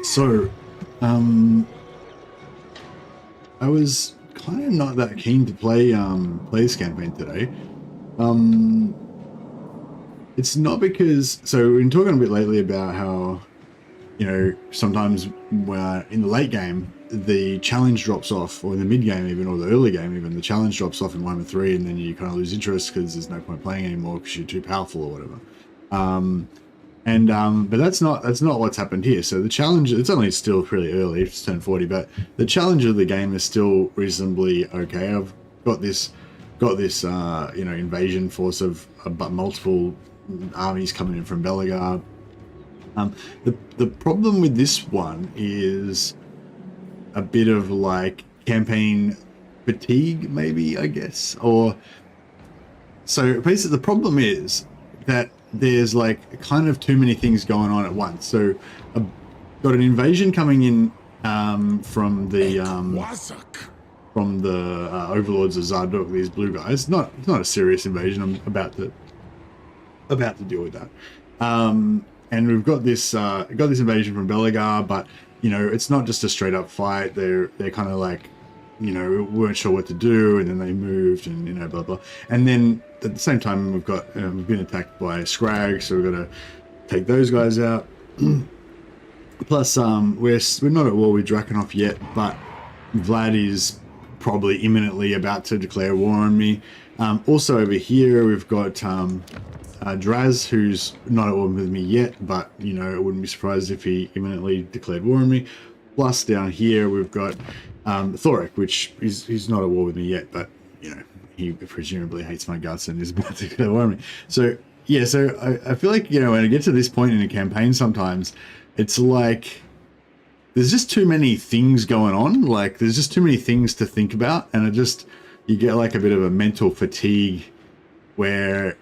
So, I was kind of not that keen to play this campaign today. It's not because, so we've been talking a bit lately about how, you know, sometimes in the late game the challenge drops off, or in the mid game even, or the early game even, the challenge drops off in Warhammer 3, and then you kind of lose interest because there's no point playing anymore because you're too powerful or whatever. But that's not what's happened here. So the challenge, it's only still pretty early, it's turned 40, but the challenge of the game is still reasonably okay. I've got this you know, invasion force of multiple armies coming in from Belagar. The problem with this one is a bit of like campaign fatigue, maybe, I guess. Or so basically the problem is that there's like kind of too many things going on at once. So I've got an invasion coming in from the overlords of Zarduk, these blue guys. It's not a serious invasion. I'm about to deal with that. And we've got this invasion from Belagar, but you know, it's not just a straight up fight. They're kind of like, you know, weren't sure what to do, and then they moved, and you know, blah blah. And then at the same time, we've been attacked by Scrag, so we've got to take those guys out. Plus, we're not at war with Drakenhof yet, but Vlad is probably imminently about to declare war on me. Also over here, we've got Draz, who's not at war with me yet, but you know, I wouldn't be surprised if he imminently declared war on me. Plus, down here we've got Thoric, which he's not at war with me yet, but you know, he presumably hates my guts and is about to declare war on me. So yeah, so I feel like, you know, when I get to this point in a campaign, sometimes it's like there's just too many things going on. Like there's just too many things to think about, and you get like a bit of a mental fatigue where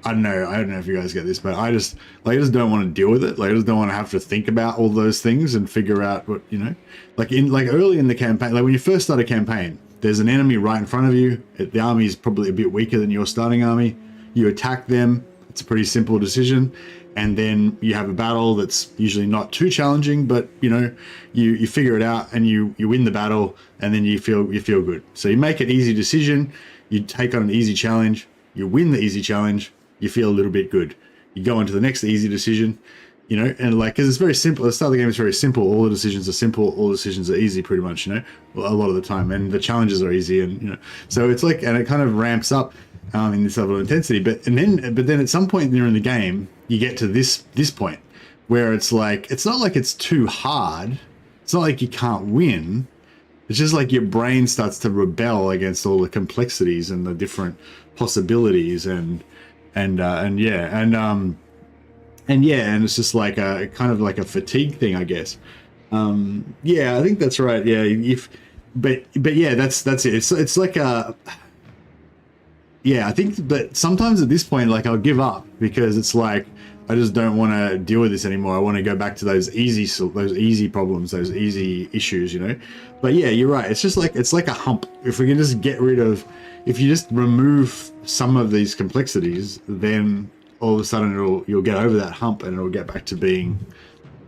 I don't know if you guys get this, but I just don't want to deal with it. Like I just don't want to have to think about all those things and figure out what, you know, like early in the campaign, like when you first start a campaign, there's an enemy right in front of you. The army is probably a bit weaker than your starting army. You attack them. It's a pretty simple decision. And then you have a battle that's usually not too challenging, but you know, you figure it out and you win the battle, and then you feel good. So you make an easy decision, you take on an easy challenge, you win the easy challenge, you feel a little bit good. You go on to the next easy decision, you know, and like, because it's very simple. The start of the game is very simple. All the decisions are simple. All the decisions are easy, pretty much, you know, a lot of the time. And the challenges are easy, and you know, so it's like, and it kind of ramps up in this level of intensity. But then at some point during the game, you get to this point where it's like, it's not like it's too hard. It's not like you can't win. It's just like your brain starts to rebel against all the complexities and the different possibilities and it's just like a kind of like a fatigue thing, I guess. Yeah, I think that's right. Yeah, but yeah, that's it. It's like a, yeah, I think, but sometimes at this point, like I'll give up because it's like I just don't want to deal with this anymore. I want to go back to those easy problems, those easy issues, you know. But yeah, you're right. It's just like, it's like a hump. If we can just if you just remove some of these complexities, then all of a sudden you'll get over that hump and it'll get back to being,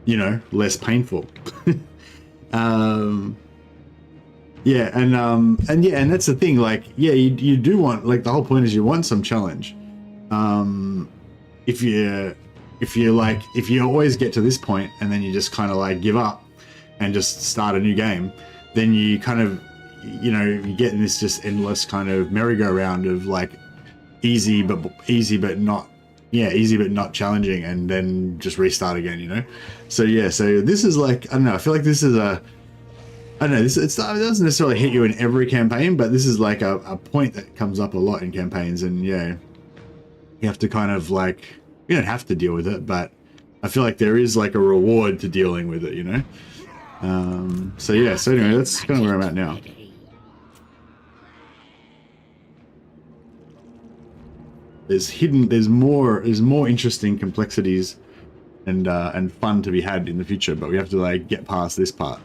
you know, less painful. Yeah, and that's the thing. Like, yeah, you do want, like, the whole point is you want some challenge. If you always get to this point and then you just kind of like give up and just start a new game, then you kind of, you know, you get in this just endless kind of merry-go-round of like easy but not challenging, and then just restart again, you know. So yeah, so this is like, I don't know, I feel like this is a, I don't know, it doesn't necessarily hit you in every campaign, but this is like a point that comes up a lot in campaigns. And yeah, you have to kind of like, you don't have to deal with it, but I feel like there is like a reward to dealing with it, you know. So yeah, so anyway, that's kind of where I'm at now. There's more interesting complexities and fun to be had in the future, but we have to like get past this part.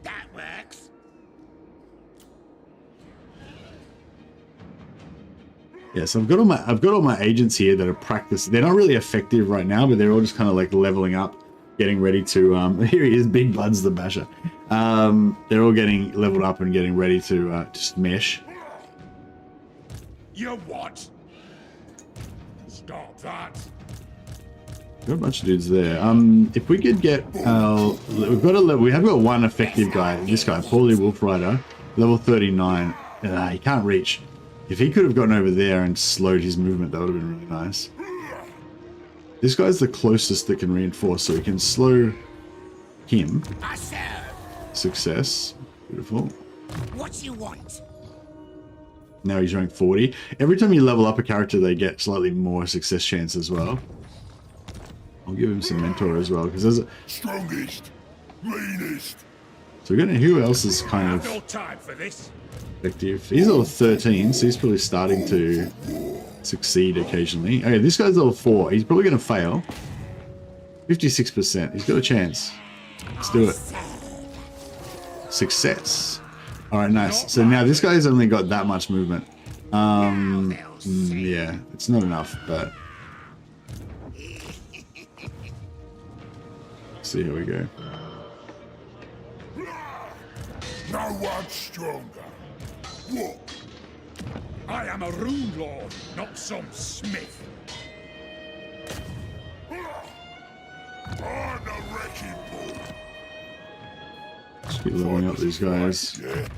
That works. Yeah, so I've got all my agents here that are practiced. They're not really effective right now, but they're all just kind of like leveling up, getting ready to here he is, Big Buds the Basher. They're all getting leveled up and getting ready to smash. You what? Stop that. Got a bunch of dudes there. If we could get we have got one effective guy, this guy, Paulie Wolf Rider, level 39. He can't reach. If he could have gotten over there and slowed his movement, that would have been really nice. This guy's the closest that can reinforce, so we can slow him. Success. Beautiful. What you want? Now he's rank 40. Every time you level up a character, they get slightly more success chance as well. I'll give him some mentor as well, because there's a... Strongest, leanest. So we're gonna... Who else is kind of... No time for this. Effective. He's level 13, so he's probably starting to succeed occasionally. Okay, this guy's level 4. He's probably going to fail. 56%. He's got a chance. Let's do it. Success. Alright, nice. So now this guy's only got that much movement. Yeah, it's not enough, but... Let's see how we go. No one stronger. What? I am a rune lord, not some smith. On the wrecking ball. Let's keep leveling up these guys. Yeah.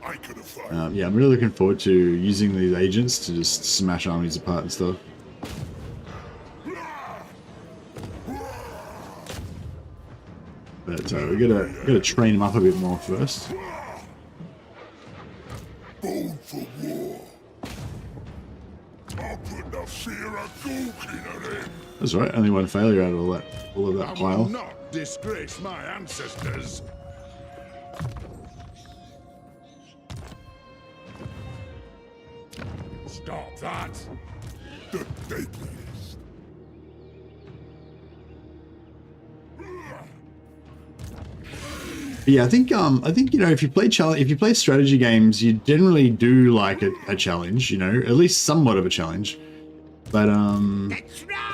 I could have fought. Yeah, I'm really looking forward to using these agents to just smash armies apart and stuff. But we gotta train him up a bit more first. Born for war. I'll put the fear of Gorkin at him. That's right. Only one failure out of all of that I pile. will not disgrace my ancestors. Stop that. The deadliest. Yeah, I think you know, if you play strategy games, you generally do like a challenge, you know, at least somewhat of a challenge. But I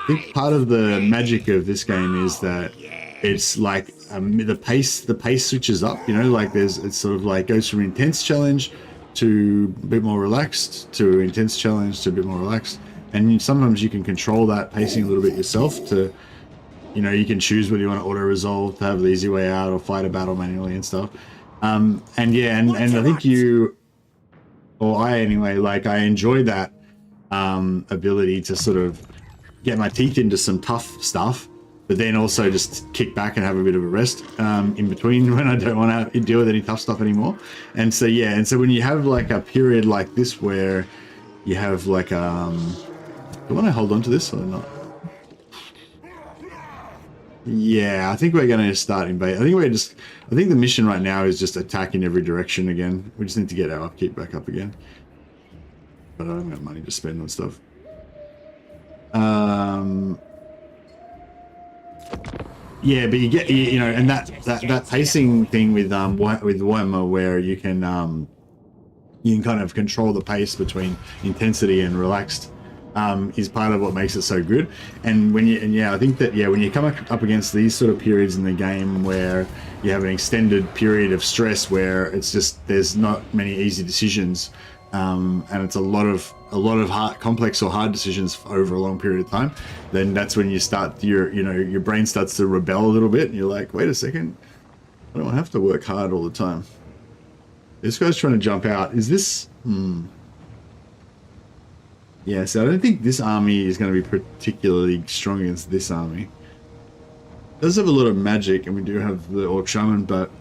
think part of the magic of this game is that it's like the pace switches up, you know, like it's sort of like goes from intense challenge to a bit more relaxed to intense challenge to a bit more relaxed, and sometimes you can control that pacing a little bit yourself to. You know, you can choose whether you want to auto-resolve to have the easy way out or fight a battle manually and stuff. And I think you, or I anyway, like I enjoy that ability to sort of get my teeth into some tough stuff, but then also just kick back and have a bit of a rest in between when I don't want to deal with any tough stuff anymore. And so, yeah, and so when you have like a period like this where you have like, do I want to hold on to this or not? Yeah, I think we're going to start invade. I think the mission right now is just attack in every direction again. We just need to get our upkeep back up again. But I don't have money to spend on stuff. Yeah, but you get, you know, and that pacing thing with Warhammer where you can kind of control the pace between intensity and relaxed. Is part of what makes it so good. And I think that when you come up against these sort of periods in the game where you have an extended period of stress where it's just there's not many easy decisions, and it's a lot of complex or hard decisions over a long period of time, then that's when you start your brain starts to rebel a little bit, and you're like, wait a second, I don't have to work hard all the time. This guy's trying to jump out. Is this? Yeah, so I don't think this army is going to be particularly strong against this army. It does have a lot of magic, and we do have the Orc Shaman, but...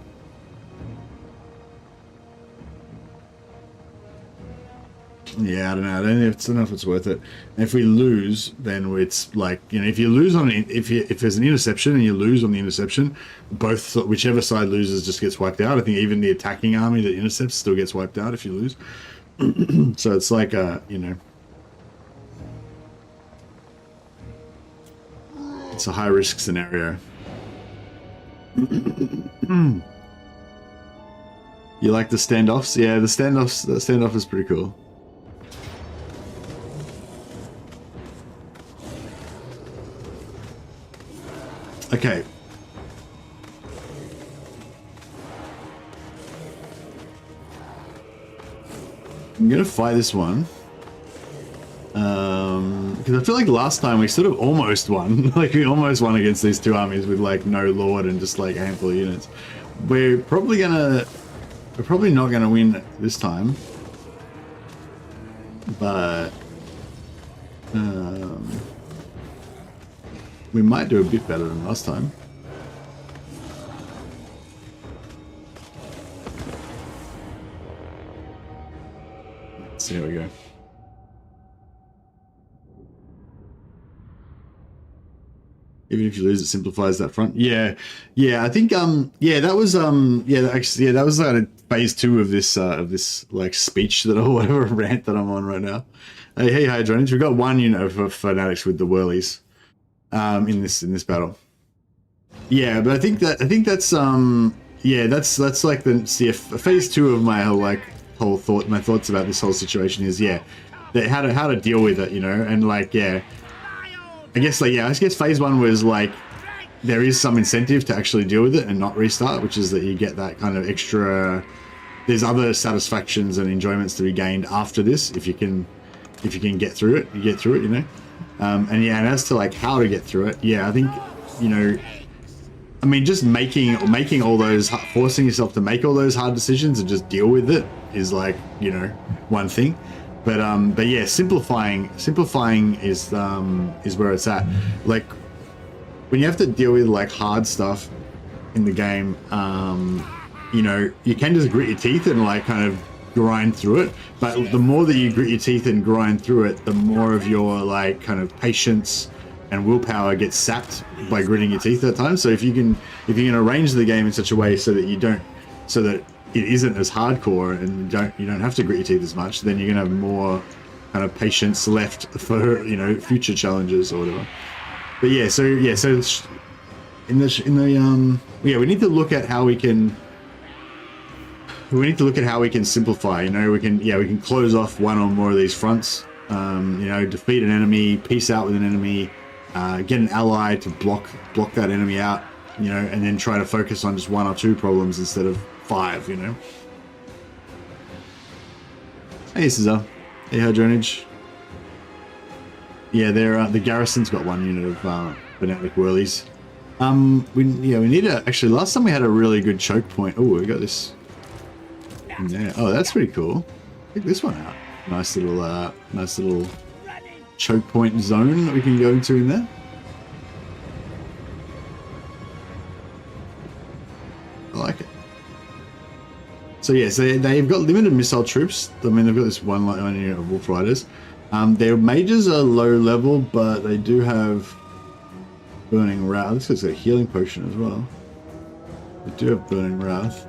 Yeah, I don't know. I don't know if it's worth it. And if we lose, then it's like, you know, if you lose on if there's an interception and you lose on the interception, whichever side loses just gets wiped out. I think even the attacking army that intercepts still gets wiped out if you lose. So it's like you know. It's a high-risk scenario. You like the standoffs? Yeah, the standoff is pretty cool. Okay. I'm gonna fight this one. Because I feel like last time we sort of almost won. Like we almost won against these two armies with like no lord and just like a handful of units. We're probably not gonna win this time. But we might do a bit better than last time. So here we go. Even if you lose, it simplifies that front. Yeah, I think yeah, that was actually that was phase 2 of this like speech that or whatever rant that I'm on right now. Hey Hydronage, we've got one unit of fanatics with the whirlies in this battle. Yeah, but I think that's yeah, that's like phase 2 of my whole thoughts about this whole situation is how to deal with it, you know, and like I guess phase 1 was like there is some incentive to actually deal with it and not restart, which is that you get that kind of extra. There's other satisfactions and enjoyments to be gained after this if you can get through it. You get through it, you know. And as to like how to get through it, I think, you know, I mean, just making all those, forcing yourself to make all those hard decisions and just deal with it is like, you know, one thing. But yeah, simplifying is where it's at. Like when you have to deal with like hard stuff in the game, you know, you can just grit your teeth and like kind of grind through it. But the more that you grit your teeth and grind through it, the more of your like kind of patience and willpower gets sapped by gritting your teeth at times. So if you can arrange the game in such a way so that it isn't as hardcore and you don't have to grit your teeth as much, then you're gonna have more kind of patience left for, you know, future challenges or whatever. But so we need to look at how we can simplify. You know, we can close off one or more of these fronts. You know, defeat an enemy, peace out with an enemy, get an ally to block that enemy out. You know, and then try to focus on just 1 or 2 problems instead of 5, you know. Hey, Cesar. Hey, Hydronage. Yeah, the garrison's got 1 unit of fanatic whirlies. We need to actually. Last time we had a really good choke point. Oh, we got this. Yeah. Oh, that's pretty cool. Check this one out. Nice little choke point zone that we can go into in there. I like it. So they've got limited missile troops. I mean, they've got this one unit of wolf riders. Their mages are low level, but they do have burning wrath. This guy's got a healing potion as well. They do have burning wrath.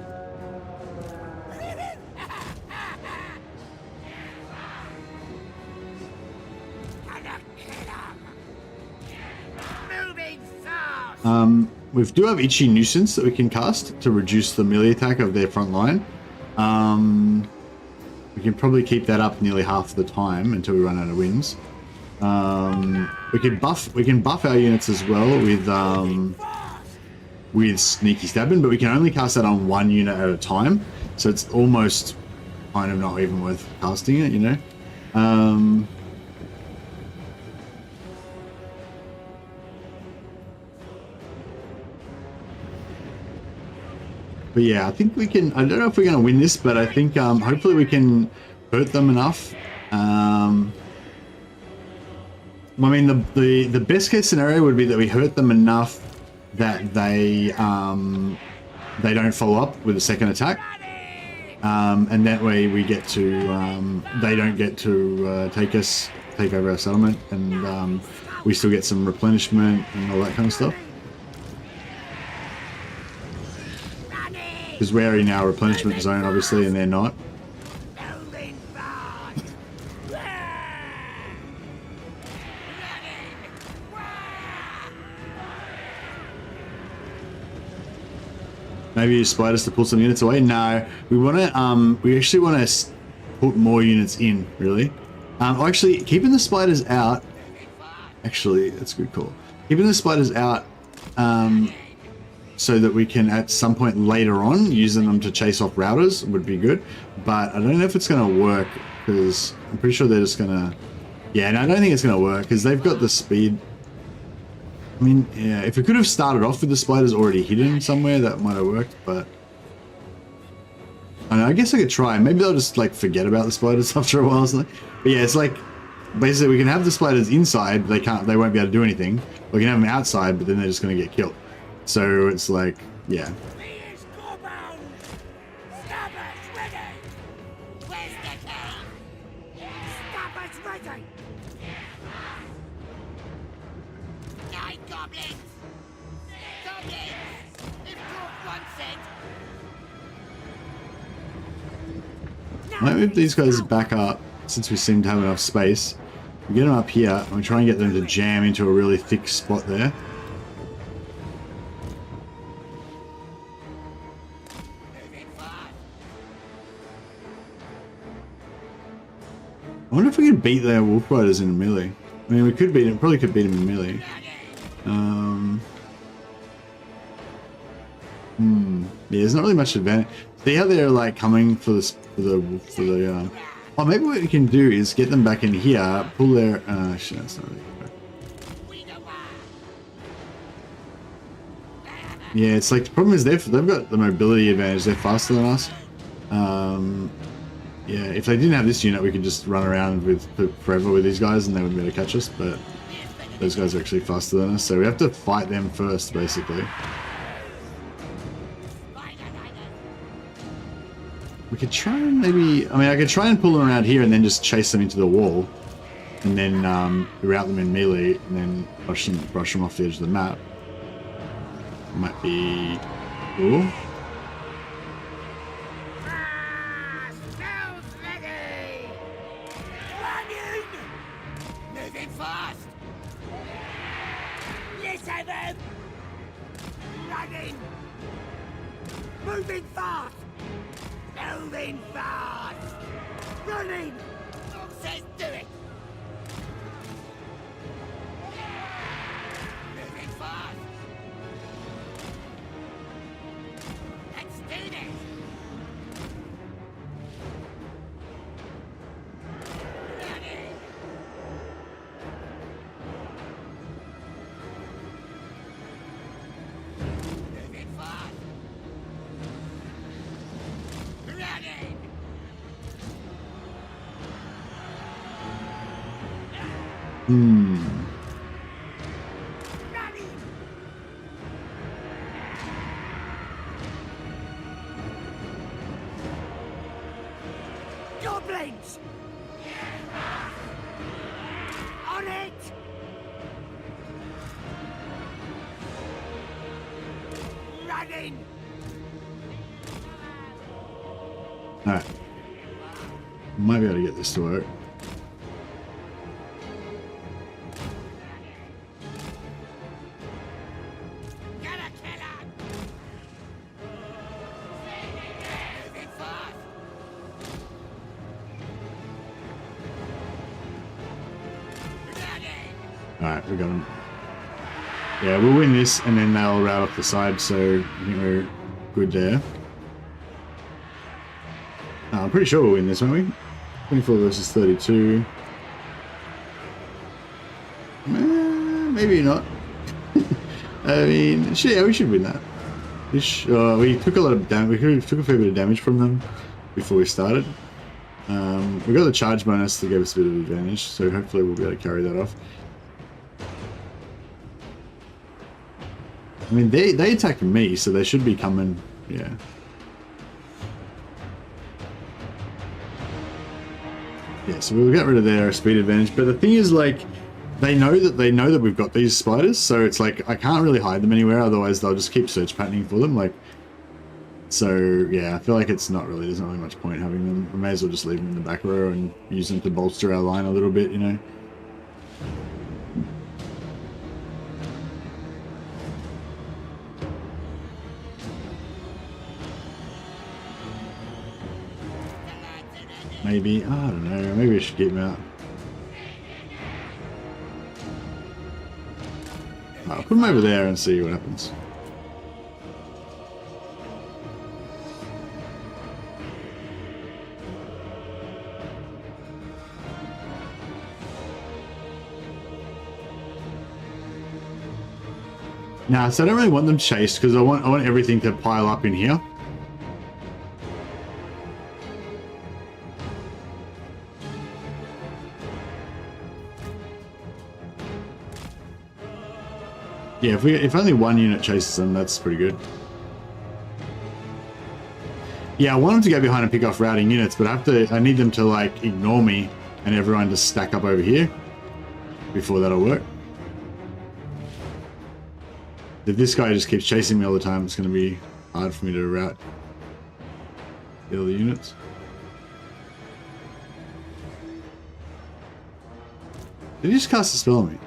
We do have Itchy Nuisance that we can cast to reduce the melee attack of their front line. We can probably keep that up nearly half the time until we run out of wins. We can buff our units as well with Sneaky Stabbing, but we can only cast that on 1 unit at a time, so it's almost kind of not even worth casting it, you know. But yeah, I think we can. I don't know if we're going to win this, but I think hopefully we can hurt them enough. I mean, the best case scenario would be that we hurt them enough that they don't follow up with a second attack, and that way we get to they don't get to take over our settlement, and we still get some replenishment and all that kind of stuff. Because we're in our replenishment zone, obviously, and they're not. Maybe use spiders to pull some units away. No, we want to. We actually want to put more units in. Really. Actually, keeping the spiders out. Actually, that's a good call. Keeping the spiders out, so that we can at some point later on using them to chase off routers would be good. But I don't know if it's going to work because I'm pretty sure they're just going to. Yeah, no, I don't think it's going to work because they've got the speed. I mean, yeah, if we could have started off with the spiders already hidden somewhere, that might have worked, but I guess I could try. Maybe they'll just like forget about the spiders after a while or something. But yeah, it's like basically we can have the spiders inside, they won't be able to do anything. We can have them outside, but then they're just going to get killed. So it's like, yeah. Might move these guys back up since we seem to have enough space. We get them up here and we try and get them to jam into a really thick spot there. I wonder if we could beat their wolf riders in melee. I mean, we could beat them, probably could beat them in melee. Yeah, there's not really much advantage. See how they're like coming for the oh, maybe what we can do is get them back in here, pull their shit, that's not really good. Yeah, it's like the problem is they've got the mobility advantage, they're faster than us. Yeah, if they didn't have this unit we could just run around with forever with these guys and they wouldn't be able to catch us, but those guys are actually faster than us, so we have to fight them first basically. We could try and maybe, I mean, I could try and pull them around here and then just chase them into the wall. And then route them in melee and then brush them off the edge of the map. Might be cool. Moving fast! Listen them! Running! Moving fast! Moving fast! Running! Dog says do it! Moving fast! Let's do this! Running! Moving fast! Running! Running! Goblins! On it! Running! Alright. Might be able to get this to work. Gotta kill him! Moving fast! Running! Alright, we got them. Yeah, we'll win this and then they'll route off the side, so I think we're good there. I'm pretty sure we'll win this, won't we? 24 versus 32. Maybe not. I mean, yeah, we should win that. We took a lot of damage. We took a fair bit of damage from them before we started. We got the charge bonus that gave us a bit of advantage, so hopefully we'll be able to carry that off. I mean, they attacked me, so they should be coming. Yeah. Yeah, so we'll get rid of their speed advantage. But the thing is, like, they know that we've got these spiders, so it's like I can't really hide them anywhere. Otherwise, they'll just keep search patterning for them. Like, so yeah, I feel like there's not really much point having them. We may as well just leave them in the back row and use them to bolster our line a little bit, you know. Maybe. I don't know. Maybe I should keep him out. I'll put him over there and see what happens. Nah, so I don't really want them chased because I want everything to pile up in here. Yeah, if only one unit chases them, that's pretty good. Yeah, I want them to go behind and pick off routing units, but I need them to like ignore me and everyone just stack up over here before that'll work. If this guy just keeps chasing me all the time, it's going to be hard for me to route the other units. Did he just cast a spell on me?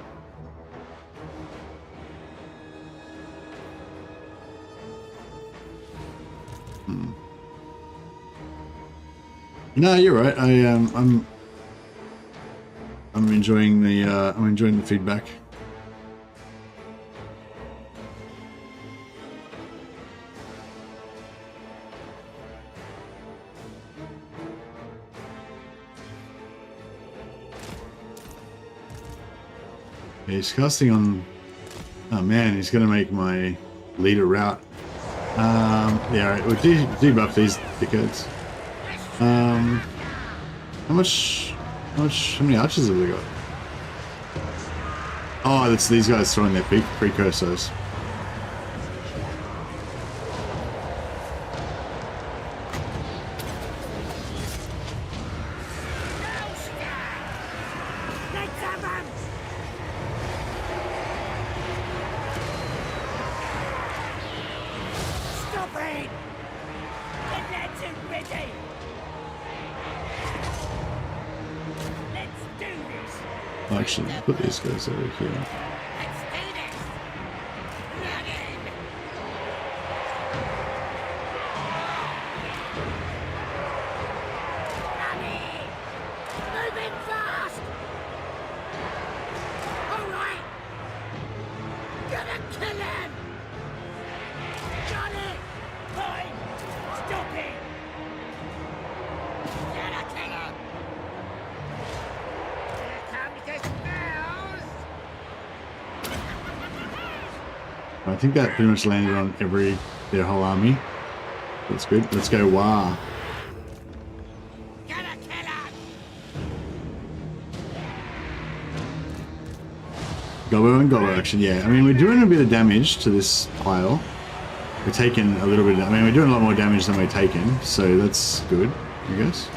No, you're right. I'm enjoying the feedback. Yeah, he's casting on. Oh man, he's gonna make my leader route. Yeah, alright, we'll debuff these dickheads. How many archers have we got? Oh, that's these guys throwing their precursors. Actually, put these guys over here. I think that pretty much landed on their whole army. That's good. Let's go Wah. Gobbler and Gobbler action, yeah. I mean, we're doing a bit of damage to this pile. We're taking a little bit, I mean, we're doing a lot more damage than we're taking, so that's good, I guess.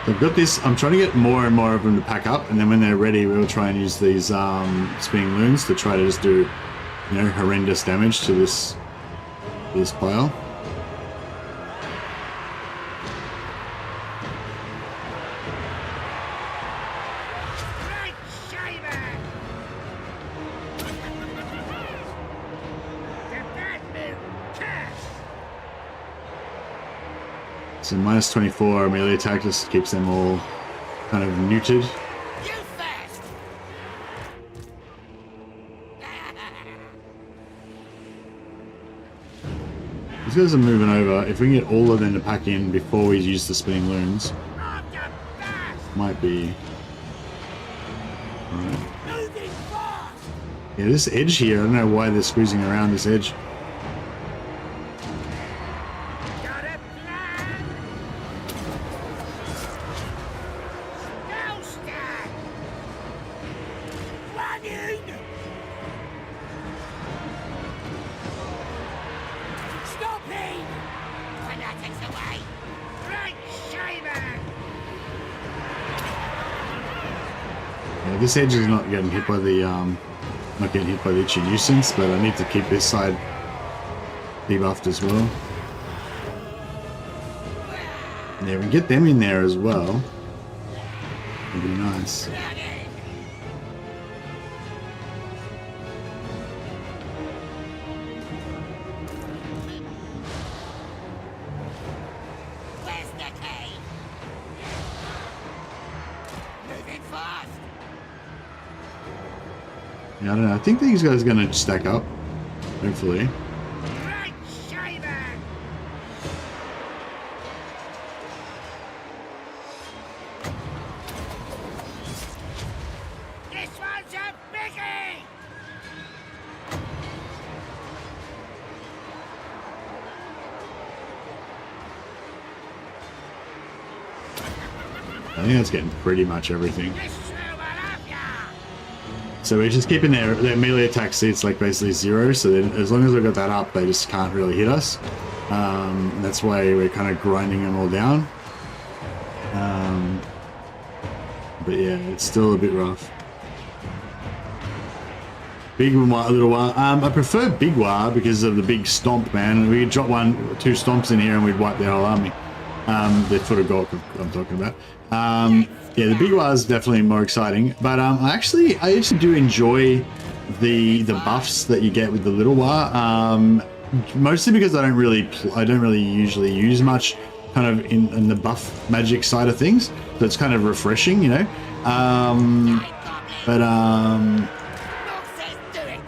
I've got this, I'm trying to get more and more of them to pack up, and then when they're ready, we'll try and use these spinning loons to try to just do, you know, horrendous damage to this pile. So minus 24 melee attack just keeps them all kind of neutered. These guys are moving over. If we can get all of them to pack in before we use the spinning loons, might be alright. Yeah, this edge here, I don't know why they're squeezing around this edge. This edge is not getting hit by the not getting hit by the itchy nuisance, but I need to keep this side debuffed as well. Yeah, we can get them in there as well. It'd be nice. Where's the key? Moving fast. Yeah, I don't know. I think these guys are going to stack up. Hopefully. Right shaver. This one's a biggie. I think that's getting pretty much everything. This will have ya. So we're just keeping their melee attack seats like basically 0, so then as long as we've got that up, they just can't really hit us. That's why we're kind of grinding them all down. But yeah, it's still a bit rough. Big Wa, little Wa. I prefer Big Wa because of the big stomp, man. We could drop 1 2 stomps in here and we'd wipe their whole army. The foot of gold I'm talking about. Yeah, the Big Wa is definitely more exciting, but I actually do enjoy the buffs that you get with the Little Wa. Mostly because I don't really usually use much kind of in the buff magic side of things, so it's kind of refreshing, you know. But Lord says do it.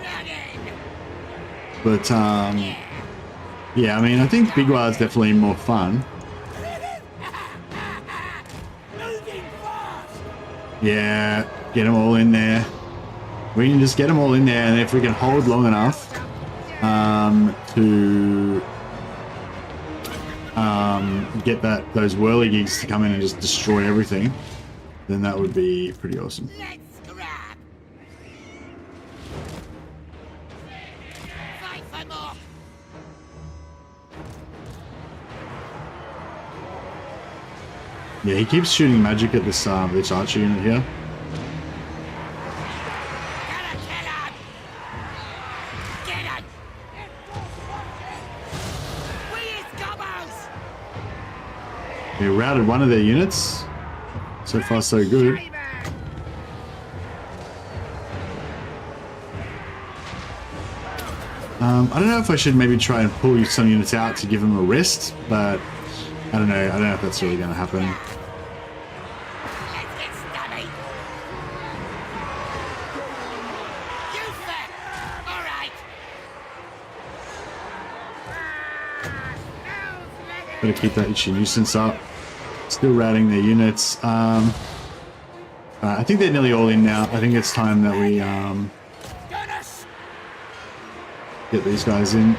Running. yeah, I mean, I think Big Wa is definitely more fun. Moving fast. Yeah, get them all in there. We can just get them all in there, and if we can hold long enough to get those whirligigs to come in and just destroy everything, then that would be pretty awesome. Let's grab. Fight for more. Yeah, he keeps shooting magic at this archer unit here. Gotta kill him. Get him. We is gobbers. We routed one of their units. So far, so good. Shaver. I don't know if I should maybe try and pull some units out to give them a rest, but I don't know. I don't know if that's really going to happen. Let's get stubby. You fat. All right. Better keep that itchy nuisance up. Still routing their units. I think they're nearly all in now. I think it's time that we Goodness. get these guys in.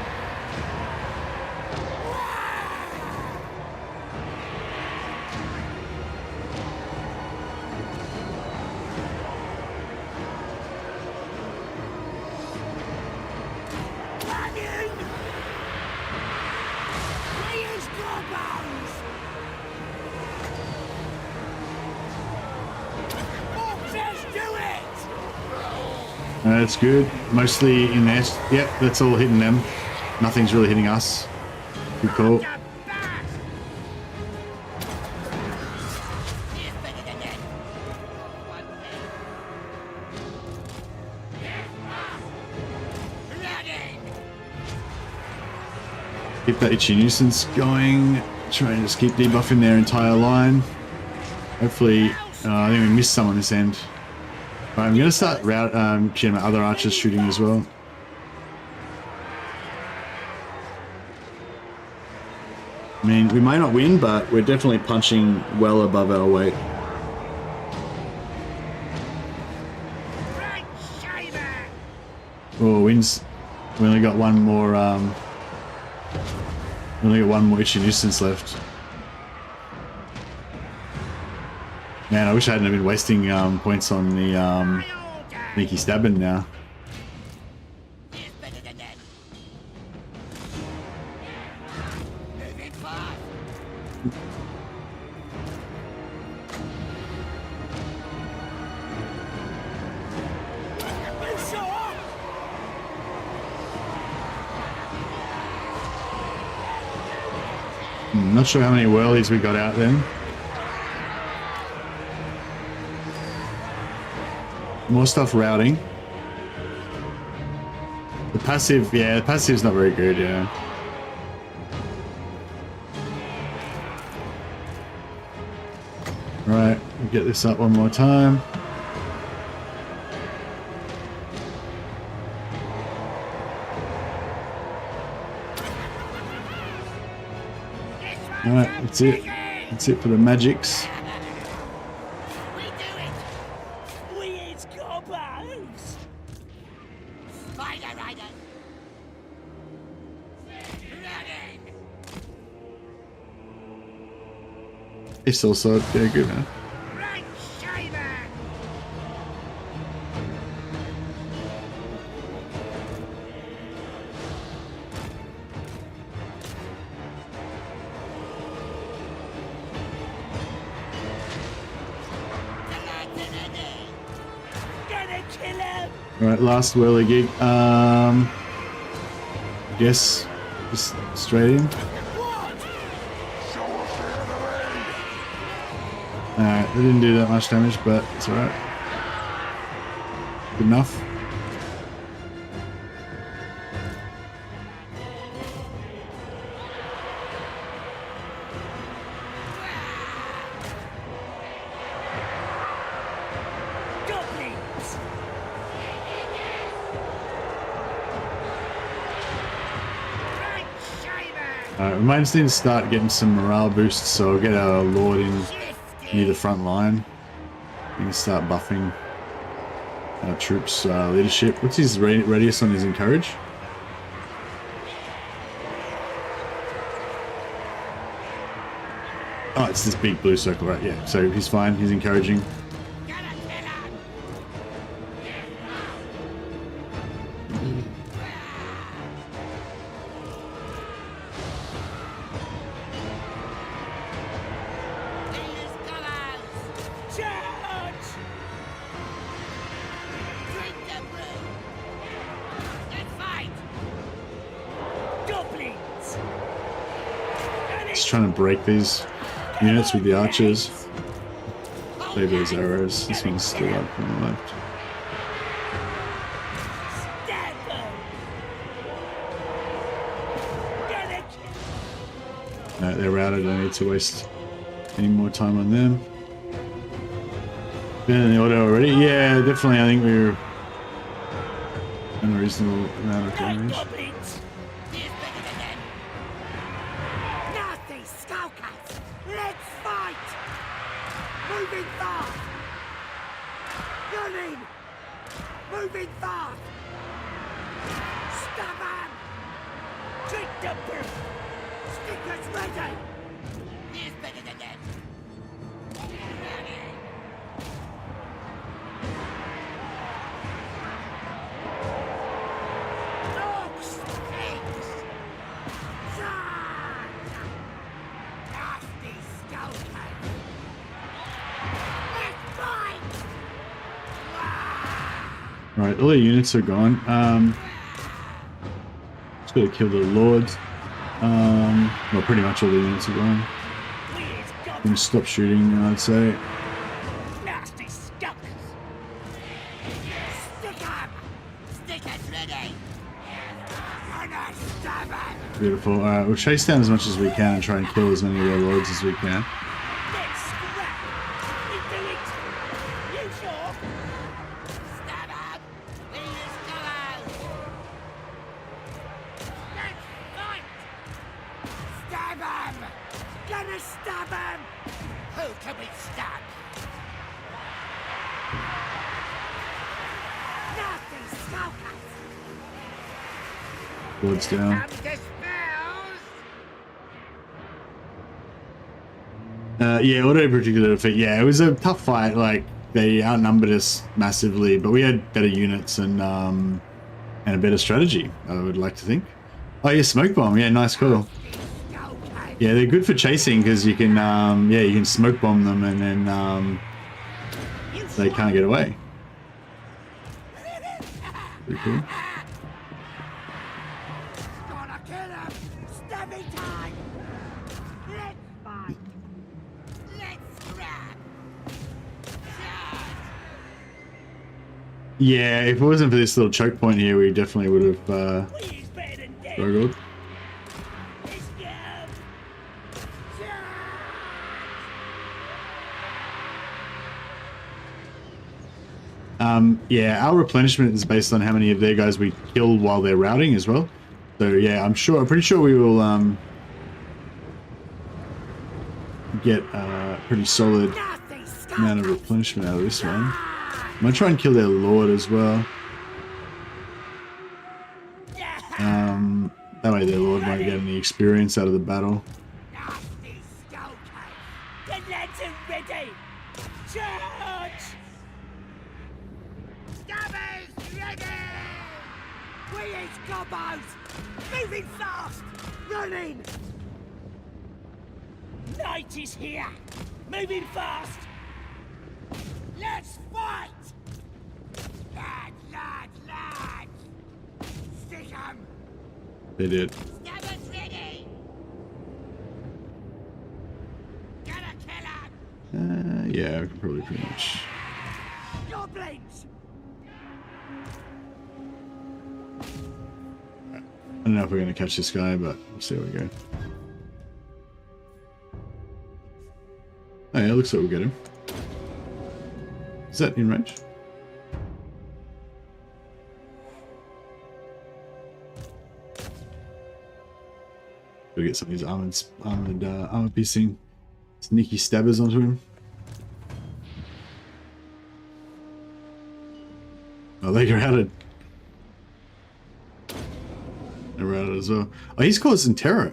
Running. We is gobbers. Lord says do it. That's good. Mostly in there. Yep, that's all hitting them. Nothing's really hitting us. Good call. The back. Here's better than that. One thing. Running. Keep that itchy nuisance going. Try and just keep debuffing their entire line. Hopefully, I think we missed some on this end. Right, I'm going to start getting my other archers shooting as well. I mean, we may not win, but we're definitely punching well above our weight. Right shaver. Oh, wins. We only got one more. We only got one more itchy nuisance left. Man, I wish I hadn't been wasting points on the My order. sneaky stabbing now. Here's better than that. Moving fast. Not sure how many whirlies we got out then. More stuff routing. The passive, yeah, the passive's not very good, yeah. Right, we'll get this up one more time. Alright, that's it. That's it for the magics. We do it! We is Gobbers! Spider Rider! Running! Pistol sword, yeah, good man. Right shaver! Gonna kill him! Alright, last whirly gig. I guess just straight in. Alright, they didn't do that much damage, but it's alright. Good enough. Goblins! Right shaver! Alright, we might just need to start getting some morale boosts, so I'll get our Lord in near the front line. We can start buffing our troops' leadership. What's his radius on his encourage? Oh, it's this big blue circle, right? Yeah, so he's fine. He's encouraging. Gonna kill him! Here's Gobbers! Charge! Drink the brew! Let's fight! Goblins! Just trying to break these units with the archers. Save those arrows. This one's still up on the left. Stab them! Gonna kill No, they're routed. I don't need to waste any more time on them. Been in the auto already? Yeah, definitely. I think we're in a reasonable amount of damage. Goblins! Here's better than them! Nasty skulkers! Let's fight! Moving fast! Running! Moving fast! Stab 'em! Drink the brew! Stickers ready! Here's better than them! Running! Dogs! Pigs! Run! Nasty skulkers! Let's fight! Right, all the units are gone. Just gotta kill the lords. Well, pretty much all the units are gone. Here's Gobbers! Can stop shooting, I'd say. Nasty skulkers! Stick 'em! Stickers ready! Gonna stab 'em! Beautiful. Alright, we'll chase down as much as we can and try and kill as many of their lords as we can. Let's scrap! We do it! You sure? Stab 'em! Here's Gobbers! Let's fight! Stab 'em! Gonna stab 'em! Who can we stab? Nasty skulkers! Lords down. Come to spells! Yeah, auto particular defeat. Yeah, it was a tough fight. Like, they outnumbered us massively, but we had better units and a better strategy, I would like to think. Oh yeah, smoke bomb. Yeah, nice call. Skulkers! Yeah, they're good for chasing because you can, yeah, you can smoke bomb them and then they can't get away. Pretty cool. Gonna kill him! Stabby time! Let's fight. Let's scrap. Charge. Yeah, if it wasn't for this little choke point here, we definitely would have We is better than dead. struggled. Let's go. Charge. Yeah, our replenishment is based on how many of their guys we kill while they're routing as well. So yeah, I'm pretty sure we will get a pretty solid Nasty scum. amount of replenishment out of this one. I'm gonna try and kill their lord as well. That way their lord won't get any experience out of the battle. Nasty skullcase. The lads are ready. Charge. Stabbies ready. We is gobbos. Moving fast. Running. Night is here. Moving fast. Let's fight. Lads. Stick 'em. They did. Stabbers ready. Gotta kill 'em. Yeah, we can probably pretty much. Goblins. I don't know if we're gonna catch this guy, but we'll see how we go. Oh yeah, looks like we'll get him. Is that in range? Gotta get some of these armor piercing sneaky stabbers onto him. Oh, they routed. They're routed as well. Oh, he's causing terror.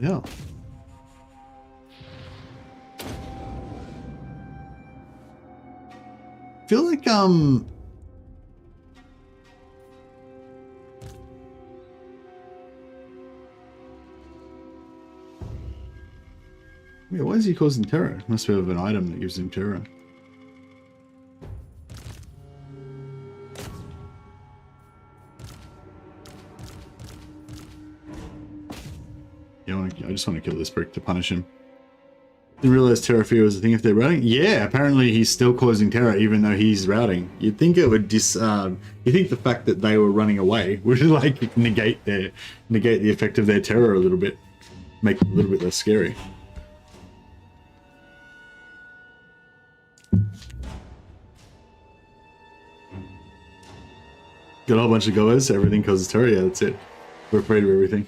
Yeah. Feel like yeah, why is he causing terror? Must have an item that gives him terror. Yeah, I just want to kill this brick to punish him. Didn't realize terror fear was a thing if they're routing. Yeah, apparently he's still causing terror even though he's routing. You'd think it would you think the fact that they were running away would like negate the effect of their terror a little bit, make it a little bit less scary. Got a whole bunch of goers, everything causes terror. Yeah, that's it. We're afraid of everything.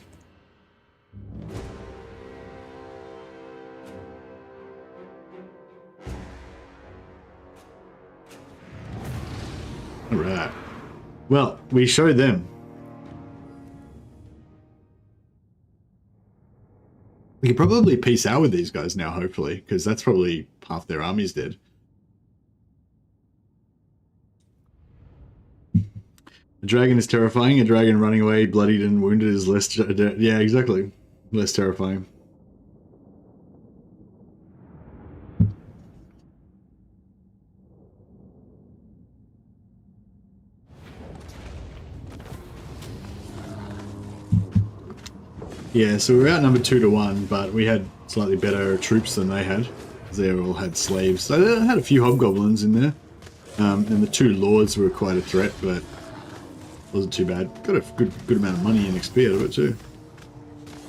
Alright. Well, we showed them. We could probably peace out with these guys now, hopefully, because that's probably half their army's dead. A dragon is terrifying. A dragon running away, bloodied and wounded is less... Yeah, exactly. Less terrifying. Yeah, so we were outnumbered 2-1, but we had slightly better troops than they had. They all had slaves. So they had a few hobgoblins in there. And the 2 lords were quite a threat, but wasn't too bad. Got a good amount of money and XP out of it too.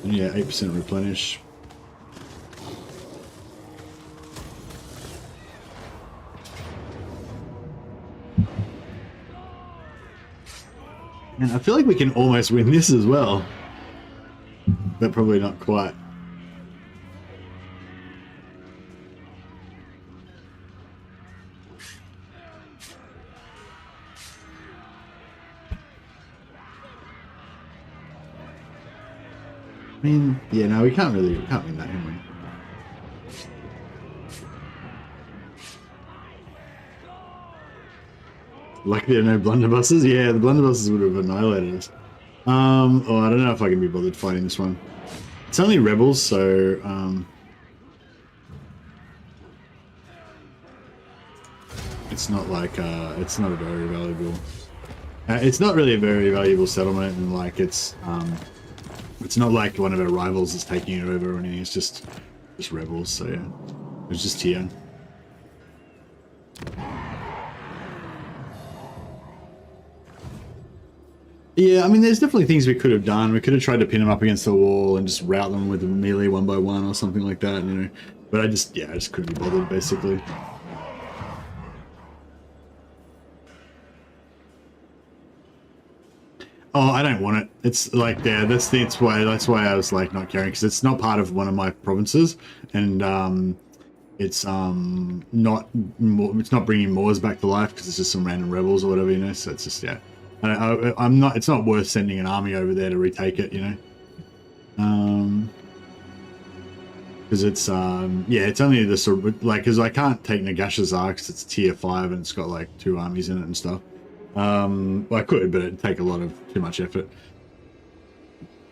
And yeah, 8% replenish. And I feel like we can almost win this as well. But probably not quite. I mean, yeah, no, we can't win that, can we? Like there are no blunderbusses? Yeah, the blunderbusses would have annihilated us. Oh, I don't know if I can be bothered fighting this one. It's only rebels, so it's not like it's not a very valuable. It's not really a very valuable settlement, and like it's It's not like one of our rivals is taking it over or anything. It's just rebels. So yeah, it's just here. Yeah, I mean, there's definitely things we could have done. We could have tried to pin them up against the wall and just rout them with a melee 1 by 1 or something like that, you know. But I just couldn't be bothered, basically. Oh, I don't want it. It's like, yeah, that's why I was like not caring, because it's not part of one of my provinces, and it's not bringing Moors back to life because it's just some random rebels or whatever, you know. So it's just, yeah. I'm not. It's not worth sending an army over there to retake it, you know. Because it's yeah, it's only the sort of like, because I can't take Nagashazar because it's tier 5 and it's got like 2 armies in it and stuff. Well, I could, but it'd take too much effort.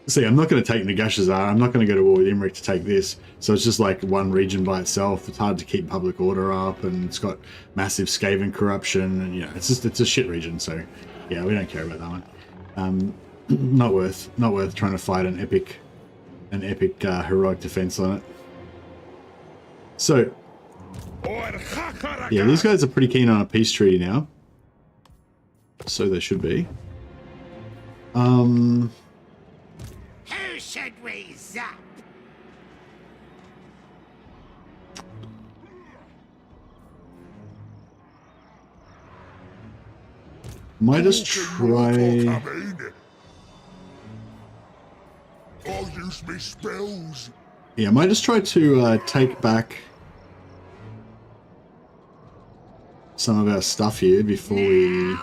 See, I'm not going to take Nagashazar. I'm not going to go to war with Imrik to take this. So it's just like one region by itself. It's hard to keep public order up, and it's got massive Skaven corruption, and it's a shit region. So yeah, we don't care about that one. Not worth trying to fight an epic heroic defense on it. So yeah, these guys are pretty keen on a peace treaty now. So they should be. Who should we zap? Might just try. I'll use me spells. Yeah, might just try to take back some of our stuff here before we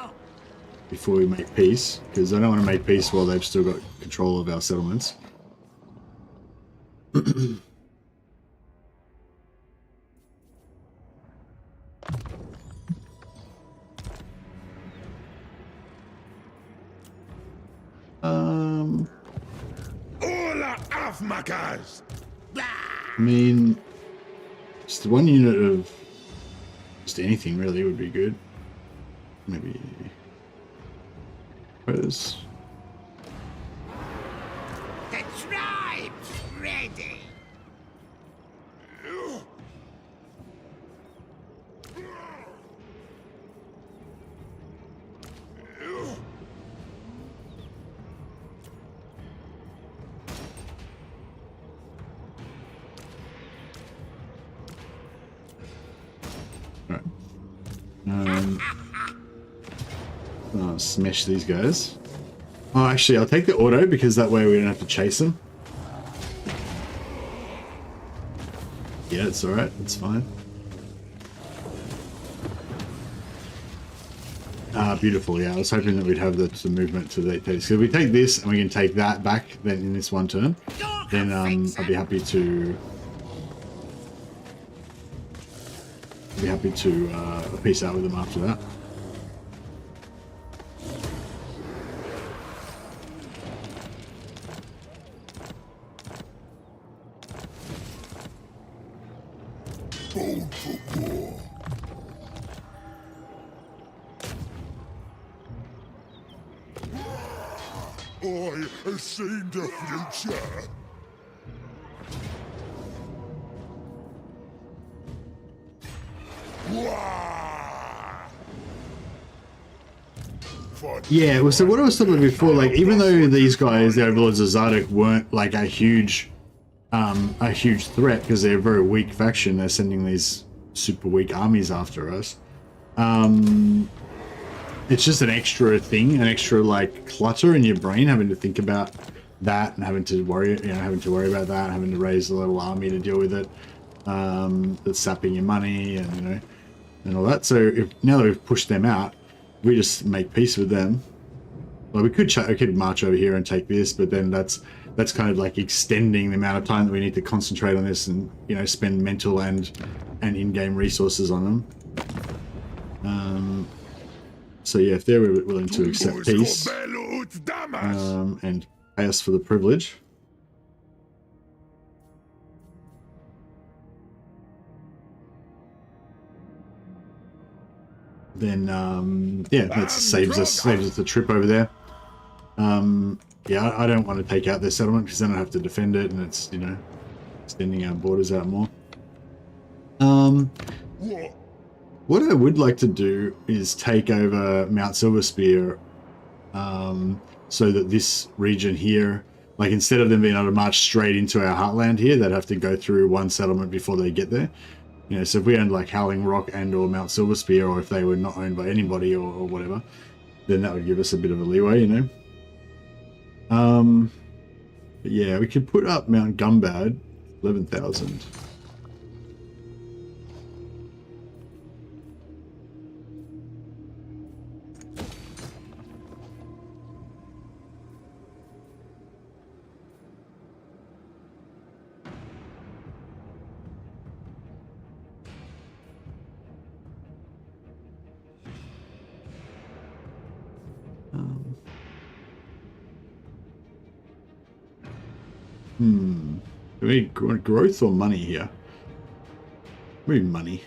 make peace, because I don't want to make peace while they've still got control of our settlements. I mean, just one unit of just anything really would be good. Maybe where's The tribe's ready. I'll smash these guys. Oh, actually, I'll take the auto because that way we don't have to chase them. Yeah, it's alright. It's fine. Ah, beautiful. Yeah, I was hoping that we'd have the movement to take this. So if we take this and we can take that back then in this one turn, then I'd be happy to peace out with them after that. Born for war. I have seen the future. Yeah, well, so what I was talking about before, like, even though these guys, the Overlords of Zardok, weren't like a huge threat because they're a very weak faction, they're sending these super weak armies after us. It's just an extra thing, an extra like clutter in your brain, having to think about that and having to worry about that, having to raise a little army to deal with it. That's sapping your money and and all that. So now that we've pushed them out, we just make peace with them. Well, we could march over here and take this, but then that's kind of like extending the amount of time that we need to concentrate on this and spend mental and in-game resources on them. So yeah, if they're willing to accept peace and pay us for the privilege, then yeah, that saves us the trip over there. yeah, I don't want to take out their settlement because then I have to defend it, and it's, you know, extending our borders out more. What I would like to do is take over Mount Silverspear, so that this region here, like instead of them being able to march straight into our heartland here, they'd have to go through one settlement before they get there. You know, so if we owned like Howling Rock and or Mount Silverspear, or if they were not owned by anybody or whatever, then that would give us a bit of a leeway, you know. But yeah, we could put up Mount Gumbad, 11,000. Do we need growth or money here? Maybe money.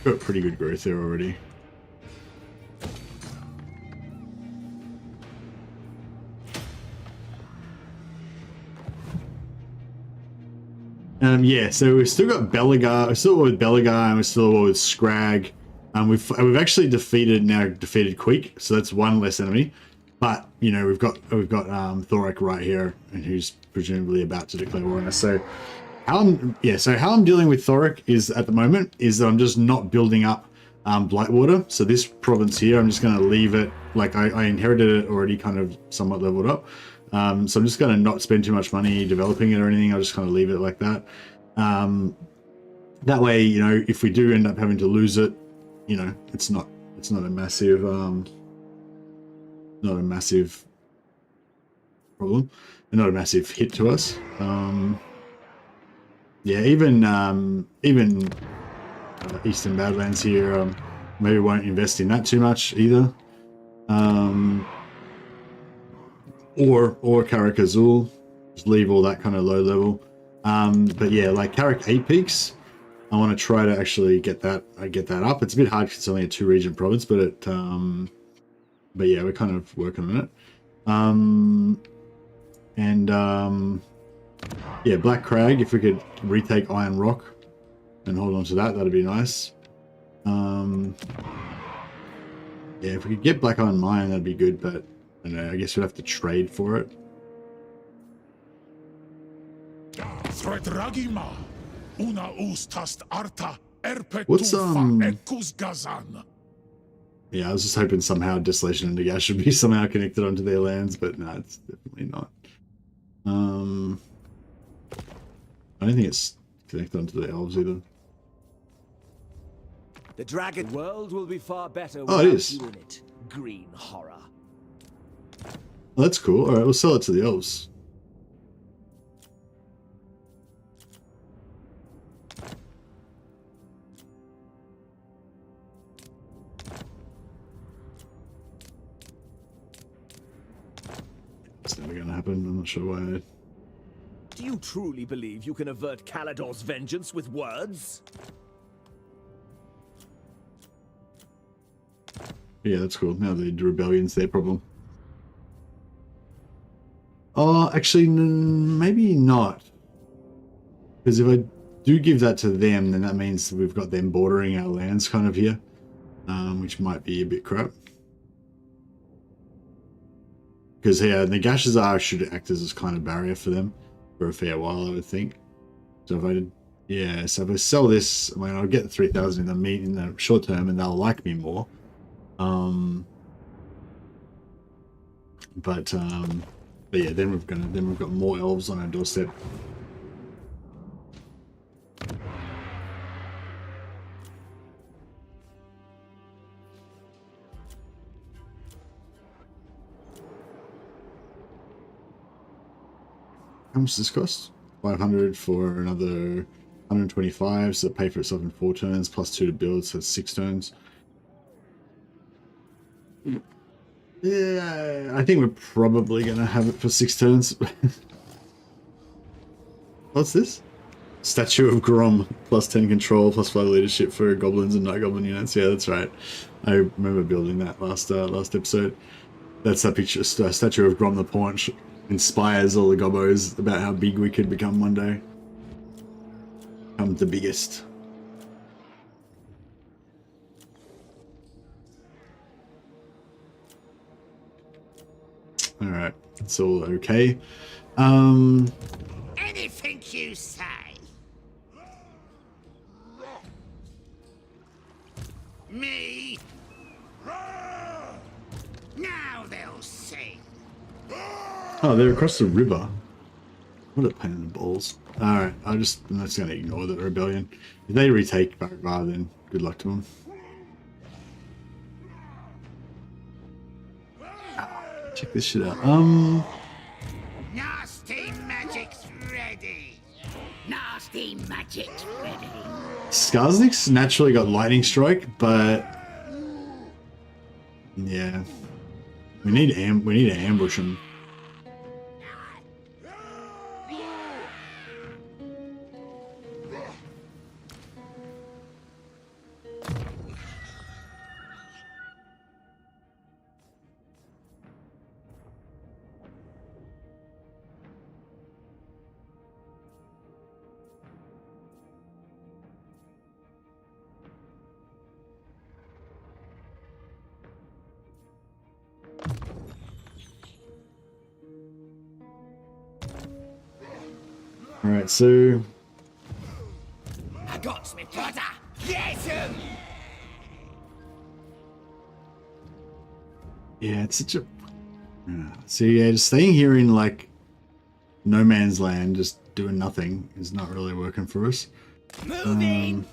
Got pretty good growth there already. Yeah, so we've still got Belagar. We're still with Belagar, and we're still with Scrag. We've actually defeated Queek, so that's one less enemy. But you know, we've got Thorek right here, and who's presumably about to declare war on us. So how I'm dealing with Thorek is at the moment is that I'm just not building up Blightwater. So this province here, I'm just going to leave it like I inherited it already, kind of somewhat leveled up. So I'm just going to not spend too much money developing it or anything. I'll just kind of leave it like that. That way, you know, if we do end up having to lose it, you know, it's not a massive problem, and not a massive hit to us. Yeah, even Eastern Badlands here, maybe won't invest in that too much either. Or Karak Azul, just leave all that kind of low level. But yeah, like Karak 8 Peaks, I want to try to actually get that up. It's a bit hard because it's only a 2-region province, but yeah, we're kind of working on it. Yeah, Black Crag, if we could retake Iron Rock and hold on to that, that'd be nice. Yeah, if we could get Black Iron Mine, that'd be good, but I don't know, I guess we'd have to trade for it. What's yeah, I was just hoping somehow Desolation and Nagash should be somehow connected onto their lands, but no, it's definitely not. I don't think it's connected onto the elves either. The dragon world will be far better without you in it, green horror. Well, that's cool. All right, we'll sell it to the elves. It's never going to happen. I'm not sure why. Do you truly believe you can avert Calador's vengeance with words? Yeah, that's cool. Now the rebellion's their problem. Oh, actually, maybe not. Because if I do give that to them, then that means we've got them bordering our lands kind of here, which might be a bit crap. Because yeah, the Gashazar should act as this kind of barrier for them for a fair while, I would think. So if I did, yeah, so if I sell this, I mean, I'll get the 3,000 in the short term, and they'll like me more. But yeah, then we've got more elves on our doorstep. How much does this cost? 500 for another 125, so pay for itself in 4 turns, plus 2 to build, so it's 6 turns. Yeah, I think we're probably going to have it for 6 turns. What's this? Statue of Grom, plus 10 control, plus 5 leadership for goblins and night goblin units. Yeah, that's right. I remember building that last episode. That's that picture, statue of Grom the Paunch inspires all the gobbos about how big we could become one day. Become the biggest. Alright, that's all okay. Anything you say. Me? Now they'll see. Oh, they're across the river. What a pain in the balls. Alright, I'm just going to ignore the rebellion. If they retake Barbar, then good luck to them. Check this shit out. Nasty magic's ready. Nasty magic's ready. SKARSNIK's naturally got lightning strike, but yeah, we need to ambush him. Alright, so I got me brother. Yes, him. yeah, it's such a so yeah, just staying here in like no man's land, just doing nothing is not really working for us. Moving.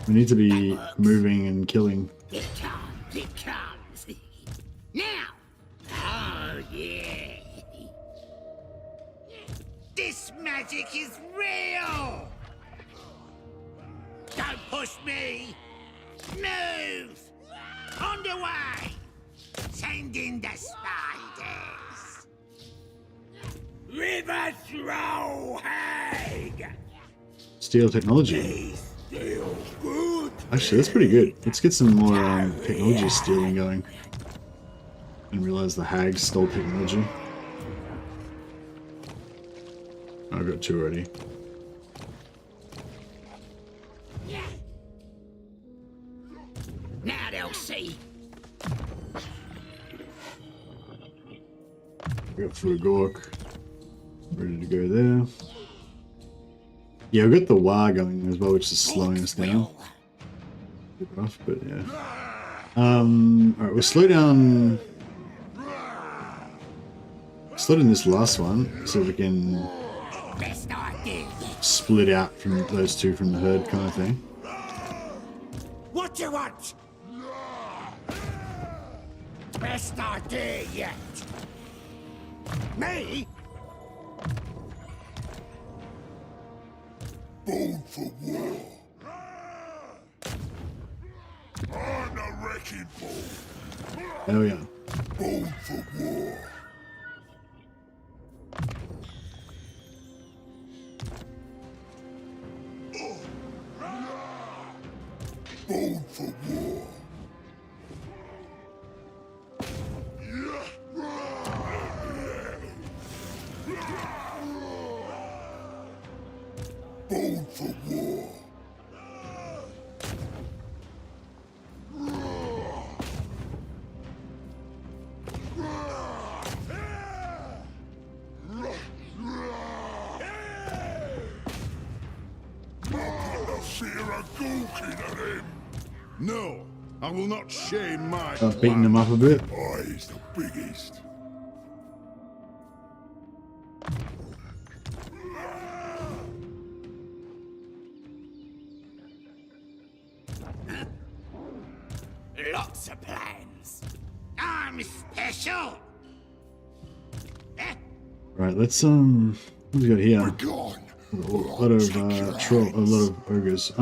We need to be moving and killing. It comes. Now. Oh yeah. This magic is real. Don't push me. Move. On the way. Send in the spiders. River throw hag. Steel technology. Still good. Actually, that's pretty good. Let's get some more technology stealing going. And realize the hags stole technology. I've got 2 already. Now they'll see. We got Furgork. Ready to go there. Yeah, we've got the War going as well, which is slowing us down. Bit rough, but yeah. Alright, we'll slow down. Slow down this last one so we can Best idea. split out from those 2 from the herd kind of thing. What do you want? Best idea yet. Me? Born for war. I'm a wrecking ball. Oh yeah. Born for war. Born for war. Born for war. No, I will not shame my I've beaten them up a bit. Oh, he's the biggest. Lots of plans. I'm special. Right, let's what do we got here? Gone. A lot of troll, a lot of ogres.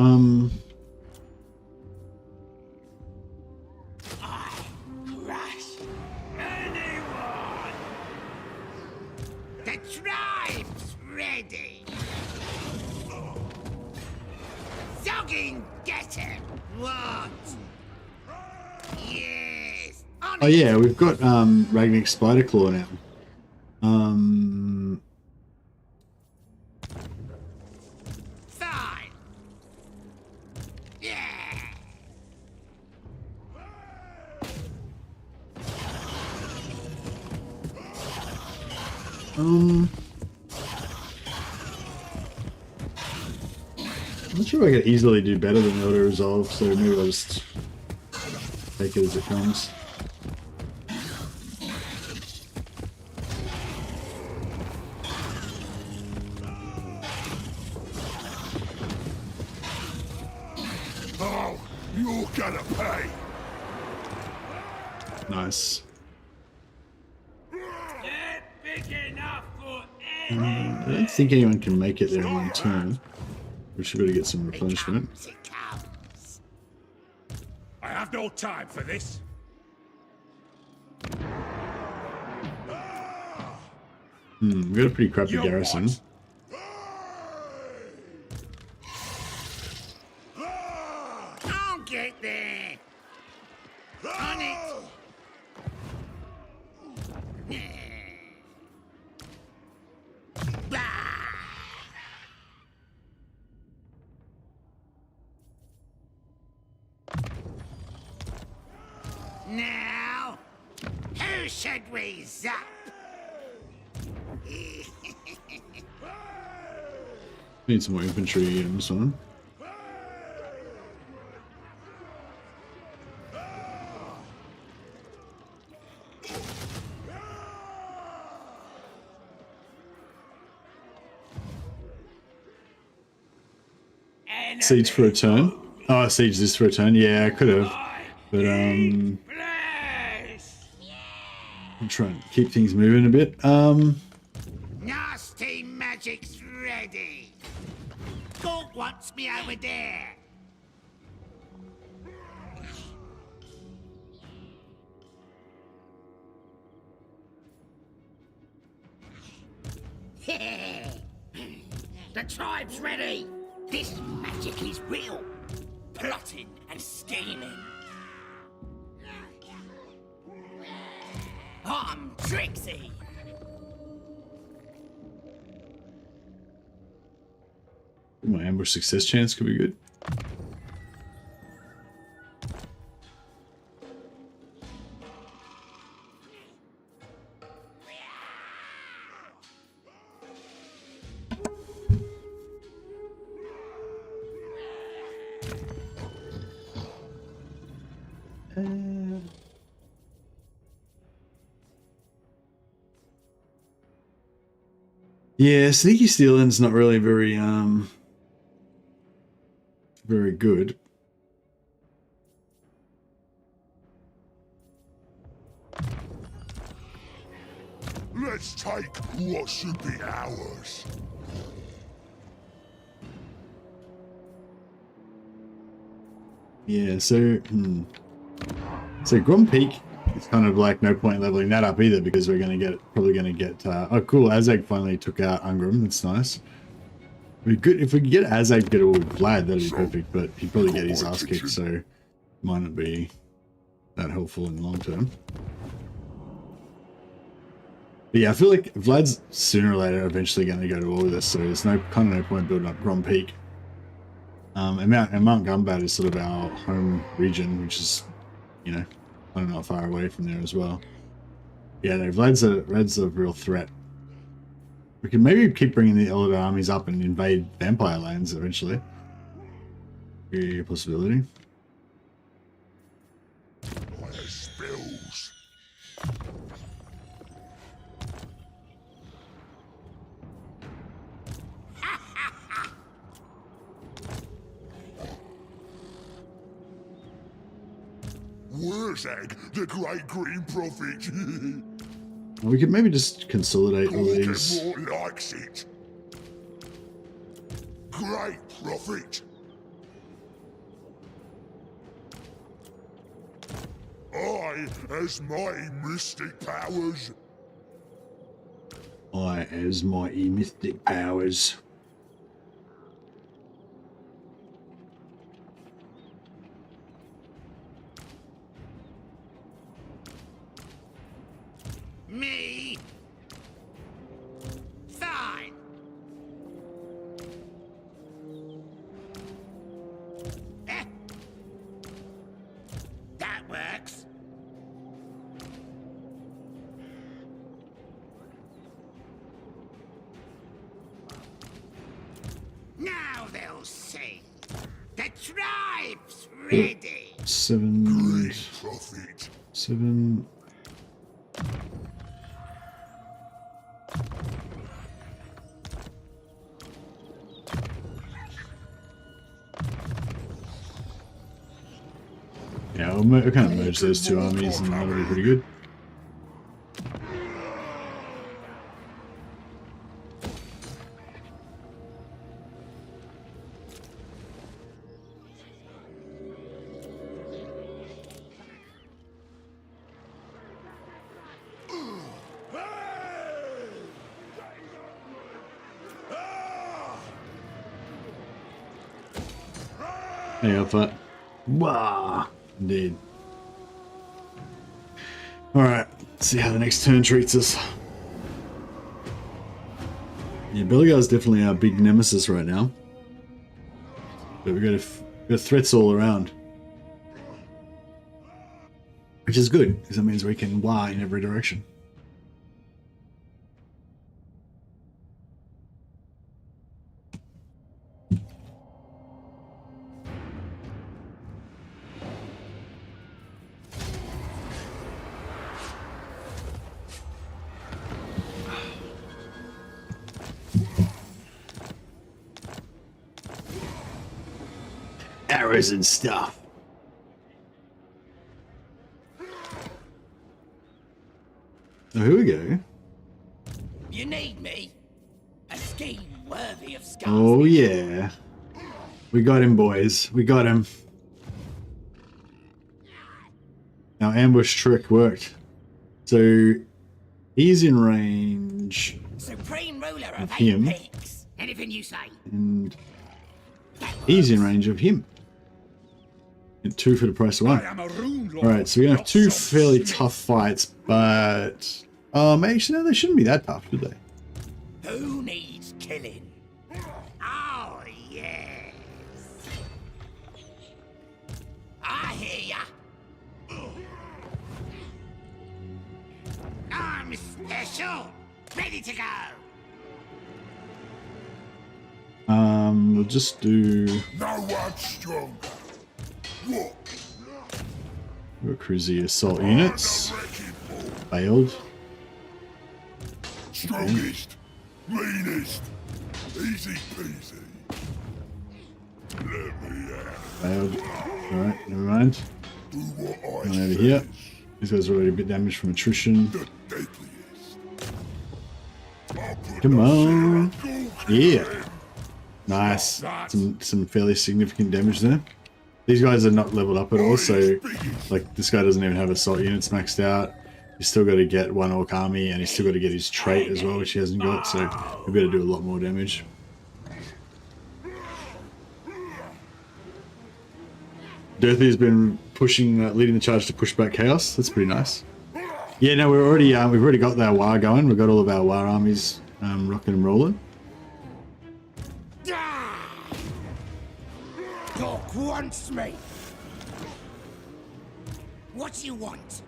Crush anyone. The tribe's ready. Zogging, get him. What? Yes, on Oh yeah, we've got Ragnik's Spider Claw now. Fine. Yeah. I'm not sure I could easily do better than auto resolve, so maybe I'll just take it as it comes. Oh, you're gonna pay. Nice. Big enough for I don't think anyone can make it there in one turn. We should be able to get some replenishment. It comes. I have no time for this. We've got a pretty crappy You garrison. what? I'll get there. On it. Bah. Now, who should we zap? Need some more infantry in this one. Siege for a turn. Oh, siege this for a turn. Yeah, I could have. But I'm trying to keep things moving a bit. Nasty magic's ready. Gork wants me over there. The tribe's ready. This magic is real. Plotting and scheming. I'm Trixie. My ambush success chance could be good. Yeah, sneaky stealing's not really very very good. Let's take what should be ours. Yeah, so so Grom Peak, it's kind of like no point leveling that up either because we're gonna get oh cool, Azag finally took out Ungram. That's nice. We could, if we could get Azag to get all with Vlad, that'd be perfect, but he'd probably get his ass kicked, so might not be that helpful in the long term. But yeah, I feel like Vlad's sooner or later eventually going to go to war with us, so there's no point building up Grom Peak. And Mount Gumbat is sort of our home region, which is, you know, I don't know, far away from there as well. Yeah, no, Vlad's a real threat. We can maybe keep bringing the Elder armies up and invade Vampire lands eventually. Be a possibility. Fire spills. Warzag, the great green prophet. We could maybe just consolidate all these. More likes it. Great prophet. I, as mighty mystic powers. I, as mighty mystic powers. see. The tribe's ready. 7, Profit. 7. Yeah, we'll kind of merge those two armies and that'll be pretty good. There you go, Fat. Wow. Indeed. Alright, let's see how the next turn treats us. Yeah, Belegar's definitely our big nemesis right now. But we've got threats all around. Which is good, because that means we can wah in every direction. Arrows and stuff. Oh, here we go. You need me? A scheme worthy of SKARSNIK. Oh yeah. We got him, boys. We got him. Our ambush trick worked. So he's in range Supreme ruler of of him. Apex. Anything you say. And he's in range of him. And 2 for the price of 1. I am a rune lord. Alright, so we're gonna have not 2 some fairly smith. tough fights, but actually no, they shouldn't be that tough, should they? Who needs killing? Oh, yes. I hear ya. I'm special. Ready to go. We'll just do No one stronger. What? cruisy assault units. Wrecking ball. Failed. Strongest. Meanest. Easy peasy. Let me out. Failed. Alright, never mind. Do what I One say. over here. These guys are already a bit damaged from attrition. The deadliest. I'll put Come the on. fear of Yeah. Gobbler. Nice. Some fairly significant damage there. These guys are not leveled up at all, so like this guy doesn't even have assault units maxed out. He's still got to get 1 orc army, and he's still got to get his trait as well, which he hasn't got, so we better do a lot more damage. Dirthy's been pushing, leading the charge to push back chaos. That's pretty nice. Yeah, no, we've already got our war going. We've got all of our war armies rocking and rolling. Doc wants me. What do you want?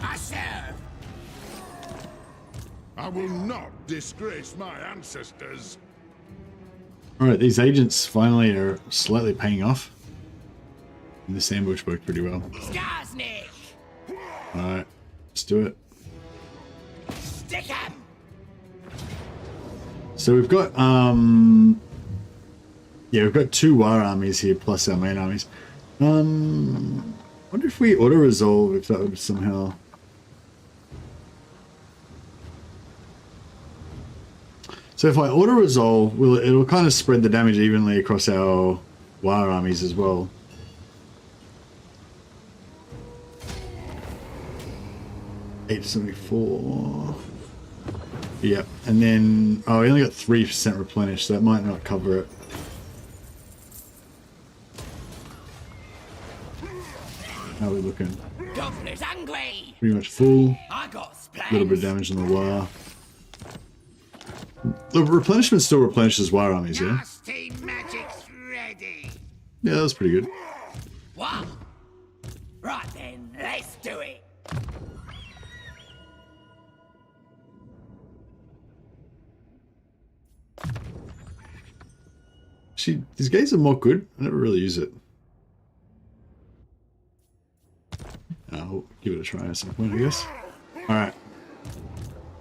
I serve. I will not disgrace my ancestors. Alright, these agents finally are slightly paying off. And this ambush worked pretty well. SKARSNIK. Alright, let's do it. Stick 'em. So we've got yeah, we've got 2 war armies here plus our main armies. Wonder if we auto resolve, if that would somehow. So if I auto resolve, it'll kind of spread the damage evenly across our war armies as well. $874. Yep, and then we only got 3% replenished, so that might not cover it. How are we looking? Gobbler's angry. Pretty much full. I got A little bit of damage on the war. The replenishment still replenishes war armies, yeah? Nasty magic's ready. Yeah, that was pretty good. What? Right then, let's do it. Actually, these gates are more good. I never really use it. I'll give it a try at some point, I guess. Alright.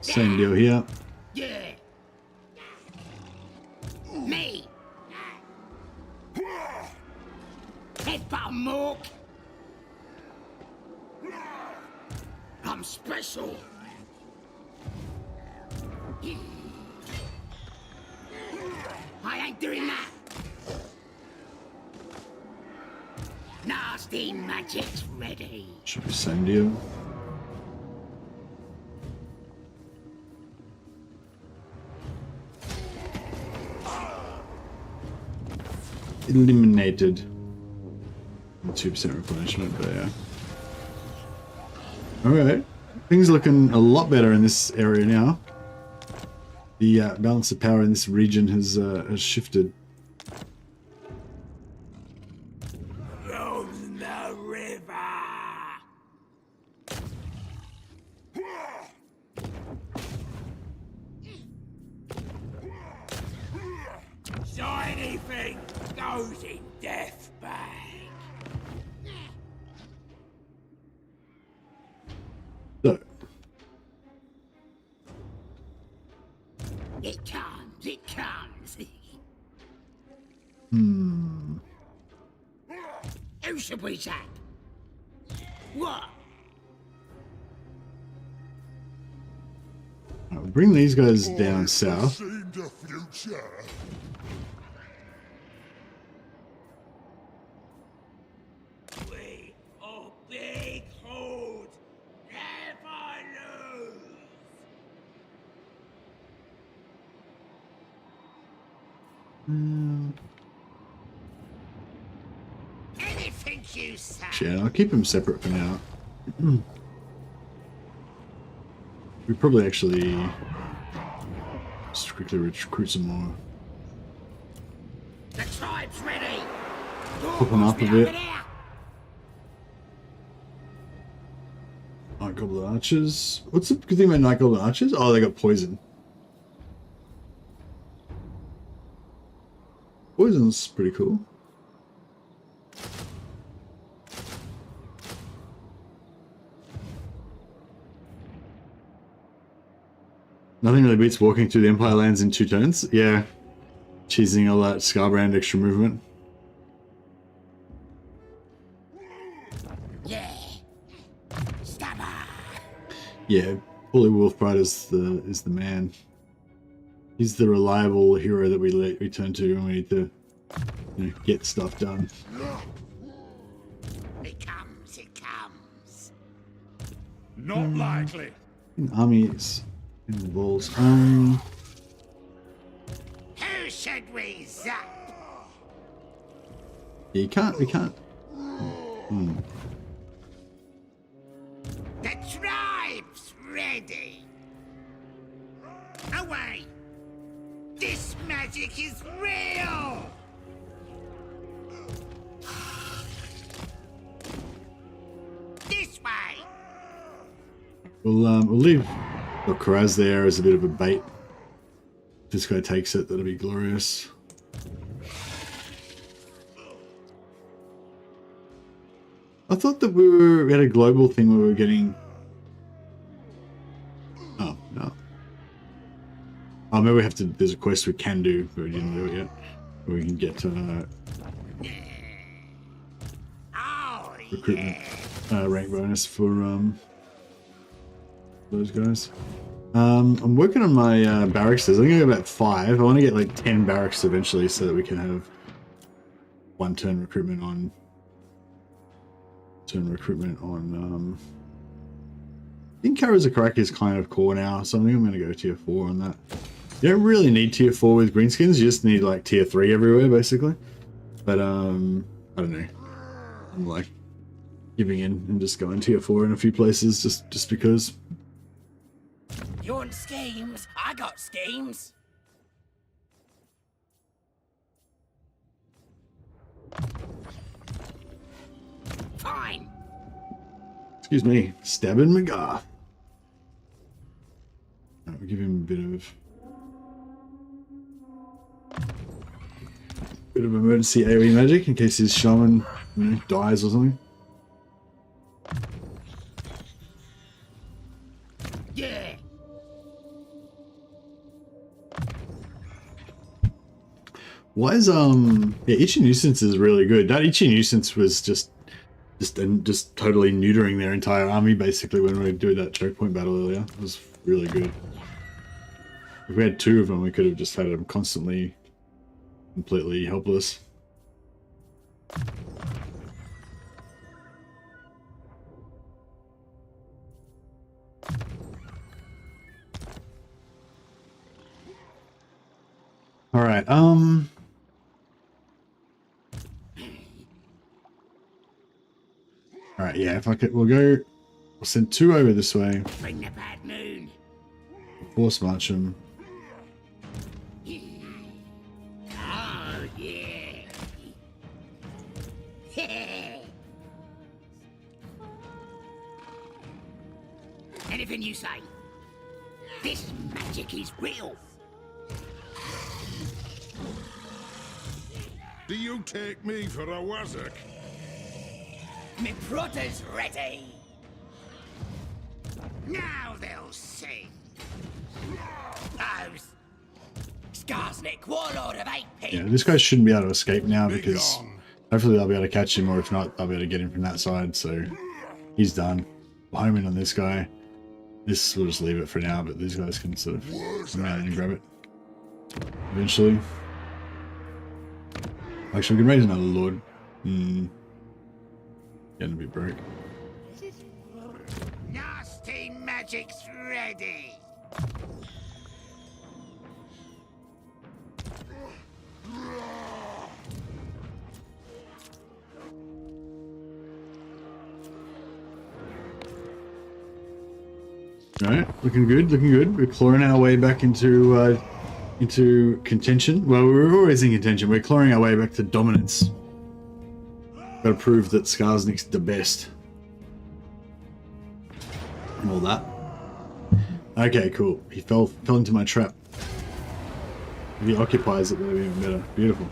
Same deal here. Yeah. Me. Headbutt Mork. I'm special. I ain't doing that. Nasty magic's ready. Should be same deal. Eliminated. 2% replenishment, but yeah. Alright. Things are looking a lot better in this area now. The balance of power in this region has shifted. From the river. Shiny thing goes in death bag. So, It comes, it comes. Who should we zap? What? I'll bring these guys down south. Seen the future. We are big hold. Never lose. Anything you say. Yeah, I'll keep them separate for now. We probably actually just quickly recruit some more. The tribe's ready. Pop them up a bit. Night Gobbler archers. What's the good thing about Night Gobbler archers? Oh, they got poison. Poison's pretty cool. Nothing really beats walking through the Empire lands in 2 turns. Yeah. Cheesing all that Scarbrand extra movement. Yeah. Stabber. Yeah, Bully Wolfbright is the man. He's the reliable hero that we turn to when we need to, you know, get stuff done. It comes, it comes. Not likely. In armies, in the balls. Who should we zap? Yeah, we can't. The tribe's ready. Away. This magic is real. This way. We'll leave Karaz there as a bit of a bait. If this guy takes it, that'll be glorious. I thought that we had a global thing where we were getting. Oh no. Oh, maybe we have to. There's a quest we can do, but we didn't do it yet. Where we can get Oh, recruitment yeah. rank bonus for those guys. I'm working on my barracks. I'm gonna go about 5. I want to get like 10 barracks eventually, so that we can have 1 turn recruitment on. I think Karazakharaki is kind of core now, so I think I'm going to go tier 4 on that. You don't really need tier 4 with greenskins, you just need like tier 3 everywhere basically. But I don't know. I'm like giving in and just going tier 4 in a few places just because. You want schemes? I got schemes. Fine. Excuse me, stabbing McGarth. I'll give him a bit of Bit of emergency AoE magic in case his shaman, you know, dies or something. Yeah. Why is yeah, Itchy Nuisance is really good. That Itchy Nuisance was just totally neutering their entire army basically when we do that choke point battle earlier. It was really good. If we had two of them, we could have just had them constantly completely helpless. All right, all right, yeah, if I could, we'll send two over this way. Bring the bad moon. Force march them. Oh, yeah. Anything you say. This magic is real. Do you take me for a wazzock? Me brother's ready. Now they'll see. Those SKARSNIK, warlord of 8 Yeah, this guy shouldn't be able to escape now because hopefully they'll be able to catch him, or if not, they'll be able to get him from that side. So he's done. We'll home in on this guy. This we'll just leave it for now, but these guys can sort of come out and grab it eventually. Actually, we can raise another lord. Getting a bit broke. Nasty magic's ready. Alright, looking good, looking good. We're clawing our way back into contention. Well, we're always in contention. We're clawing our way back to dominance. Gotta prove that SKARSNIK's the best. And all that. Okay, cool. He fell into my trap. If he occupies it, that'll be even better. Beautiful.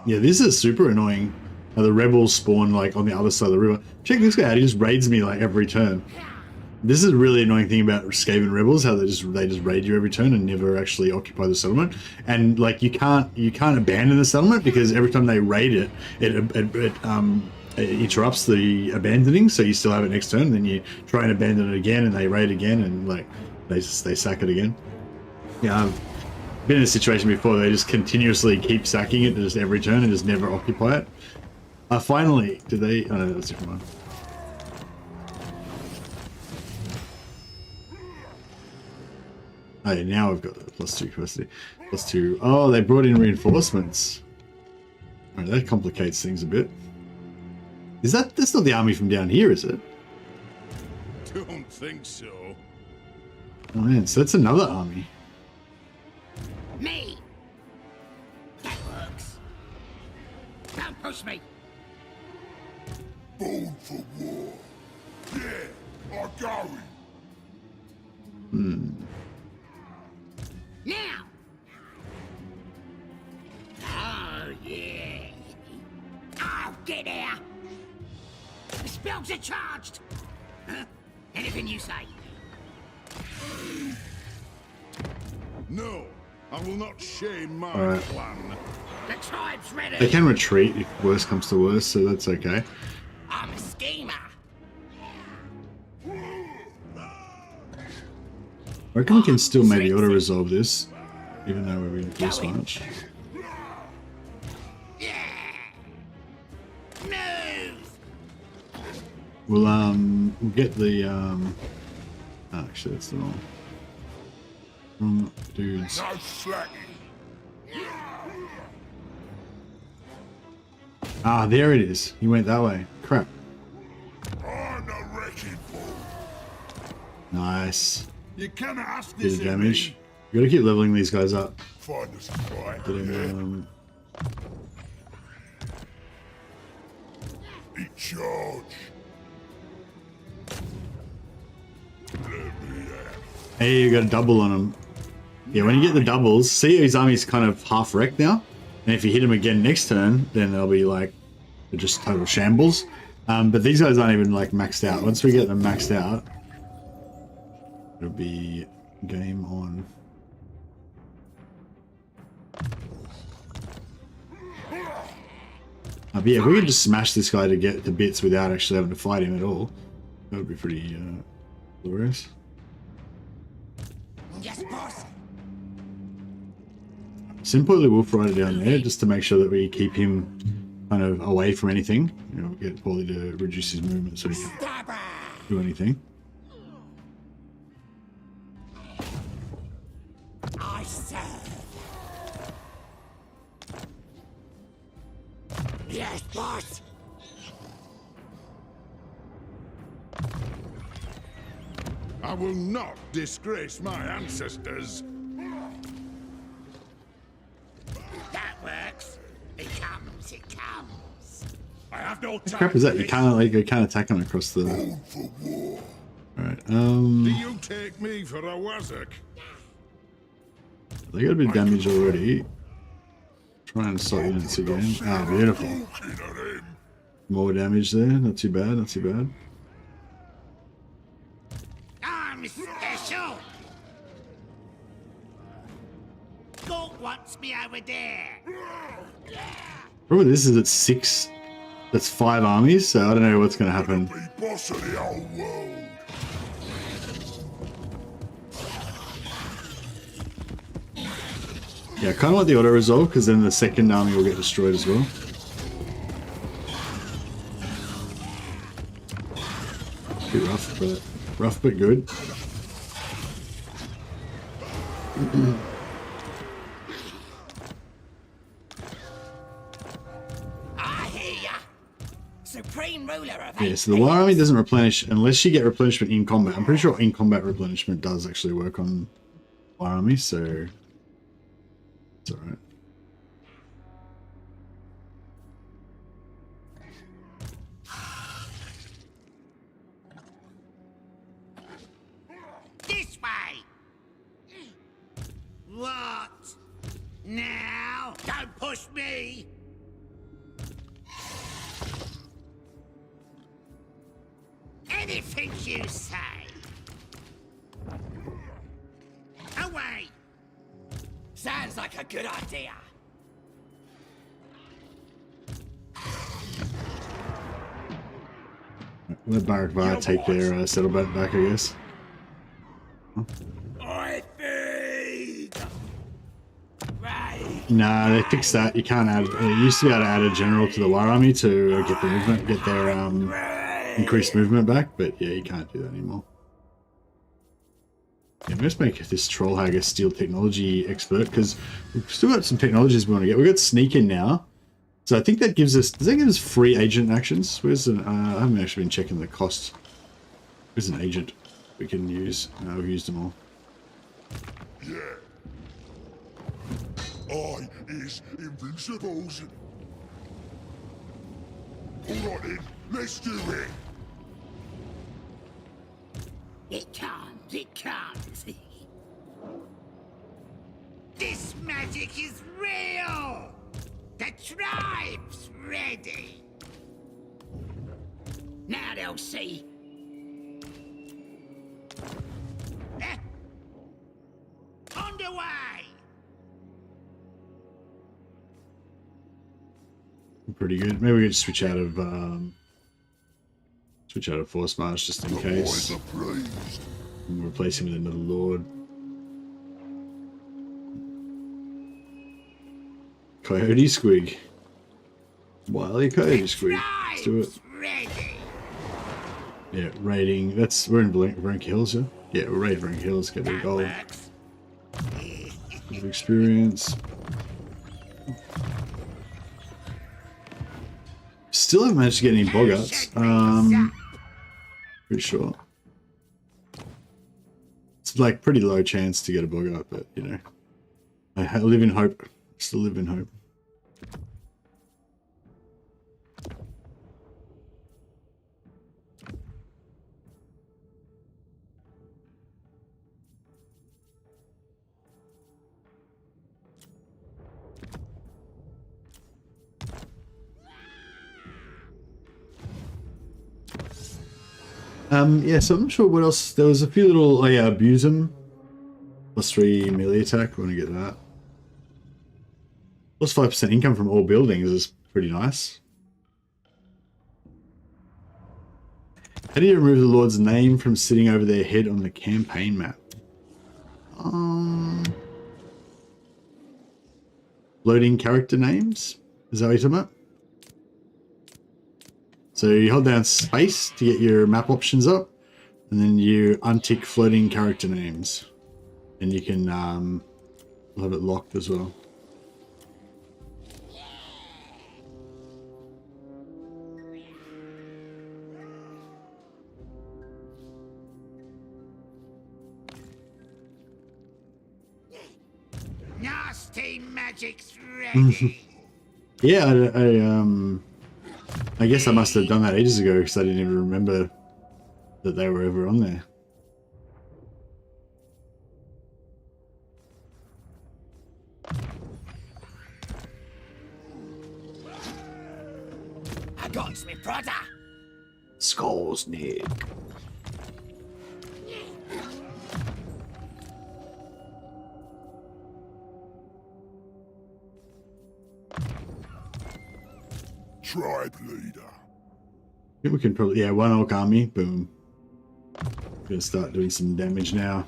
Yeah, this is super annoying. How the rebels spawn like on the other side of the river. Check this guy out. He just raids me like every turn. This is a really annoying thing about Skaven rebels, how they just raid you every turn and never actually occupy the settlement. And like you can't abandon the settlement because every time they raid it, it interrupts the abandoning. So you still have it next turn. Then you try and abandon it again, and they raid again, and like they sack it again. Yeah, I've been in a situation before. They just continuously keep sacking it just every turn and just never occupy it. Finally, did they? Oh no, that's a different one. Oh yeah, now we've got the +2 capacity. +2. Oh, they brought in reinforcements. Alright, that complicates things a bit. That's not the army from down here, is it? Don't think so. Oh man, so that's another army. Me. That works. Don't push me. Born for war. Yeah, I'm going. Now. Oh yeah. Oh, get out. The spells are charged. Huh? Anything you say. No, I will not shame my Alright. plan. The tribe's ready. They can retreat if worse comes to worse, so that's okay. I'm a schemer. I reckon we can still maybe auto-resolve this, even though we're in force march. Yeah. Move. We'll get the oh, actually that's the wrong dudes. No slacking. Ah, there it is. He went that way. Crap. I'm a wrecking ball. Nice. You cannot ask Bit this of of damage. me. You gotta keep leveling these guys up. Find us a fight. Get him, Eat charge. Hey, you got a double on him. Yeah, when you get the doubles, see his army's kind of half wrecked now. And if you hit him again next turn, then they'll be like just total shambles. But these guys aren't even like maxed out. Once we get them maxed out, it'll be game on. But yeah, if we could just smash this guy to get to bits without actually having to fight him at all, that would be pretty glorious. Yes, boss. Simply Wolf Rider down there just to make sure that we keep him kind of away from anything. You know, get Paulie to reduce his movement so he can do anything. I serve. Yes, boss. I will not disgrace my ancestors. That works. It comes, it comes. I have no time. Crap is that? for You this. can't like attack him across the. Alright, Do you take me for a wazzock? they got a bit of damage already. Try and assault units again. Ah, beautiful. Looking at him. More damage there. Not too bad, not too bad. I'm special. Gort wants me over there. Problem with this is it's 6. That's 5 armies, so I don't know what's going to happen. Be boss of the whole world. Yeah, I kind of want the auto resolve because then the second army will get destroyed as well. Bit rough but good. I hear ya. Supreme ruler of Yeah, so the War Army doesn't replenish unless you get replenishment in combat. I'm pretty sure in combat replenishment does actually work on War Army, so it's alright. This way. What? Now? Don't push me. Anything you say. Away. Sounds like a good idea. Let Barak Var take their settlement back, I guess. I think. Right. Nah, they fixed that. You can't add. You used to be able to add a general to the War Army to get the movement, get their increased movement back, but yeah, you can't do that anymore. Yeah, let's make this Trollhag a steel technology expert because we've still got some technologies we want to get. We've got sneak in now, so I think that gives us. Does that give us free agent actions? Where's an? I haven't actually been checking the cost. Where's an agent we can use? We've used them all. Yeah. I is invincibles. Alright then, let's do it. It comes, it comes. This magic is real! The tribe's ready! Now they'll see. On the way! Pretty good. Maybe we could switch out of Force March just in case. Boys are pleased. And replace him with another Lord. Coyote Squig. Wily Coyote Squig. Let's do it. Tribe's ready! Yeah, raiding. We're in Rank Hills, yeah? Yeah, we're raiding Rank Hills, get the gold. Works. Bit of experience. Still haven't managed to get any Boggarts. Pretty sure. It's like pretty low chance to get a Boggart, but you know. I live in hope. Still live in hope. Yeah, so I'm not sure what else. There was a few little, oh yeah, abuse him. +3 melee attack, I want to get that. +5% income from all buildings is pretty nice. How do you remove the Lord's name from sitting over their head on the campaign map? Loading character names? Is that what you're talking about? So you hold down space to get your map options up, and then you untick floating character names. And you can have it locked as well. Nasty magic's ready. Yeah, I guess I must have done that ages ago because I didn't even remember that they were ever on there. I got me brother. SKARSNIK. Tribe leader. I think we can probably, yeah, one orc army, boom. Gonna start doing some damage now.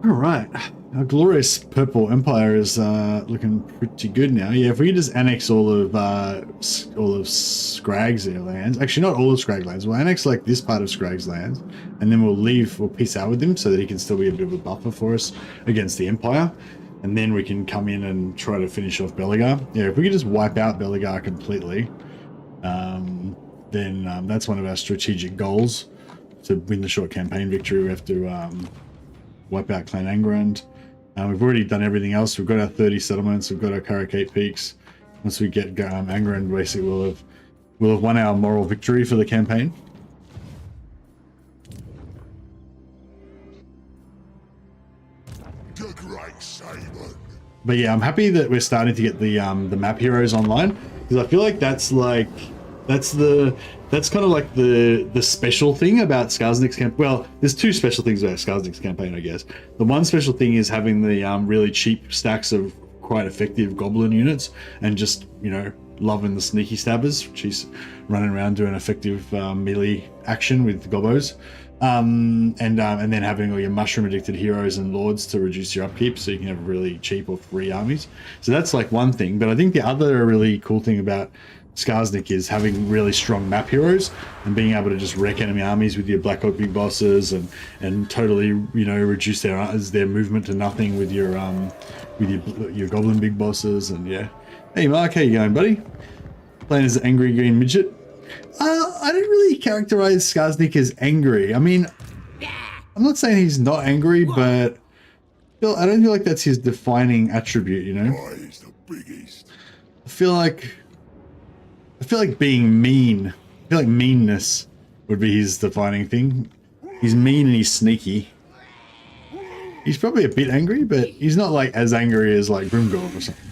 Alright, our glorious purple empire is looking pretty good now. Yeah, if we could just annex all of Scrag's lands, actually not all of Scrag's lands, we'll annex like this part of Scrag's lands, and then we'll peace out with him so that he can still be a bit of a buffer for us against the empire, and then we can come in and try to finish off Belegar. Yeah, if we could just wipe out Belegar completely, then that's one of our strategic goals. To win the short campaign victory, we have to wipe out Clan Angrand. We've already done everything else. We've got our 30 settlements. We've got our Karakate peaks. Once we get Angrand, basically we'll have won our moral victory for the campaign. The Great Saber. But yeah, I'm happy that we're starting to get the map heroes online, because I feel like that's kind of like the special thing about SKARSNIK's camp. Well, there's two special things about SKARSNIK's campaign, I guess. The one special thing is having the really cheap stacks of quite effective goblin units, and just, you know, loving the sneaky stabbers. She's running around doing effective melee action with gobbos. And then having all your mushroom addicted heroes and lords to reduce your upkeep, so you can have really cheap or free armies. So that's like one thing. But I think the other really cool thing about SKARSNIK is having really strong map heroes and being able to just wreck enemy armies with your Black Oak big bosses, and totally, you know, reduce their movement to nothing with your goblin big bosses. And yeah, hey Mark, how you going, buddy? Playing as an angry green midget. I don't really characterize SKARSNIK as angry. I mean, I'm not saying he's not angry, but I don't feel like that's his defining attribute, you know? Why is the biggest? I feel like being mean. I feel like meanness would be his defining thing. He's mean and he's sneaky. He's probably a bit angry, but he's not like as angry as like Grimgorg or something,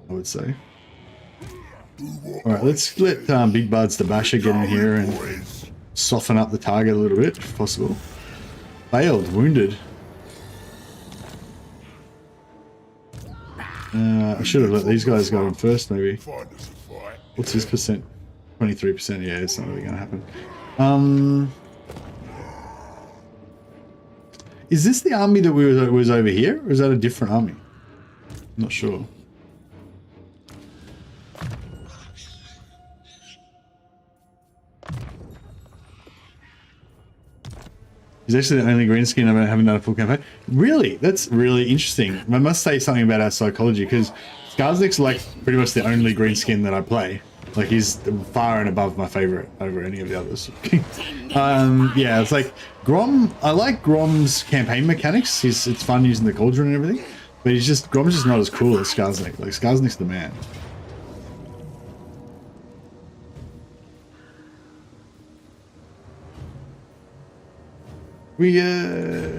I would say. Alright, let's let Big Buds the Basher get in here and soften up the target a little bit, if possible. Failed, wounded. I should have let these guys go in first, maybe. What's his percent? 23%. Yeah, it's not really going to happen. Is this the army that was over here, or is that a different army? I'm not sure. He's actually the only green skin I haven't done a full campaign. Really? That's really interesting. I must say something about our psychology, because SKARSNIK's like pretty much the only green skin that I play. Like, he's far and above my favorite over any of the others. Yeah, it's like Grom. I like Grom's campaign mechanics. It's fun using the cauldron and everything, but Grom's just not as cool as SKARSNIK. Like, SKARSNIK's the man. We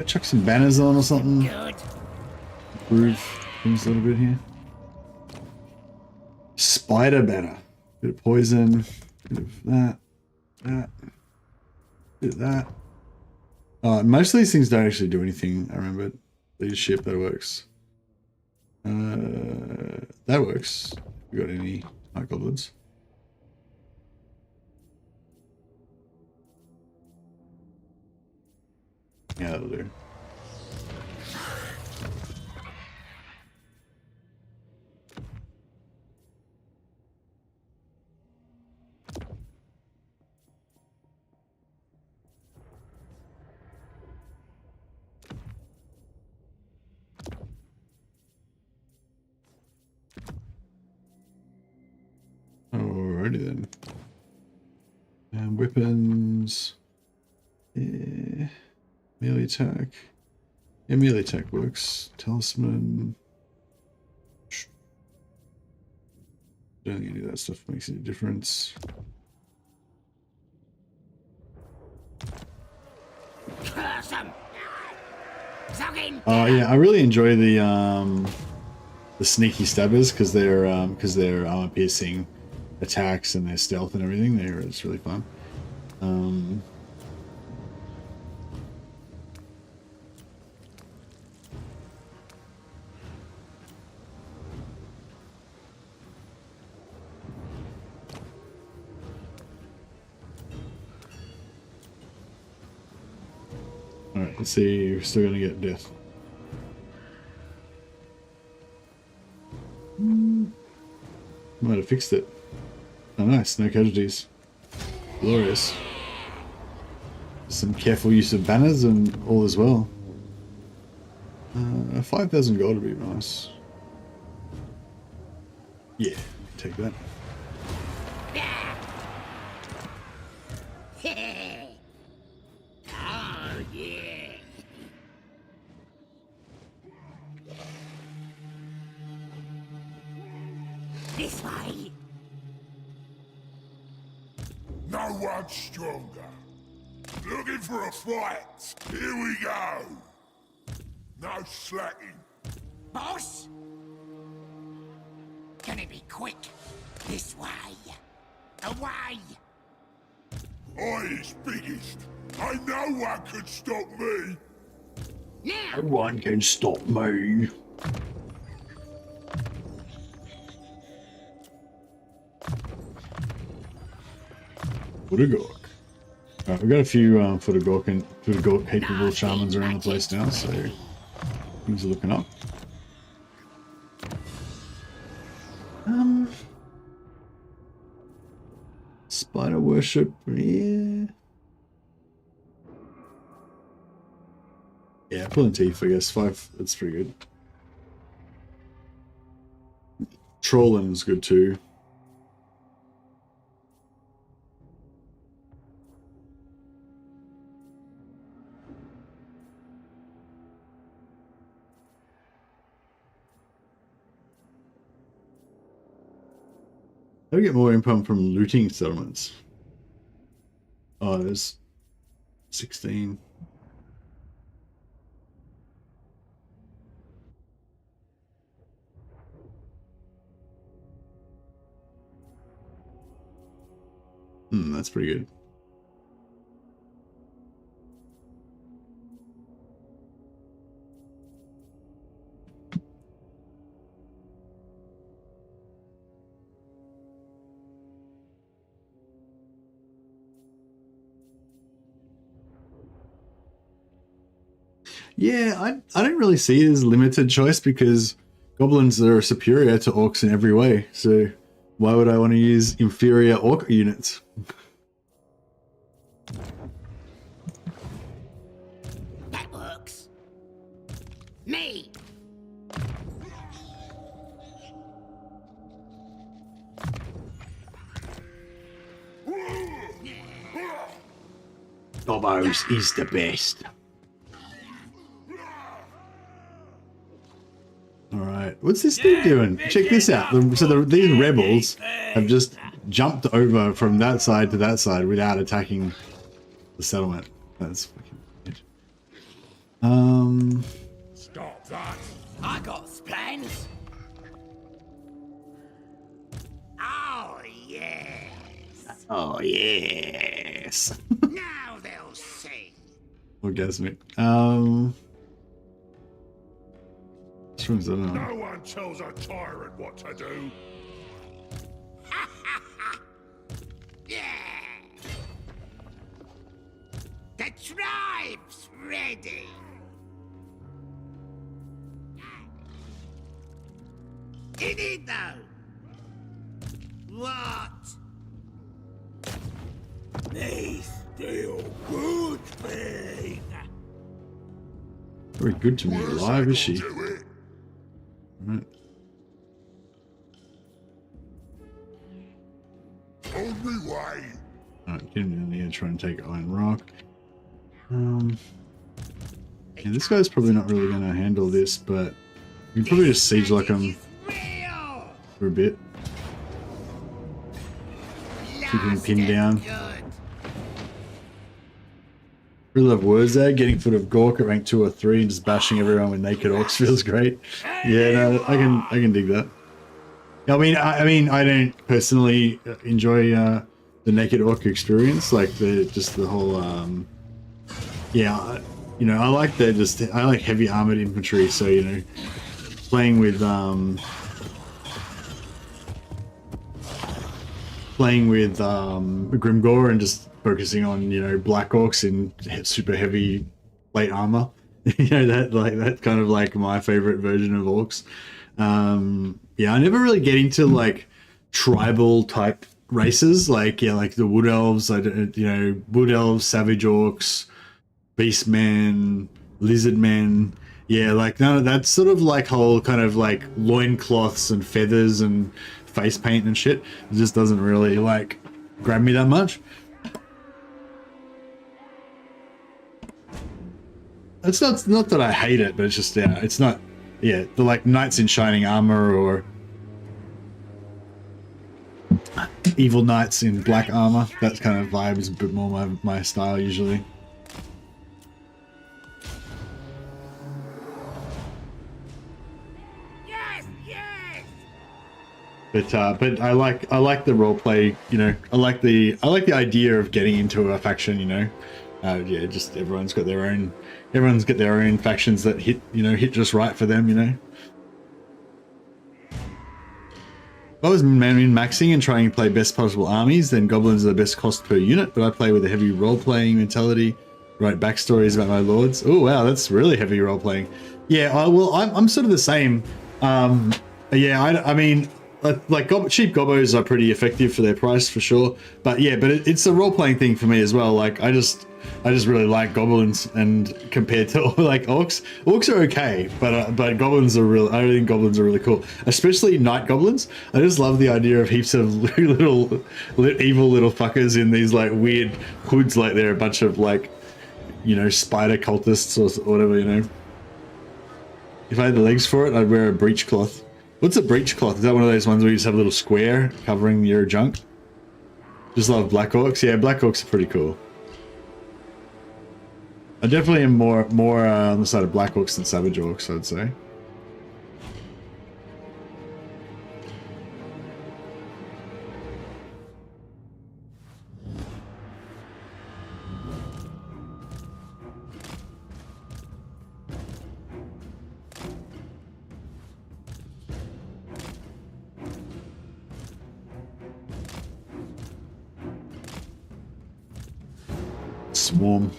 chuck some banners on or something. Improve things a little bit here. spider better. Bit of poison, bit of that, bit of that. Most of these things don't actually do anything. I remember leadership, that works. That works. We got any night goblins? Yeah, that'll do. Alrighty then. And weapons. Yeah. Melee attack. Yeah, melee attack works. Talisman. Don't think any of that stuff makes any difference. Curse 'em! Yeah, I really enjoy the sneaky stabbers because they're armor piercing attacks and their stealth and everything. It's really fun. Alright, let's see. We're still gonna get death. Might have fixed it. Oh, nice. No casualties. Glorious. Some careful use of banners and all as well. 5,000 gold would be nice. Yeah, take that. Oh, yeah. This way. No one's stronger. Looking for a fight. Here we go. No slacking. Boss? Can it be quick? This way. Away. I is biggest. I no one could stop me. Now. No one can stop me. Futagork. Alright, we've got a few Futagork capable shamans around the place now, so things are looking up. Spider worship, yeah. Yeah, pulling teeth, I guess. 5, that's pretty good. Trolling's good too. How do we get more income from looting settlements? Oh, there's 16. That's pretty good. Yeah, I don't really see it as limited choice because goblins are superior to orcs in every way. So why would I want to use inferior orc units? That works. Me. Gobos is the best. Alright, what's this dude doing? Check this out. These rebels have just jumped over from that side to that side without attacking the settlement. That's fucking weird. Stop that. I got plans. yes. Oh yes. Now they'll see. Orgasmic. Which one's that? No one tells a tyrant what to do. Yeah. The tribe's ready. In it though. What? They steal good thing. Very good to me. Alive is she? Do it. Right. Only way. Alright, get him in here, try and take Iron Rock. Yeah, this guy's probably not really going to handle this, but we can probably just siege lock him Real. for a bit. Keep him pinned down. Good. Really love words there. Getting foot of Gork at rank 2 or 3 and just bashing everyone with naked orcs feels great. Yeah, no, I can dig that. I mean, I don't personally enjoy the naked orc experience, like the whole yeah, you know, I like heavy armored infantry, so you know, playing with Grimgore and just focusing on, you know, black orcs in super heavy plate armor. You know, that's kind of like my favorite version of orcs. Yeah, I never really get into like tribal type races, like like the wood elves. Wood elves, savage orcs, beastmen, lizard men. Yeah, like none of that sort of like whole kind of like loincloths and feathers and face paint and shit. It just doesn't really like grab me that much. It's not that I hate it, but it's just, yeah, it's not, yeah, the like knights in shining armor or evil knights in black armor. That kind of vibe is a bit more my style usually. Yes, yes. But I like the role play, you know. I like the idea of getting into a faction, you know. Yeah, just everyone's got their own factions that hit just right for them, you know. If I was maxing and trying to play best possible armies, then goblins are the best cost per unit, but I play with a heavy role-playing mentality, write backstories about my lords. Oh wow, that's really heavy role-playing. Yeah, I'm sort of the same. Yeah, I mean, like cheap gobbos are pretty effective for their price for sure, but yeah, but it's a role-playing thing for me as well. Like I just really like goblins, and compared to like orcs are okay, but goblins are real. I think goblins are really cool, especially night goblins. I just love the idea of heaps of little evil little fuckers in these like weird hoods, like they're a bunch of like, you know, spider cultists or whatever, you know. If I had the legs for it, I'd wear a breech cloth. What's a breech cloth? Is that one of those ones where you just have a little square covering your junk? Just love black orcs. Yeah, black orcs are pretty cool. I definitely am more on the side of black orcs than savage orcs, I'd say. Swarm.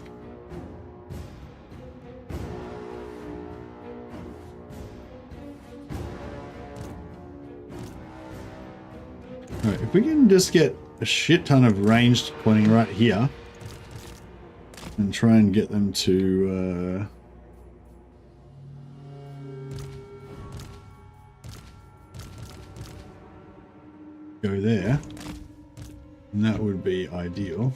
Alright, if we can just get a shit ton of ranged pointing right here and try and get them to go there, and that would be ideal.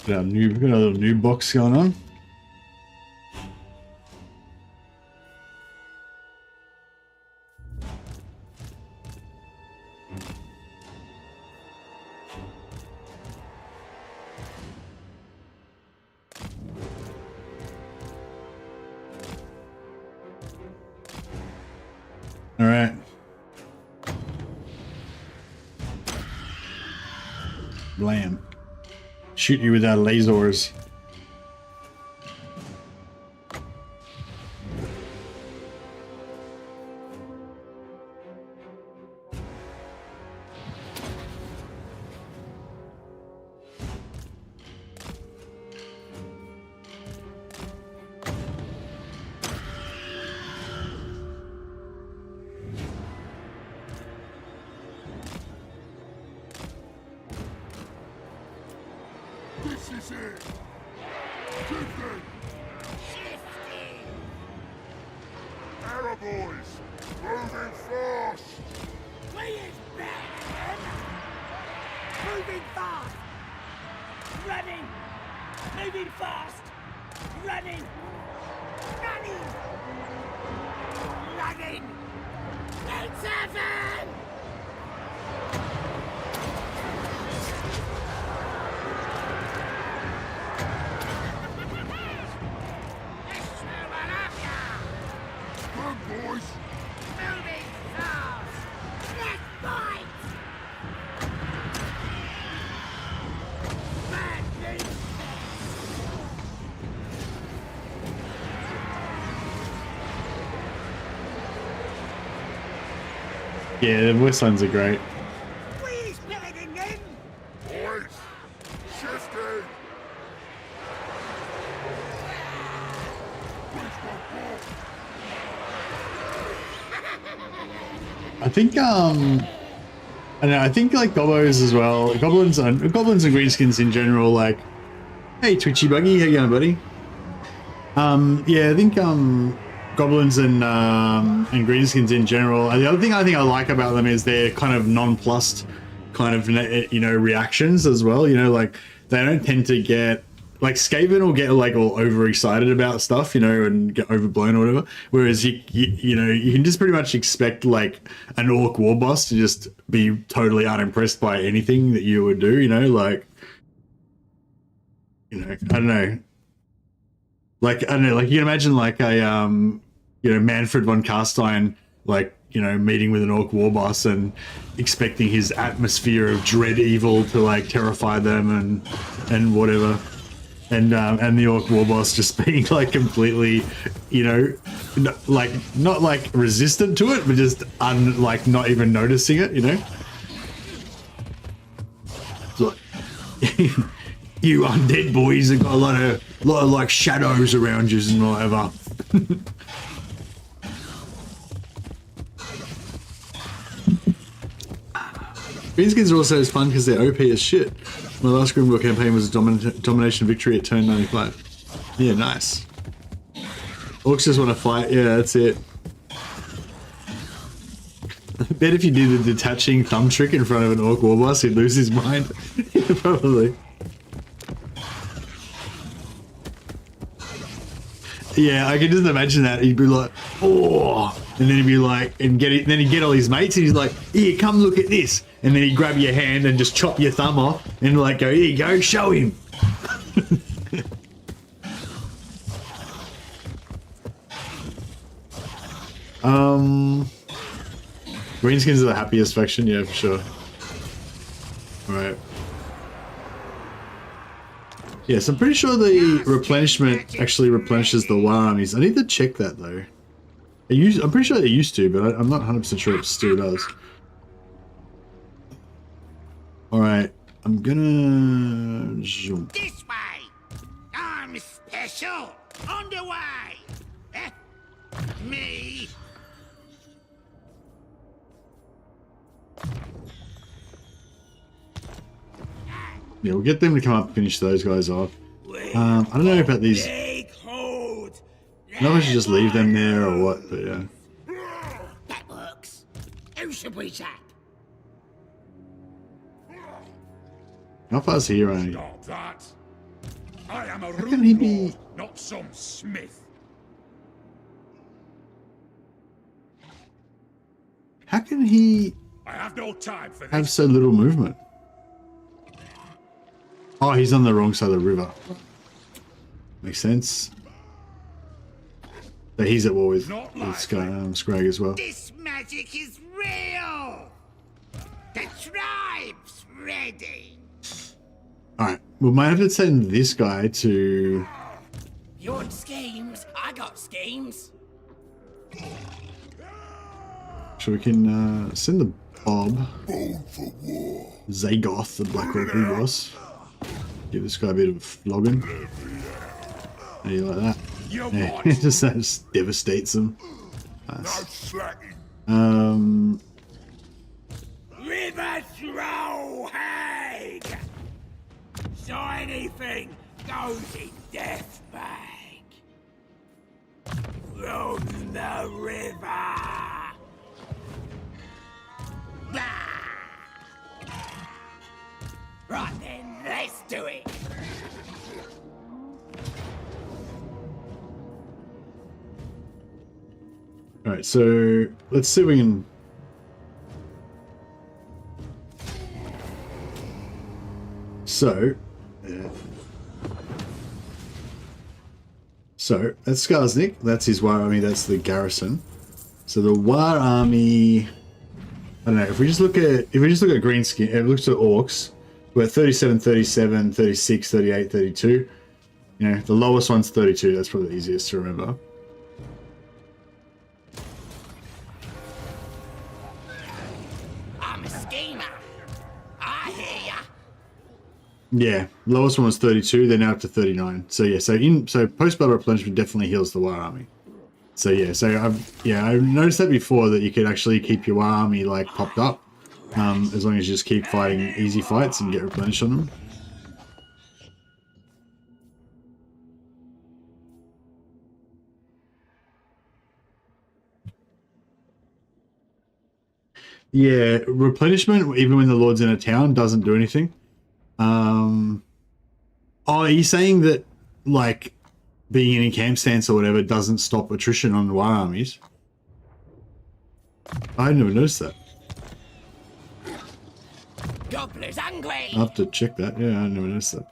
Got a little new box going on. All right. Blam. Shoot you with our lasers. This is it. Shifting. Arrow boys, moving fast. We is better. Moving fast. Running. Moving fast. Running. Running. Running. It's heaven. Come, boys. Moving fast. Let's fight. Madness. Yeah, the voice lines are great. We's better than them. Boys, shifting. I think I don't know, I think like Gobbos as well. Goblins and greenskins in general, like, hey Twitchy Buggy, how you going, buddy? Yeah, I think goblins and greenskins in general. The other thing I think I like about them is their kind of nonplussed kind of, you know, reactions as well. You know, like they don't tend to get, like Skaven will get like all overexcited about stuff, you know, and get overblown or whatever. Whereas you know, you can just pretty much expect like an orc war boss to just be totally unimpressed by anything that you would do, you know, like, you know, I don't know. Like, I don't know, like you can imagine like a, you know, Manfred von Carstein, like, you know, meeting with an orc war boss and expecting his atmosphere of dread evil to like terrify them and whatever. And the orc war boss just being like completely, you know, like not like resistant to it, but just like not even noticing it, you know. It's like, you undead boys have got a lot of like shadows around you and whatever. Greenskins are also as fun because they're OP as shit. My last Grimgor campaign was a domination victory at turn 95. Yeah, nice. Orcs just want to fight. Yeah, that's it. I bet if you did the detaching thumb trick in front of an orc war boss, he'd lose his mind. Yeah, probably. Yeah, I can just imagine that. He'd be like, oh, and then he'd be like, and then he'd get all his mates, and he's like, here, come look at this. And then he'd grab your hand and just chop your thumb off, and like go, here you go, show him. Greenskins are the happiest faction, yeah, for sure. All right. Yes, I'm pretty sure the replenishment actually replenishes the war armies. I need to check that though. I'm pretty sure they used to, but I'm not 100% sure it still does. Alright, I'm gonna jump. This way. I'm special. On the way. Eh? Me. Yeah, we'll get them to come up and finish those guys off. I don't know about these. I don't know if I should just leave them there or what, but yeah. That works. Who should we zap? How far is he running? Stop that. I am a How can he rune be... lord, not some smith. How can he I have no time for have this. so little movement? Oh, he's on the wrong side of the river. Makes sense. So he's at war with Not likely. Scrag as well. This magic is real! The tribe's ready! Alright, we might have to send this guy to... You want schemes? I got schemes. So we can send the Bob, Born for war. Zagoth, the Black Rock boss. Give this guy a bit of flogging. How do you like that? You Yeah, what? it just devastates him. No Nice. slacking. River Troll Hag! So anything goes in death bag. From the river! Bah! Right then, let's do it! Alright, so let's see if we can... So that's SKARSNIK, that's his war army, that's the garrison. So the war army, I don't know, if we just look at green skin, it looks at orcs, we're at 37, 37, 36, 38, 32. You know, the lowest one's 32, that's probably the easiest to remember. I'm a schemer. I hear ya. Yeah, lowest one was 32, they're now up to 39. So yeah, so post-battle replenishment definitely heals the war army. So yeah, I've noticed that before, that you could actually keep your war army like popped up, as long as you just keep fighting easy fights and get replenished on them. Yeah, replenishment, even when the Lord's in a town, doesn't do anything. Oh, are you saying that, like, being in a camp stance or whatever doesn't stop attrition on the war armies? I never noticed that. Gobbler's hungry. I'll have to check that. Yeah, I never noticed that.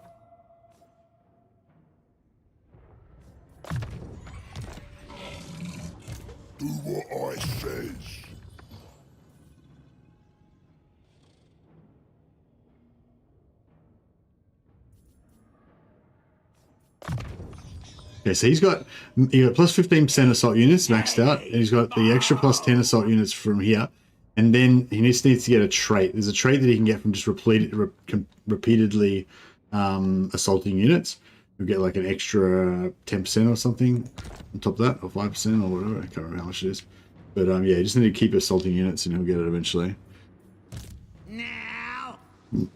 Do what I says. Okay, so he got plus 15% assault units maxed out, and he's got the extra plus 10 assault units from here, and then he needs to get a trait. There's a trait that he can get from just repeatedly assaulting units. You'll get like an extra 10% or something on top of that, or 5% or whatever. I can't remember how much it is. But yeah, you just need to keep assaulting units and he'll get it eventually. Now.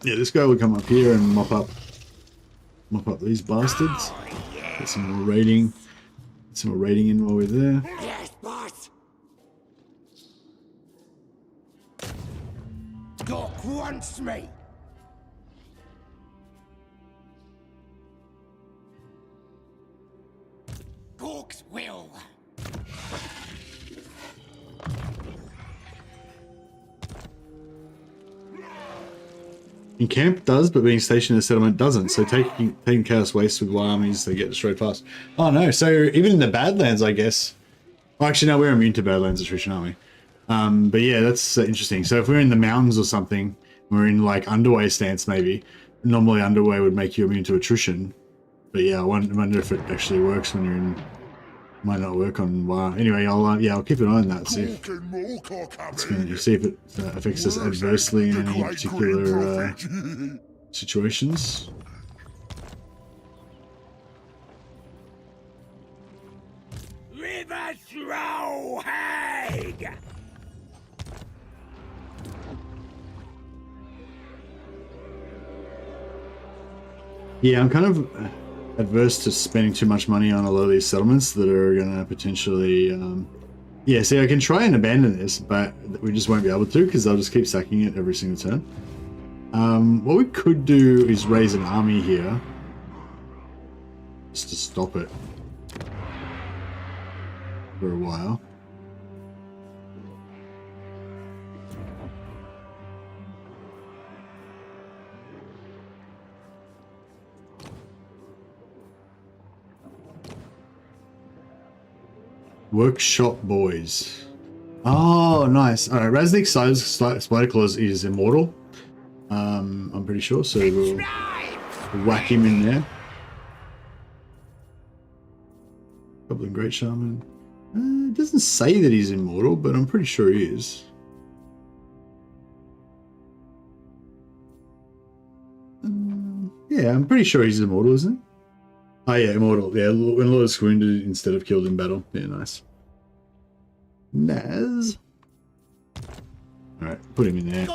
Yeah, this guy will come up here and mop up these bastards. Get some more raiding. Get some more raiding in while we're there. Yes, boss. Doc wants me. Gork's will. In camp does, but being stationed in the settlement doesn't. So taking Chaos Waste with war armies, they get destroyed fast. Oh no, so even in the Badlands, I guess. Well, actually, no, we're immune to Badlands attrition, aren't we? But yeah, that's interesting. So if we're in the mountains or something, we're in like underway stance maybe. Normally underway would make you immune to attrition. But yeah, I wonder if it actually works when you're in... Might not work on war. Anyway, I'll keep an eye on that. See if it affects us adversely in any particular situations. River Troll Hag. Yeah, I'm kind of adverse to spending too much money on a lot of these settlements that are going to potentially... yeah, see, I can try and abandon this, but we just won't be able to because they'll just keep sacking it every single turn. What we could do is raise an army here just to stop it for a while. Workshop boys. Oh, nice. All right, Raznik Spider Claws is immortal. I'm pretty sure, so we'll whack him in there. Goblin Great Shaman. It doesn't say that he's immortal, but I'm pretty sure he is. Yeah, I'm pretty sure he's immortal, isn't he? Oh yeah, immortal. Yeah, when Lord is wounded instead of killed in battle. Yeah, nice. Naz. Alright, put him in there.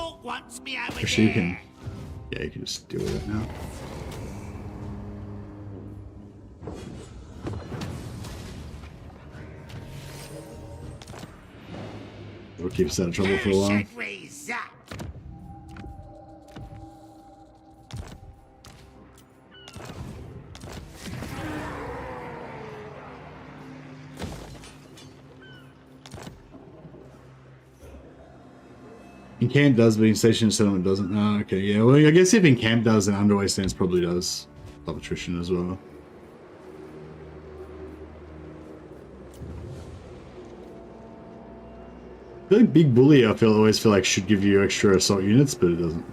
Actually, you can... Yeah, you can just deal with it now. It'll keep us out of trouble for a while. In camp does, but in station settlement doesn't. Oh, okay, yeah. Well, I guess if in camp does, then underway stance probably does. Top attrition as well. I feel like Big Bully, always feel like should give you extra assault units, but it doesn't.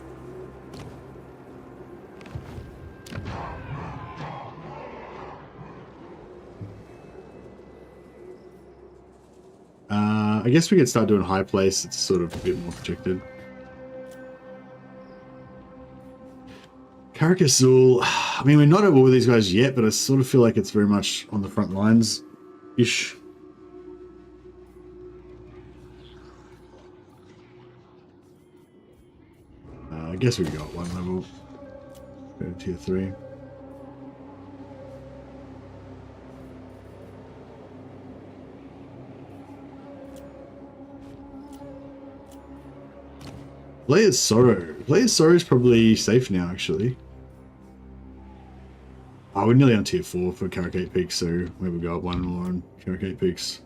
I guess we could start doing high place. It's sort of a bit more protected. Carcassonne. I mean, we're not at war with these guys yet, but I sort of feel like it's very much on the front lines-ish. I guess we got one level. Go to tier 3. Player's Sorrow. Player's Sorrow is probably safe now, actually. Oh, we're nearly on tier 4 for Caracate Peaks, so maybe we'll go up one more on Caracate Peaks.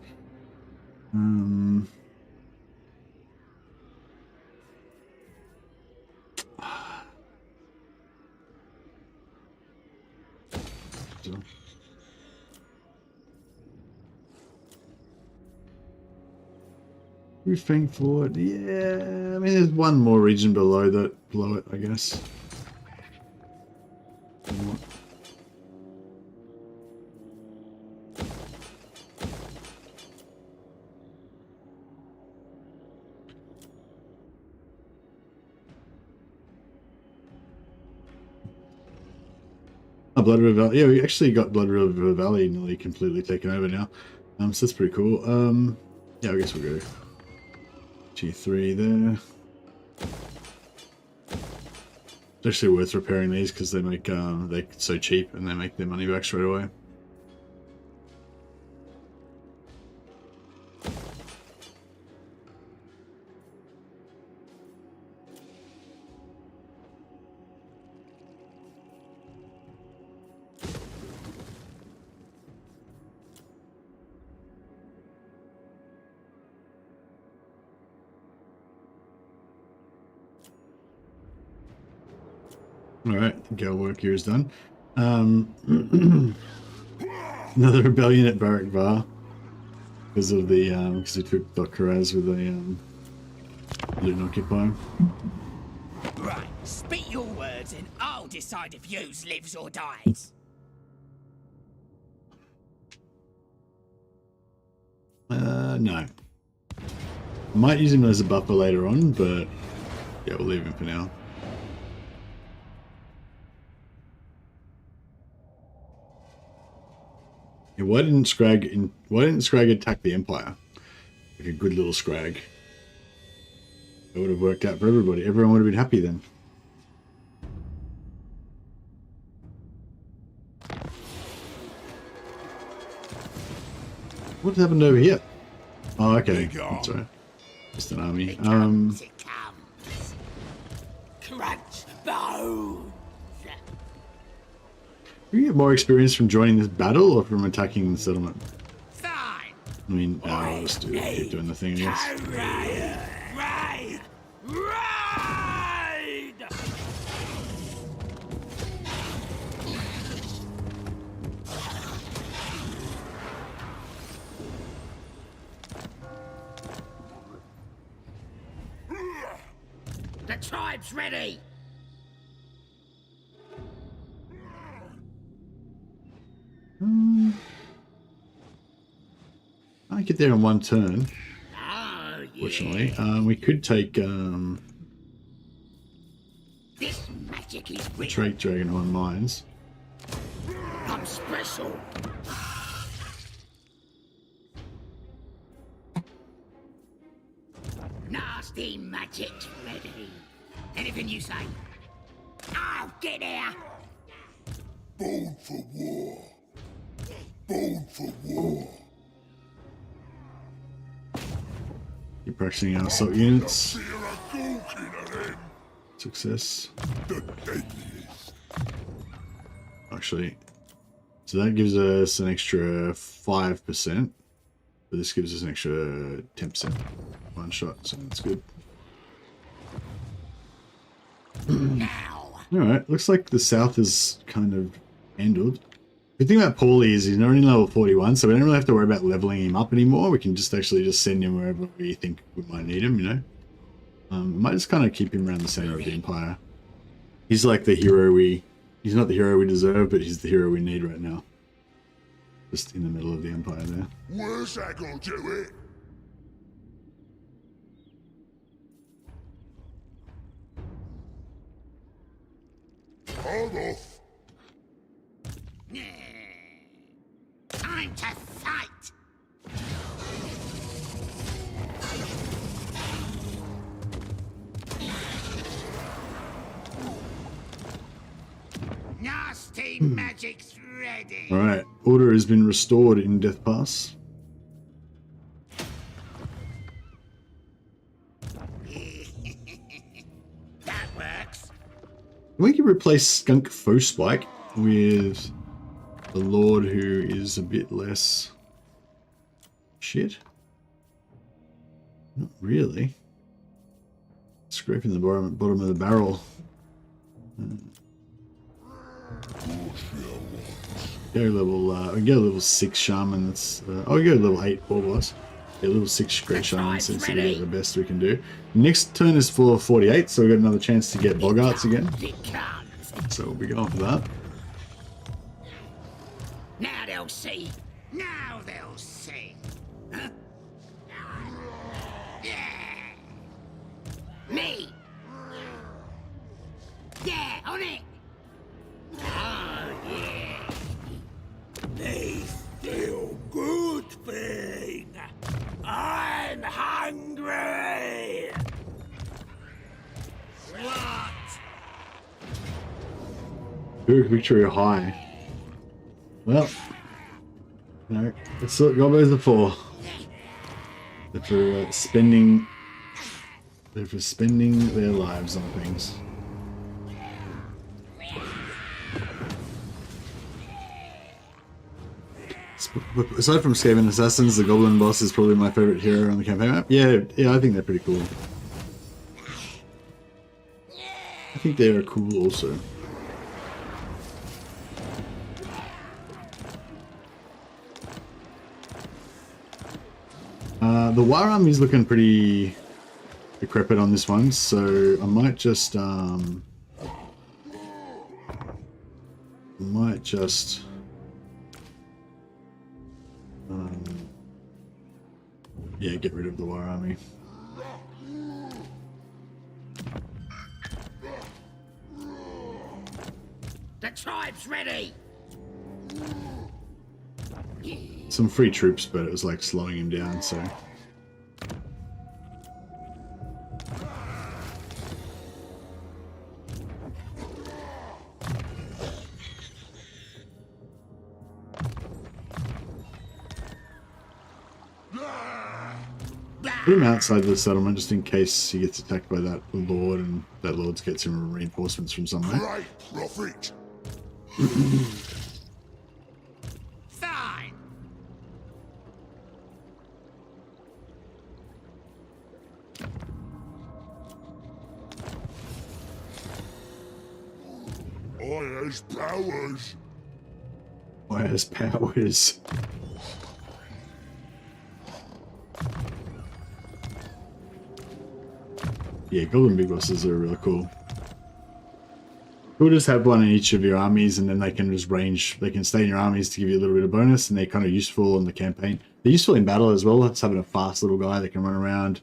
Roofing forward, yeah. I mean, there's one more region below it, I guess. Oh, Blood River Valley. Yeah, we actually got Blood River Valley nearly completely taken over now. So that's pretty cool. Yeah, I guess we'll go G3 there. It's actually worth repairing these because they make they're so cheap and they make their money back straight away. Alright, I think our work here is done. Another rebellion at Barak Var because of the because we took Dokkaraz with a loot and occupy. Right, speak your words and I'll decide if yous lives or dies. No. I might use him as a buffer later on, but yeah, we'll leave him for now. Yeah, why didn't Scrag attack the Empire? Like a good little Scrag. It would have worked out for everybody. Everyone would have been happy then. What happened over here? Oh, okay. That's right. Just an army. Crunch bones. Do you get more experience from joining this battle or from attacking the settlement? Fine. I mean, I'll just keep doing the thing, I guess. Ride! tribe's ready. I get there in one turn. Oh, yeah. Fortunately, we could take This magic is real. Drake Dragonhorn Mines. I'm special. Nasty magic's ready. Anything you say. I'll get here. Born for war. Born for war. Keep practicing our assault units. Fear a gawking at him. Success. The deadliest. Actually, so that gives us an extra 5%. But this gives us an extra 10%. One shot, so that's good. Now. Alright, looks like the south is kind of handled. The thing about Paulie is he's only level 41, so we don't really have to worry about leveling him up anymore. We can just actually just send him wherever we think we might need him, you know? Might just kind of keep him around the center of the Empire. He's like the hero he's not the hero we deserve, but he's the hero we need right now. Just in the middle of the Empire there. Where's that gonna do it? Hold off. Time to fight. Nasty magic's ready. Alright, order has been restored in Death Pass. That works. We can replace Skunk Foe Spike with the Lord who is a bit less shit. Not really. Scraping the bottom of the barrel. Go level, we go level 6 Shaman. That's oh, we go level 8 Warboss. Yeah, level 6 Great Shaman seems to be the best we can do. Next turn is for 48, so we got another chance to get Boggarts again. So we'll be going for that. Now they'll see. Now they'll see. Huh? Yeah. Me. Yeah, on it. Oh, yeah. They feel good thing. I'm hungry. What? Ooh, Victoria High. Well, no, that's what Gobbers are for. They're for spending. They're for spending their lives on things. Aside from Skaven Assassins, the Goblin boss is probably my favorite hero on the campaign map. Yeah, I think they're pretty cool. I think they are cool also. The Warhammer is looking pretty decrepit on this one, so I might just yeah, get rid of the War Army. The tribe's ready. Some free troops, but it was like slowing him down, so. Put him outside the settlement just in case he gets attacked by that lord and that lord gets him reinforcements from somewhere. Right, Prophet. Fine. I has powers. Where's powers? Yeah, Goblin Big Bosses are really cool. We'll just have one in each of your armies, and then they can just range. They can stay in your armies to give you a little bit of bonus, and they're kind of useful in the campaign. They're useful in battle as well. That's having a fast little guy that can run around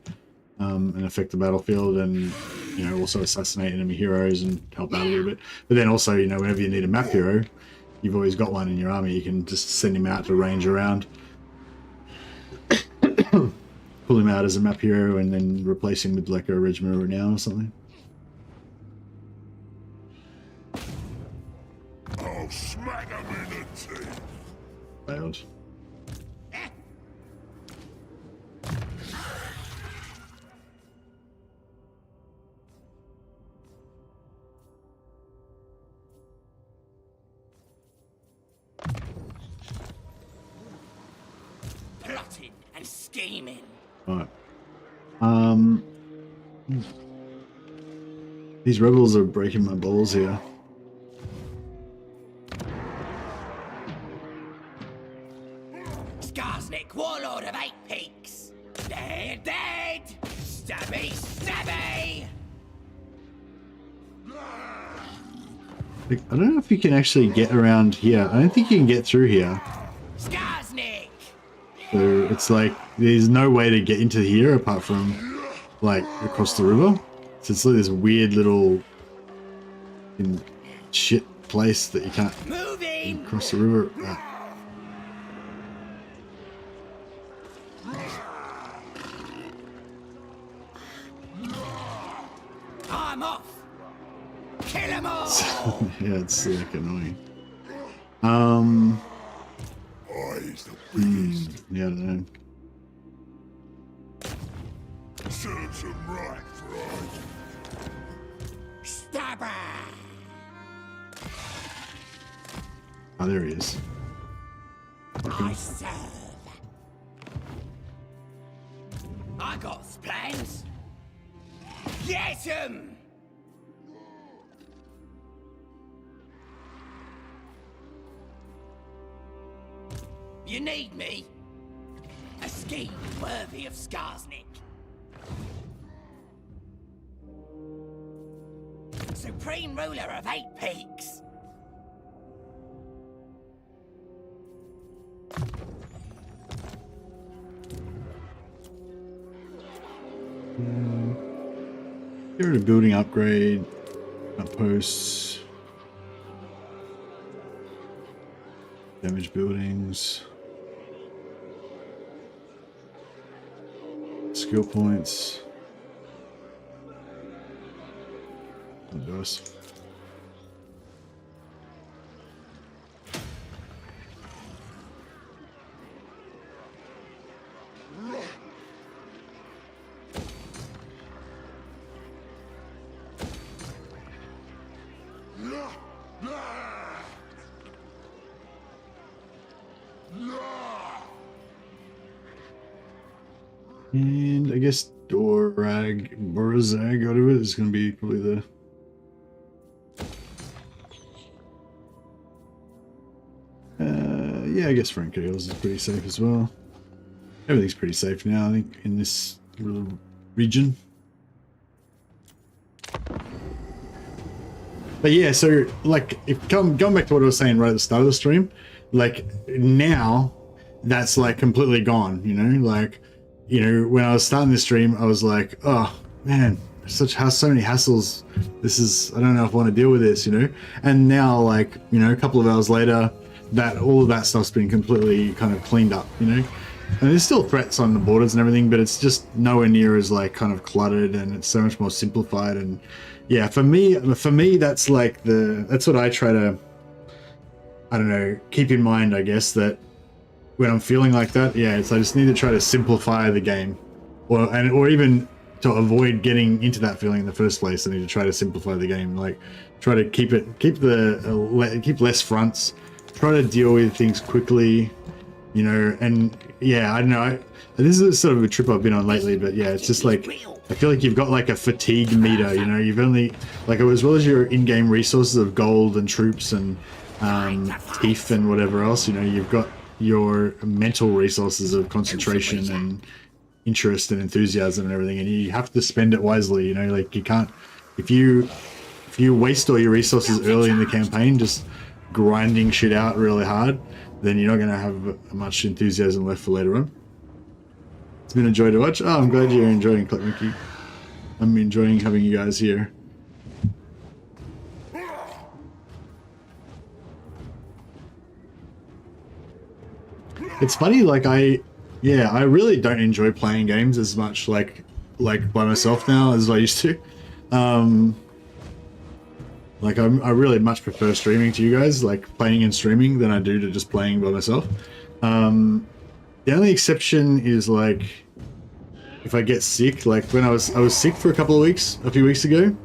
and affect the battlefield, and you know, also assassinate enemy heroes and help out a little bit. But then also, you know, whenever you need a map hero, you've always got one in your army. You can just send him out to range around, pull him out as a map hero, and then replace him with like a regiment of renown or something. I'll smack him in the teeth. Failed. Plotting and scheming. Alright. These rebels are breaking my balls here. SKARSNIK, warlord of 8 peaks. They're dead. Stabby, stabby. Like, I don't know if you can actually get around here. I don't think you can get through here. SKARSNIK. So it's like there's no way to get into here apart from like across the river. So it's like this weird little shit place that you can't Moving. cross the river. I'm off. Kill 'em all. Yeah, it's like annoying. He's the biggest. Yeah, I don't know. Serves him right, right? Stabber. Oh, there he is. I serve. I got plans. Get 'em. You need me? A scheme worthy of SKARSNIK. Supreme ruler of 8 peaks. Get rid of building upgrade, outposts, damage buildings, skill points. That does. And I guess Borazag out of it is going to be probably the yeah, I guess Frank Hills is pretty safe as well. Everything's pretty safe now, I think, in this little region. But yeah, so like, if going back to what I was saying right at the start of the stream, like now that's like completely gone, you know, like, you know, when I was starting this stream, I was like, oh man, so many hassles. This is, I don't know if I want to deal with this, you know. And now, like, you know, a couple of hours later, that all of that stuff's been completely kind of cleaned up, you know. And there's still threats on the borders and everything, but it's just nowhere near as like kind of cluttered, and it's so much more simplified. And yeah, for me, that's like that's what I try to, I don't know, keep in mind, I guess, that when I'm feeling like that, yeah, it's I just need to try to simplify the game, or even to avoid getting into that feeling in the first place. I need to try to simplify the game, like try to keep less fronts, try to deal with things quickly, you know. And yeah, I don't know, this is sort of a trip I've been on lately, but yeah, it's just like I feel like you've got like a fatigue meter, you know. You've only, like, as well as your in-game resources of gold and troops and teeth and whatever else, you know, you've got your mental resources of concentration and interest and enthusiasm and everything, and you have to spend it wisely. You know, like you can't, if you waste all your resources early in the campaign just grinding shit out really hard, then you're not going to have much enthusiasm left for later on. It's been a joy to watch. Oh, I'm glad you're enjoying Clip Mickey. I'm enjoying having you guys here. It's funny, like I really don't enjoy playing games as much like by myself now as I used to. Like I really much prefer streaming to you guys, like playing and streaming, than I do to just playing by myself. The only exception is like if I get sick, like when I was sick for a few weeks ago,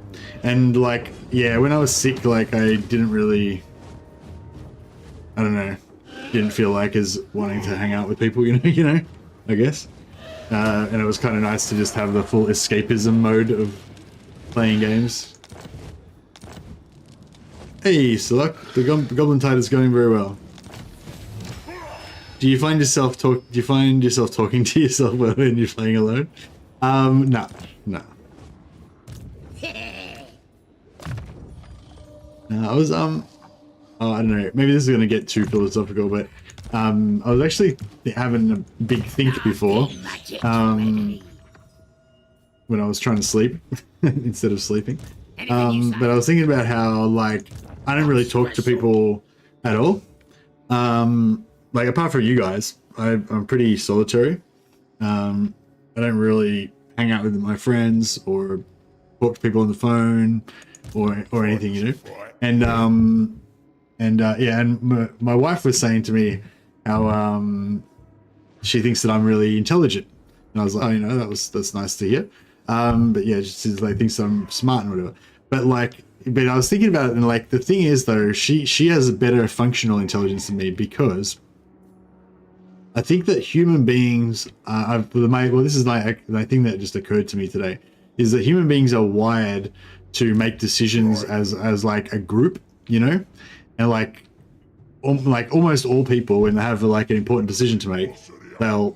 and like yeah, when I was sick, like I didn't really, I don't know, didn't feel like as wanting to hang out with people, you know, I guess. And it was kind of nice to just have the full escapism mode of playing games. Hey, Seluk, the Goblin Tide is going very well. Do you find yourself talking to yourself when you're playing alone? No. I was oh, I don't know. Maybe this is gonna get too philosophical, but I was actually having a big think before, when I was trying to sleep instead of sleeping. But I was thinking about how like I don't really talk to people at all. Like apart from you guys, I'm pretty solitary. I don't really hang out with my friends or talk to people on the phone or anything, you know. And yeah, and my wife was saying to me how she thinks that I'm really intelligent, and I was like, oh, you know, that's nice to hear. But yeah, she's like thinks I'm smart and whatever. But I was thinking about it, and like the thing is though, she has a better functional intelligence than me, because I think that human beings this is my thing that just occurred to me today, is that human beings are wired to make decisions as like a group, you know, and like almost all people, when they have like an important decision to make, they'll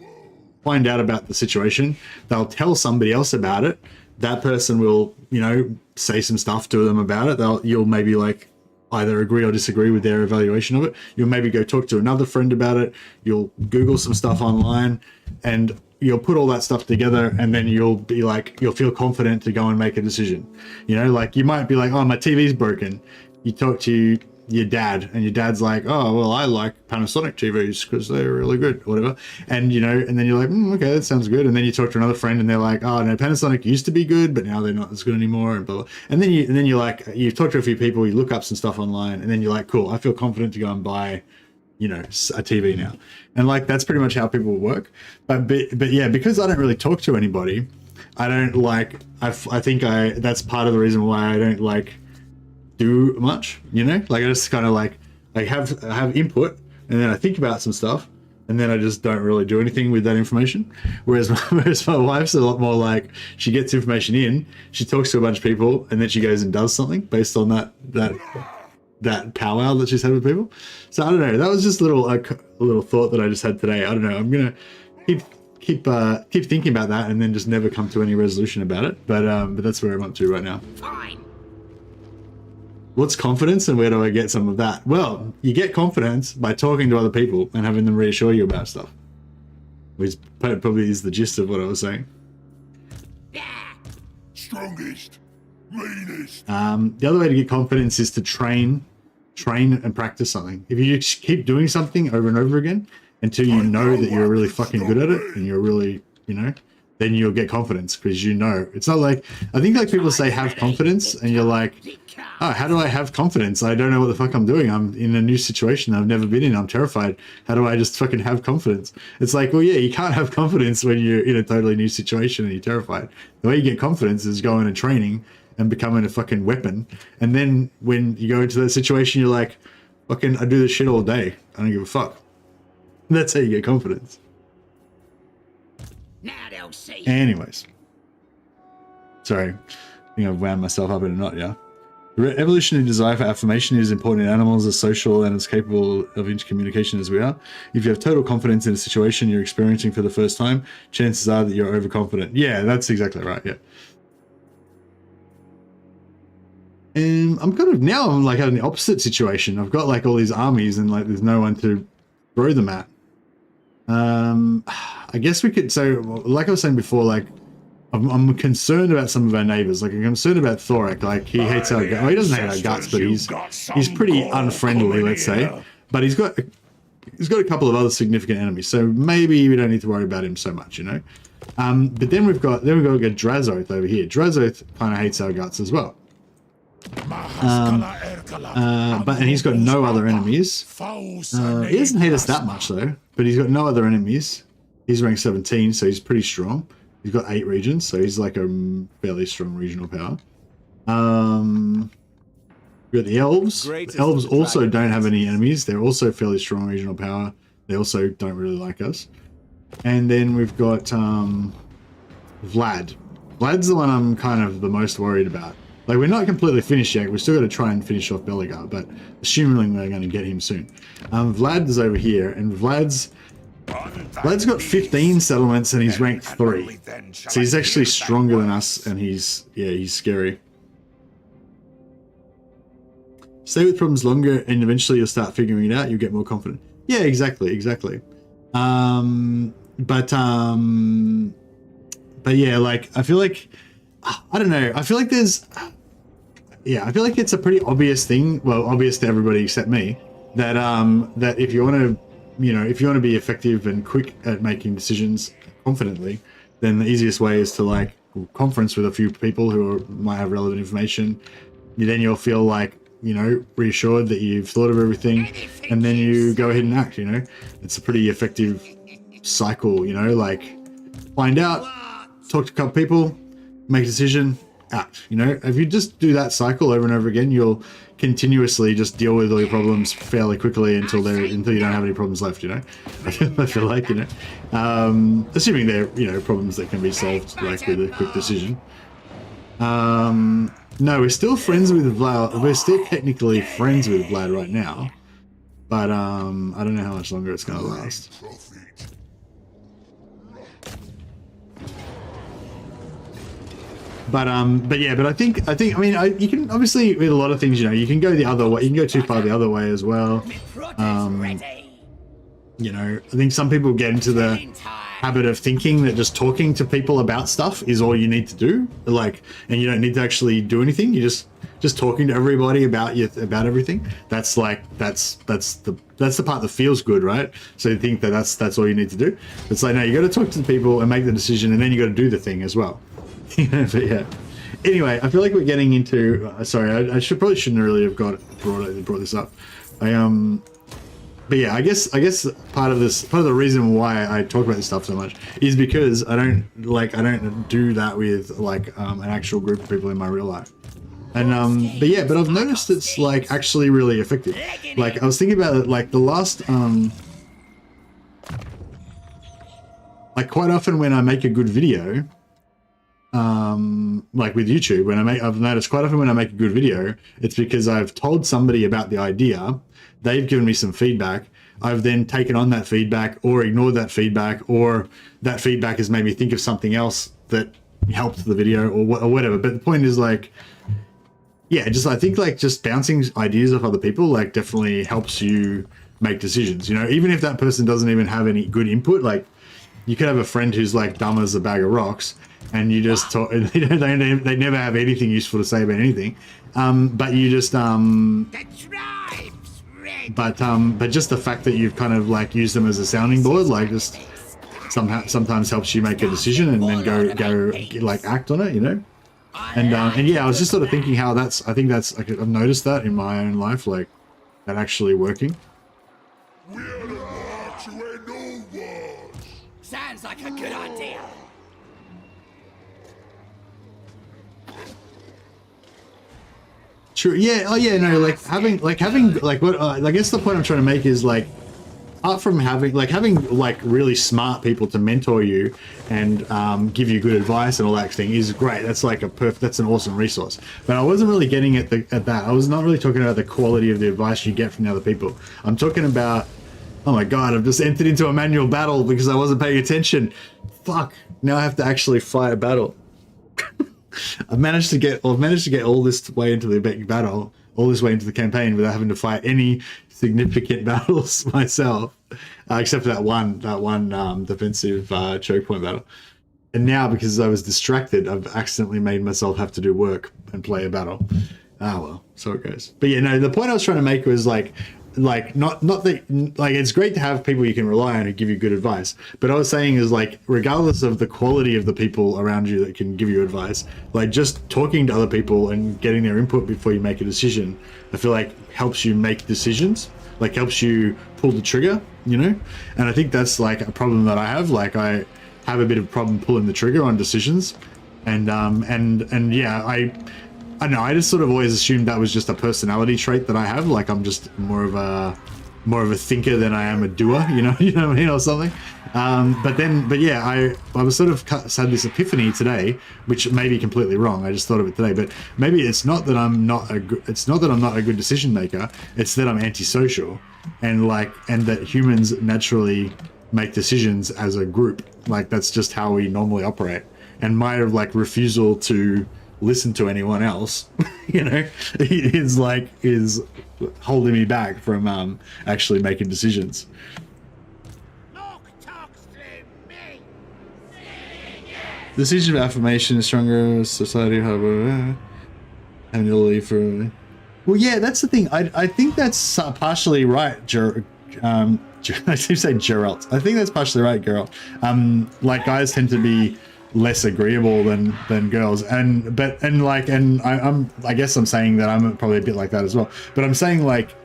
find out about the situation, they'll tell somebody else about it, that person will, you know, say some stuff to them about it, you'll maybe like either agree or disagree with their evaluation of it, you'll maybe go talk to another friend about it, you'll Google some stuff online, and you'll put all that stuff together, and then you'll be like, you'll feel confident to go and make a decision. You know, like you might be like, oh, my TV's broken. You talk to your dad, and your dad's like, oh, well, I like Panasonic TVs because they're really good, or whatever. And, you know, and then you're like, okay, that sounds good. And then you talk to another friend, and they're like, oh, no, Panasonic used to be good, but now they're not as good anymore, and blah, blah. And then you're like, you've talked to a few people, you look up some stuff online, and then you're like, cool, I feel confident to go and buy, you know, a TV now. And like, that's pretty much how people work. But yeah, because I don't really talk to anybody, I don't like, I think that's part of the reason why I don't like do much, you know, like I just kind of like, I have input, and then I think about some stuff, and then I just don't really do anything with that information. Whereas my wife's a lot more like, she gets information in, she talks to a bunch of people, and then she goes and does something based on that powwow that she's had with people. So I don't know, that was just a little thought that I just had today. I don't know, I'm gonna keep thinking about that, and then just never come to any resolution about it. But that's where I'm up to right now. Fine. What's confidence, and where do I get some of that? Well, you get confidence by talking to other people and having them reassure you about stuff, which probably is the gist of what I was saying. Strongest, meanest. The other way to get confidence is to train and practice something. If you just keep doing something over and over again until you know that you're really fucking good at it, and you're really, you know, then you'll get confidence, because you know. It's not like, I think like people say have confidence, and you're like, oh, how do I have confidence? I don't know what the fuck I'm doing. I'm in a new situation I've never been in. I'm terrified. How do I just fucking have confidence? It's like, well, yeah, you can't have confidence when you're in a totally new situation and you're terrified. The way you get confidence is going and training and becoming a fucking weapon. And then when you go into that situation, you're like, fucking, I do this shit all day. I don't give a fuck. That's how you get confidence. Now they'll see. Anyways. Sorry. I think I've wound myself up in a knot, yeah? Evolutionary desire for affirmation is important in animals as social and as capable of intercommunication as we are. If you have total confidence in a situation you're experiencing for the first time, chances are that you're overconfident. Yeah, that's exactly right. Yeah. And I'm kind of now I'm like in the opposite situation. I've got like all these armies and like there's no one to throw them at. I guess we could. So, like I was saying before, like I'm concerned about some of our neighbors. Like I'm concerned about Thorak. Like he hates our guts. Well, he doesn't hate our guts, but he's pretty unfriendly, let's say. But he's got a couple of other significant enemies, so maybe we don't need to worry about him so much, you know. But then we've got Drazoth over here. Drazoth kind of hates our guts as well. And he's got no other enemies. He doesn't hate us that much though, but he's got no other enemies. He's rank 17, so he's pretty strong. He's got 8 regions, so he's like a fairly strong regional power. We've got the elves. The elves also don't have any enemies. They're also fairly strong regional power. They also don't really like us. And then we've got Vlad. Vlad's the one I'm kind of the most worried about. Like, we're not completely finished yet. We're still going to try and finish off Belegar, but assuming we're going to get him soon. Vlad is over here, and Vlad's got 15 settlements, and he's ranked 3. So he's actually stronger than us, and he's scary. Stay with problems longer, and eventually you'll start figuring it out. You'll get more confident. Yeah, exactly. But yeah, like, I feel like, I don't know. I feel like I feel like it's a pretty obvious thing. Well, obvious to everybody except me, that that if you want to, if you want to be effective and quick at making decisions confidently, then the easiest way is to like conference with a few people who might have relevant information. Then you'll feel like, reassured that you've thought of everything, and then you go ahead and act. It's a pretty effective cycle. Like, find out, talk to a couple people, make a decision, act. If you just do that cycle over and over again, you'll continuously just deal with all your problems fairly quickly until you don't have any problems left. I feel like, assuming they're problems that can be solved like with a quick decision. No, we're still friends with Vlad. We're still technically friends with Vlad right now, but I don't know how much longer it's gonna last. But I think you can obviously, with a lot of things, you can go the other way. You can go too far the other way as well. I think some people get into the habit of thinking that just talking to people about stuff is all you need to do, and you don't need to actually do anything. You just talking to everybody about everything. That's the part that feels good, right? So you think that's all you need to do. It's like, no, you got to talk to the people and make the decision, and then you got to do the thing as well. But yeah. Anyway, I feel like we're getting into. Sorry, I shouldn't really have brought this up. But yeah, I guess part of the reason why I talk about this stuff so much is because I don't do that with an actual group of people in my real life. And but I've noticed it's like actually really effective. Like, I was thinking about it, like the last quite often when I make a good video, like with YouTube, I've noticed quite often when I make a good video, it's because I've told somebody about the idea, they've given me some feedback, I've then taken on that feedback or ignored that feedback, or that feedback has made me think of something else that helped the video or whatever. But the point is, like, yeah, I think just bouncing ideas off other people definitely helps you make decisions. Even if that person doesn't even have any good input, like you could have a friend who's dumb as a bag of rocks, and you just talk, they never have anything useful to say about anything, but you just but just the fact that you've kind of used them as a sounding board, just sometimes helps you make a decision and then go act on it, and yeah, I was just sort of thinking how I think that's I've noticed that in my own life, that actually working. Sounds like a good idea. True. Yeah. Oh, yeah. No. Having what I guess the point I'm trying to make is apart from having really smart people to mentor you and give you good advice and all that thing is great. That's like that's an awesome resource. But I wasn't really getting at that. I was not really talking about the quality of the advice you get from the other people. I'm talking about, oh my god, I've just entered into a manual battle because I wasn't paying attention. Fuck. Now I have to actually fight a battle. I've managed to get all this way into the battle, all this way into the campaign without having to fight any significant battles myself, except for that one defensive choke point battle. And now, because I was distracted, I've accidentally made myself have to do work and play a battle. Ah well, so it goes. But yeah, no, the point I was trying to make was like not that, like, it's great to have people you can rely on who give you good advice, but I was saying is, like, regardless of the quality of the people around you that can give you advice, like, just talking to other people and getting their input before you make a decision, I feel like helps you make decisions, like helps you pull the trigger, you know. And I think that's like a problem that I have. Like, I have a bit of problem pulling the trigger on decisions, and yeah, I don't know, I just sort of always assumed that was just a personality trait that I have. Like, I'm just more of a thinker than I am a doer, you know what I mean, or something. But yeah, I was sort of had this epiphany today, which may be completely wrong. I just thought of it today, but maybe it's not that I'm not a good decision maker. It's that I'm antisocial, and that humans naturally make decisions as a group. Like, that's just how we normally operate. And my refusal to listen to anyone else, you know, is holding me back from actually making decisions. Decision of affirmation is stronger society, however, and you'll leave for. Well, yeah, that's the thing. I think that's partially right, I should say Geralt. I think that's partially right, Geralt. Like, guys tend to be less agreeable than girls, I guess I'm saying that I'm probably a bit like that as well. But I'm saying, like,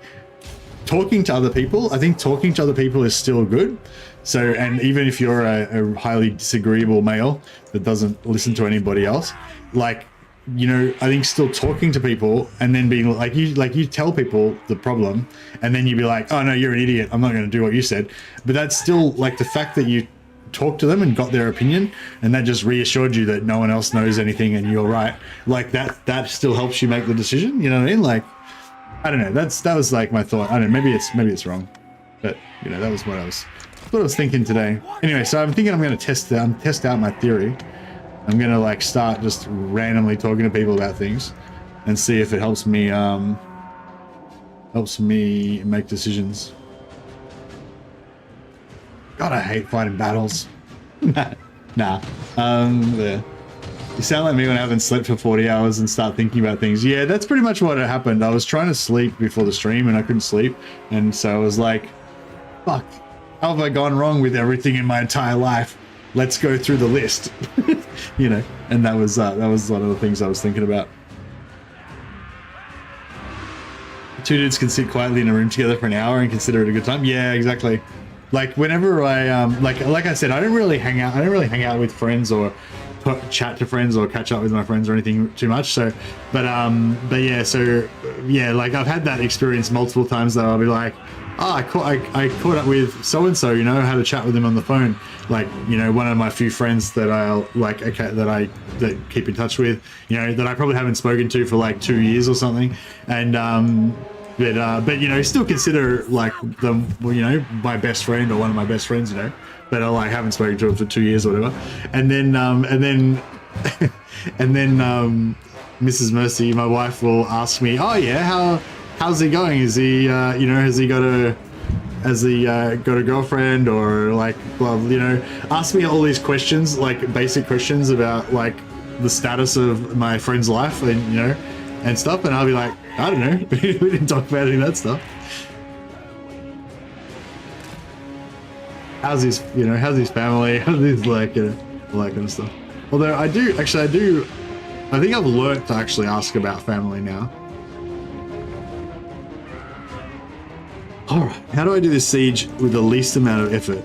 talking to other people, I think talking to other people is still good. So, and even if you're a highly disagreeable male that doesn't listen to anybody else, like, you know, I think still talking to people and then being like you tell people the problem and then you be like, oh no, you're an idiot, I'm not going to do what you said. But that's still, like, the fact that you talked to them and got their opinion, and that just reassured you that no one else knows anything and you're right. Like, that still helps you make the decision. You know what I mean? Like, I don't know. That was like my thought. I don't know. Maybe it's wrong, but you know, that was what I was thinking today. Anyway, so I'm thinking I'm going to test out my theory. I'm going to, like, start just randomly talking to people about things and see if it helps me make decisions. God, I hate fighting battles. Nah. Yeah. You sound like me when I haven't slept for 40 hours and start thinking about things. Yeah, that's pretty much what happened. I was trying to sleep before the stream and I couldn't sleep. And so I was like, fuck, how have I gone wrong with everything in my entire life? Let's go through the list. You know, and that was one of the things I was thinking about. Two dudes can sit quietly in a room together for an hour and consider it a good time. Yeah, exactly. Like, whenever I like I said, I don't really hang out with friends or chat to friends or catch up with my friends or anything too much. So, but yeah, like, I've had that experience multiple times that I'll be like, oh, I caught up with so and so, you know, had a chat with him on the phone. Like, you know, one of my few friends that that keep in touch with, you know, that I probably haven't spoken to for like 2 years or something, and but you know, still consider, like, them, you know, my best friend or one of my best friends, you know, but I, like, haven't spoken to him for 2 years or whatever, and then Mrs. Mercy, my wife, will ask me, oh yeah, how's he going? Is he, you know, has he got a girlfriend, or, like, blah, you know, ask me all these questions, like basic questions about, like, the status of my friend's life and, you know, and stuff, and I'll be like, I don't know, we didn't talk about any of that stuff. How's his family? How's his, like, you know, all that kind of stuff. Although I think I've learnt to actually ask about family now. Alright, how do I do this siege with the least amount of effort?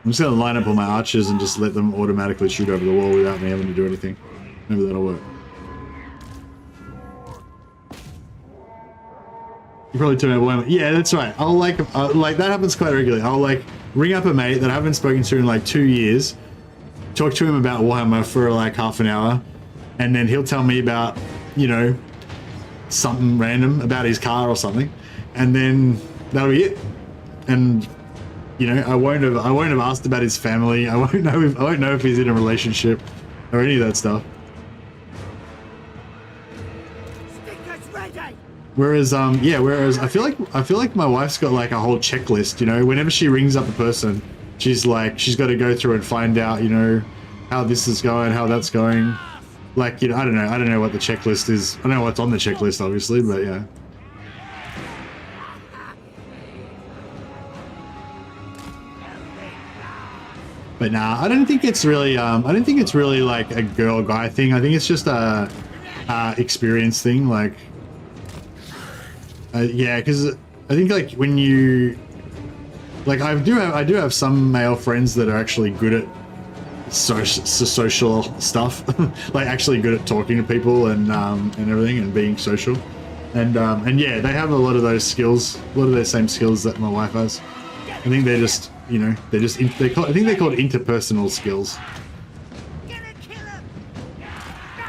I'm just going to line up all my archers and just let them automatically shoot over the wall without me having to do anything. Maybe that'll work. You probably told me about Warhammer. Yeah, that's right. I'll like that happens quite regularly. I'll like ring up a mate that I haven't spoken to in like 2 years, talk to him about Warhammer for like half an hour, and then he'll tell me about, you know, something random about his car or something, and then that'll be it. And you know, I won't have asked about his family. I won't know if he's in a relationship or any of that stuff. Stickers ready. Whereas I feel like my wife's got like a whole checklist, you know. Whenever she rings up a person, she's got to go through and find out, you know, how this is going, how that's going. Like, you know, I don't know what the checklist is. I don't know what's on the checklist, obviously, but yeah. But nah, I don't think it's really like a girl guy thing. I think it's just a experience thing. Like, yeah, because I think like when you, like, I do have some male friends that are actually good at social stuff, like actually good at talking to people and everything and being social, and yeah, they have a lot of those skills, a lot of those same skills that my wife has. I think they're just, you know, I think they're called interpersonal skills.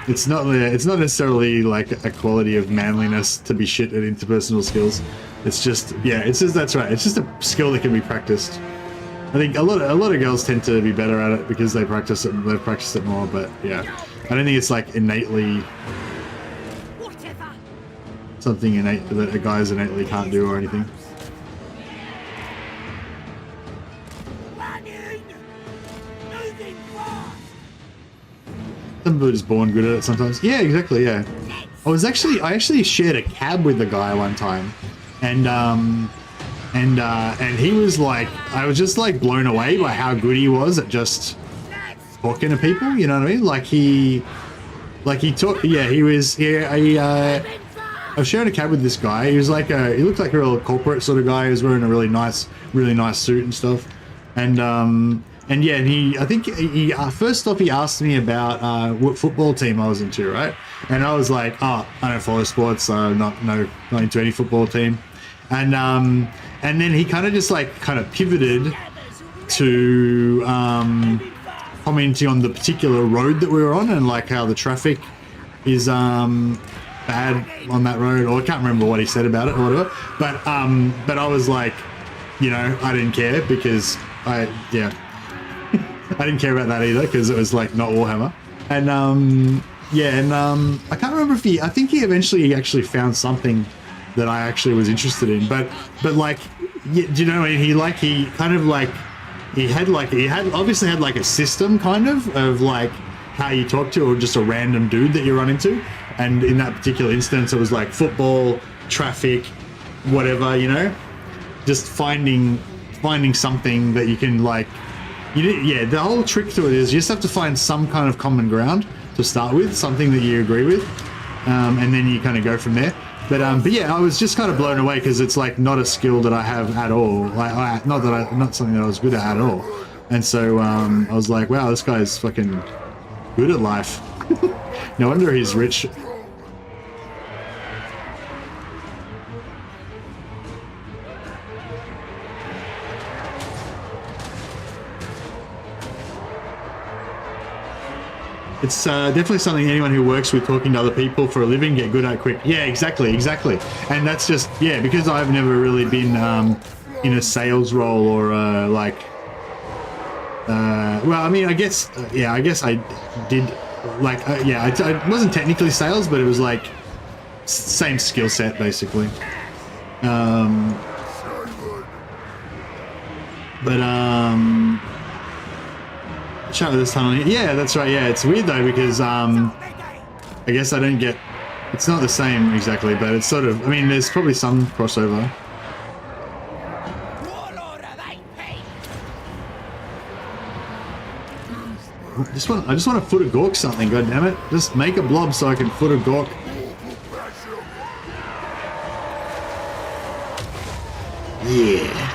It's not necessarily like a quality of manliness to be shit at interpersonal skills. It's just, yeah, that's right. It's just a skill that can be practiced. I think a lot of girls tend to be better at it because they've practiced it more. But yeah, I don't think it's like innately something innate that a guy's innately can't do or anything. Some people are just born good at it sometimes. Yeah, exactly. Yeah, I actually shared a cab with the guy one time, and he was like, I was just like blown away by how good he was at just talking to people. You know what I mean? I was sharing a cab with this guy. He was like he looked like a real corporate sort of guy. He was wearing a really nice suit and stuff, and yeah, and I think first off he asked me about what football team I was into, right? And I was like, oh, I don't follow sports, so I'm not into any football team. And then he kind of pivoted to commenting on the particular road that we were on and like how the traffic is bad on that road, or I can't remember what he said about it or whatever. But I was like, you know, I didn't care because I didn't care about that either because it was like not Warhammer. And I can't remember I think he eventually actually found something that I actually was interested in, but like, do you know, he obviously had like a system kind of like how you talk to, or just a random dude that you run into, and in that particular instance it was like football, traffic, whatever, you know, just finding something that you can like, the whole trick to it is you just have to find some kind of common ground to start with, something that you agree with, and then you kind of go from there. But yeah, I was just kind of blown away because it's like not a skill that I have at all. Like, not something that I was good at all. And so I was like, wow, this guy's fucking good at life. No wonder he's rich. It's definitely something anyone who works with talking to other people for a living get good at quick. Yeah, exactly. And that's just, yeah, because I've never really been in a sales role or well, I mean, I guess I did, like, I wasn't technically sales, but it was like same skill set basically. Chat with this tunnel. Yeah, that's right. Yeah, it's weird though because I guess I don't get. It's not the same exactly, but it's sort of. I mean, there's probably some crossover. I just want to foot a gork something. God damn it! Just make a blob so I can foot a gork. Yeah.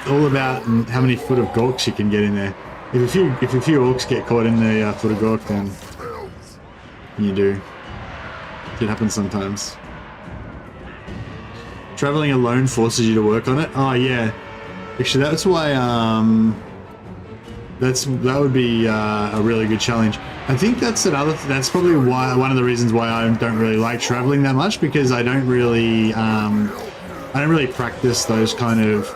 All about how many foot of gorks you can get in there. If a few orcs get caught in the foot of gork, then you do. It happens sometimes. Traveling alone forces you to work on it. Oh yeah, actually that's why that would be a really good challenge. I think that's probably why one of the reasons why I don't really like traveling that much, because I don't really practice those kind of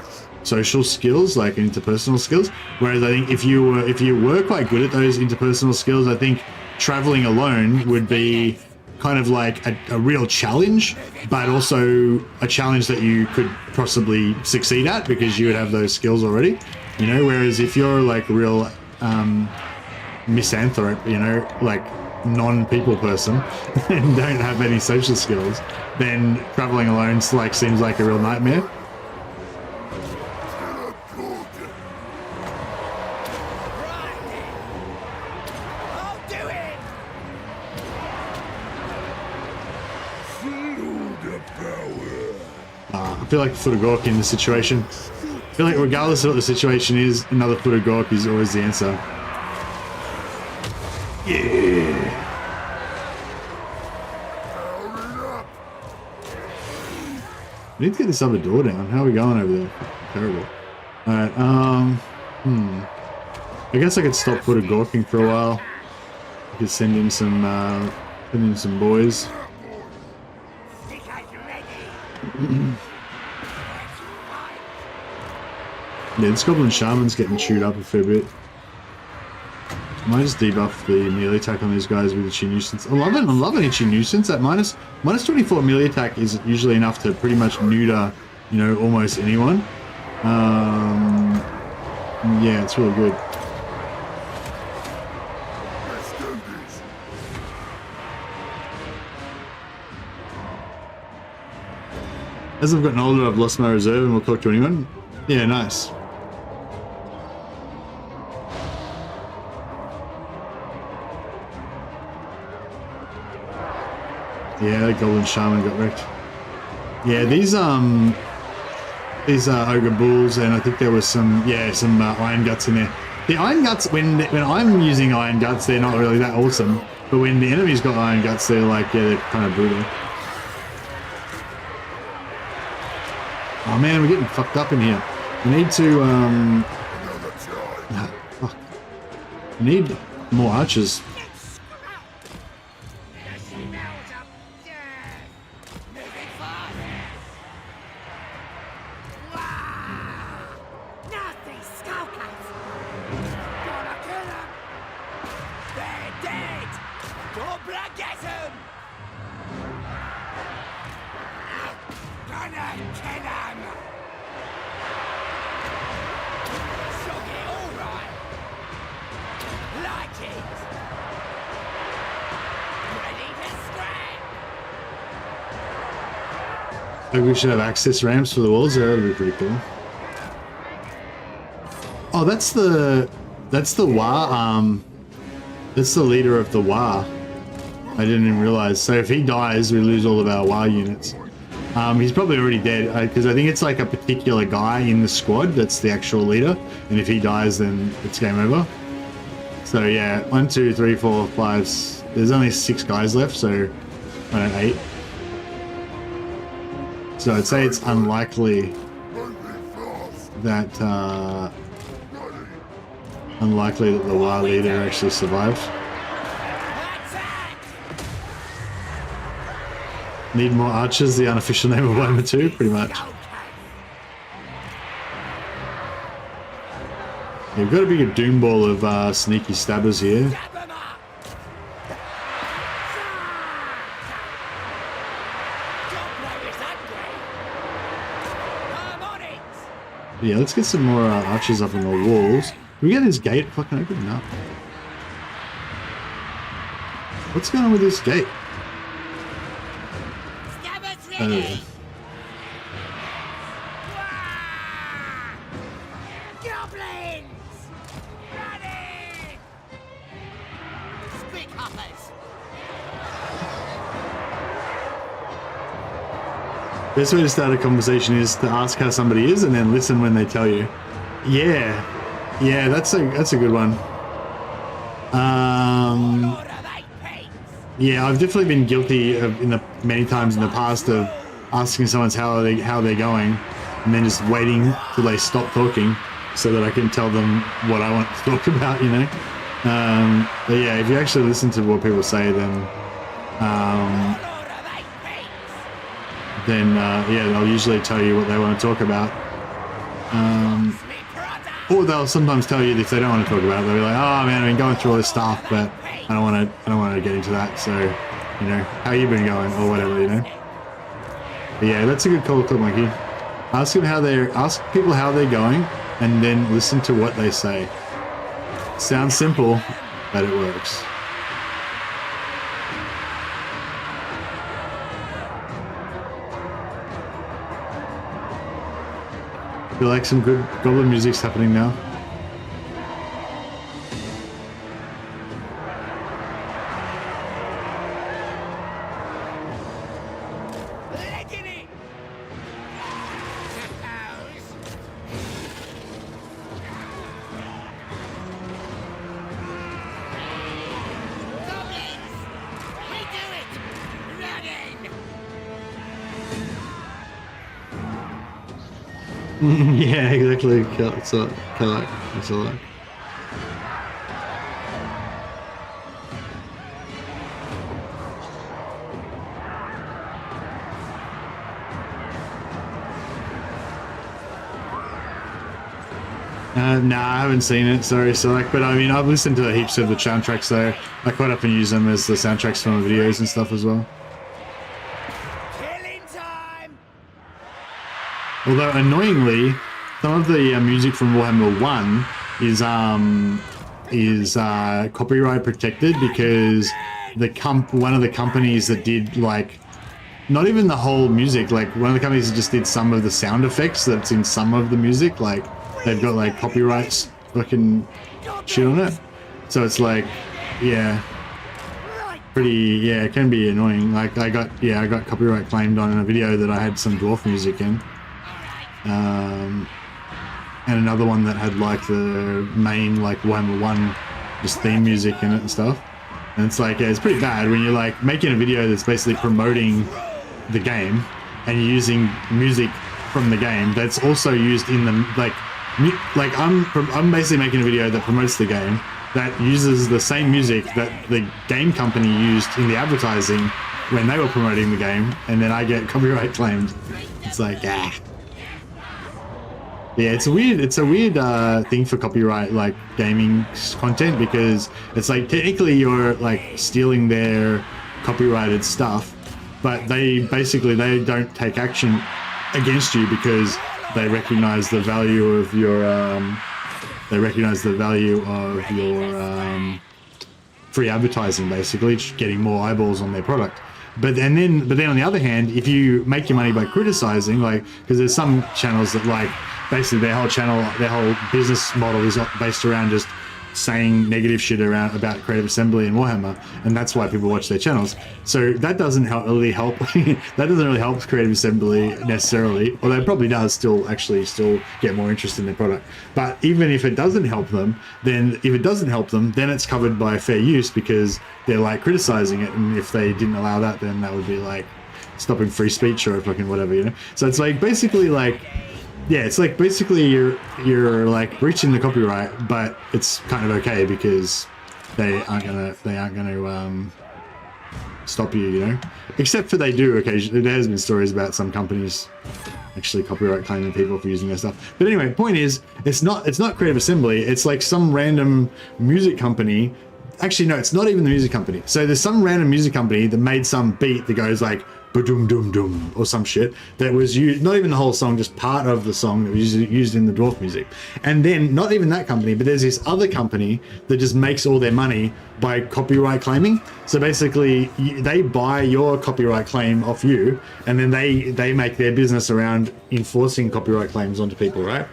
social skills, like interpersonal skills. Whereas I think if you were quite good at those interpersonal skills, I think traveling alone would be kind of like a real challenge, but also a challenge that you could possibly succeed at because you would have those skills already, you know. Whereas if you're like a real misanthrope, you know, like non-people person and don't have any social skills, then traveling alone like seems like a real nightmare. I feel like a foot of Gork in this situation. I feel like regardless of what the situation is, another foot of Gork is always the answer. Yeah. We need to get this other door down. How are we going over there? Terrible. Alright, I guess I could stop foot of Gorking for a while. I could send in some boys. Yeah, this Goblin Shaman's getting chewed up a fair bit. I might just debuff the melee attack on these guys with Itchy Nuisance. I'm loving Itchy Nuisance. That minus 24 melee attack is usually enough to pretty much neuter, you know, almost anyone. Yeah, it's really good. As I've gotten older, I've lost my reserve and will talk to anyone. Yeah, nice. Yeah, the Goblin Shaman got wrecked. Yeah, these Ogre Bulls, and I think there was some Iron Guts in there. The Iron Guts, when I'm using Iron Guts, they're not really that awesome. But when the enemy's got Iron Guts, they're like, yeah, they're kind of brutal. Oh man, we're getting fucked up in here. We need to, fuck. We need more archers. Maybe we should have access ramps for the walls there. That would be pretty cool. Oh, that's the War. That's the leader of the War. I didn't even realize. So if he dies, we lose all of our War units. He's probably already dead because I think it's like a particular guy in the squad that's the actual leader, and if he dies, then it's game over. So yeah, 1, 2, 3, 4, 5. There's only 6 guys left, so I don't know, 8. So I'd say it's unlikely that the War leader actually survived. Need more archers, the unofficial name of Warhammer 2, pretty much. Yeah, we've got a big doom ball of sneaky stabbers here. Yeah, let's get some more archers up on the walls. Can we get this gate fucking open? No. What's going on with this gate? Goblins! Ready! Stick hoppers! Best way to start a conversation is to ask how somebody is and then listen when they tell you. Yeah, that's a good one. Yeah, I've definitely been guilty of many times in the past of asking someone's how they're going, and then just waiting till they stop talking so that I can tell them what I want to talk about, you know. But yeah, if you actually listen to what people say, then yeah, they'll usually tell you what they want to talk about. Or they'll sometimes tell you if they don't want to talk about it. They'll be like, "Oh man, I've been going through all this stuff, but I don't want to get into that. So, you know, how you been going or whatever, you know." But yeah, that's a good call, Clip Monkey. Ask people how they're going, and then listen to what they say. Sounds simple, but it works. Feel like some good Gobbler music's happening now. Yeah, exactly. It's a like. Nah, I haven't seen it. Sorry, Select. But I mean, I've listened to heaps of the soundtracks though. I quite often use them as the soundtracks for my videos and stuff as well. Although annoyingly, some of the music from Warhammer 1 is copyright protected because one of the companies that did like not even the whole music, like one of the companies that just did some of the sound effects that's in some of the music, like they've got like copyrights fucking shit on it. So it's like, yeah, it can be annoying. Like I got copyright claimed on a video that I had some dwarf music in. And another one that had like the main like Warhammer 1 just theme music in it and stuff. And it's like, yeah, it's pretty bad when you're like making a video that's basically promoting the game and you're using music from the game that's also used in the like I'm basically making a video that promotes the game that uses the same music that the game company used in the advertising when they were promoting the game, and then I get copyright claimed. It's like, ah. Yeah, it's a weird thing for copyright, like gaming content, because it's like technically you're like stealing their copyrighted stuff, but they don't take action against you because they recognize the value of your free advertising, basically just getting more eyeballs on their product. But then on the other hand, if you make your money by criticizing, like, because there's some channels that like basically their whole business model is based around just saying negative shit about Creative Assembly and Warhammer, and that's why people watch their channels. So that doesn't really help. That doesn't really help Creative Assembly necessarily, although it probably does still get more interest in their product. But even if it doesn't help them, then it's covered by fair use because they're like criticizing it, and if they didn't allow that, then that would be like stopping free speech or fucking whatever, you know. So it's like basically like, yeah, it's like basically you're like breaching the copyright, but it's kind of okay because they aren't gonna stop you, you know. Except for they do occasionally. There has been stories about some companies actually copyright claiming people for using their stuff. But anyway, the point is, it's not Creative Assembly. It's like some random music company. Actually, no, it's not even the music company. So there's some random music company that made some beat that goes like ba-dum dum dum or some shit that was used, not even the whole song, just part of the song that was used in the dwarf music. And then not even that company, but there's this other company that just makes all their money by copyright claiming. So basically they buy your copyright claim off you, and then they make their business around enforcing copyright claims onto people, right?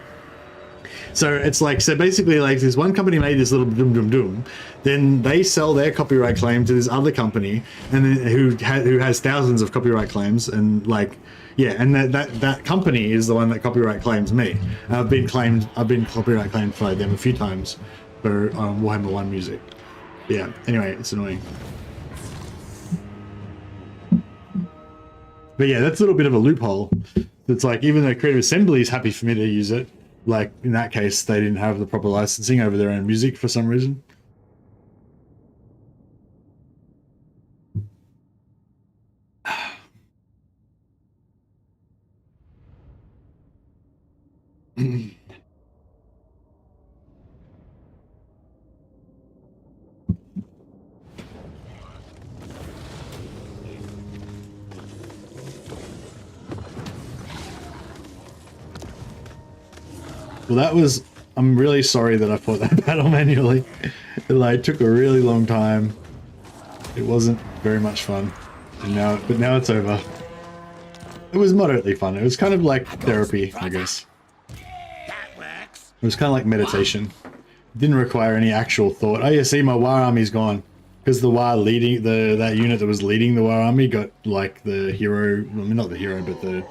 So it's like, so basically like this one company made this little dum dum dum, then they sell their copyright claim to this other company, and then who has thousands of copyright claims, and like, yeah, and that company is the one that copyright claims me. I've been copyright claimed by them a few times for Warhammer 1 music. Yeah, anyway, it's annoying. But yeah, that's a little bit of a loophole. It's like, even though Creative Assembly is happy for me to use it, like in that case, they didn't have the proper licensing over their own music for some reason. Well, that was... I'm really sorry that I fought that battle manually. It like took a really long time. It wasn't very much fun. And now it's over. It was moderately fun. It was kind of like therapy, I guess. That works. It was kind of like meditation. It didn't require any actual thought. Oh, you see, my war army's gone. Because the war leading... that unit that was leading the war army got like the hero... I mean, not the hero, but the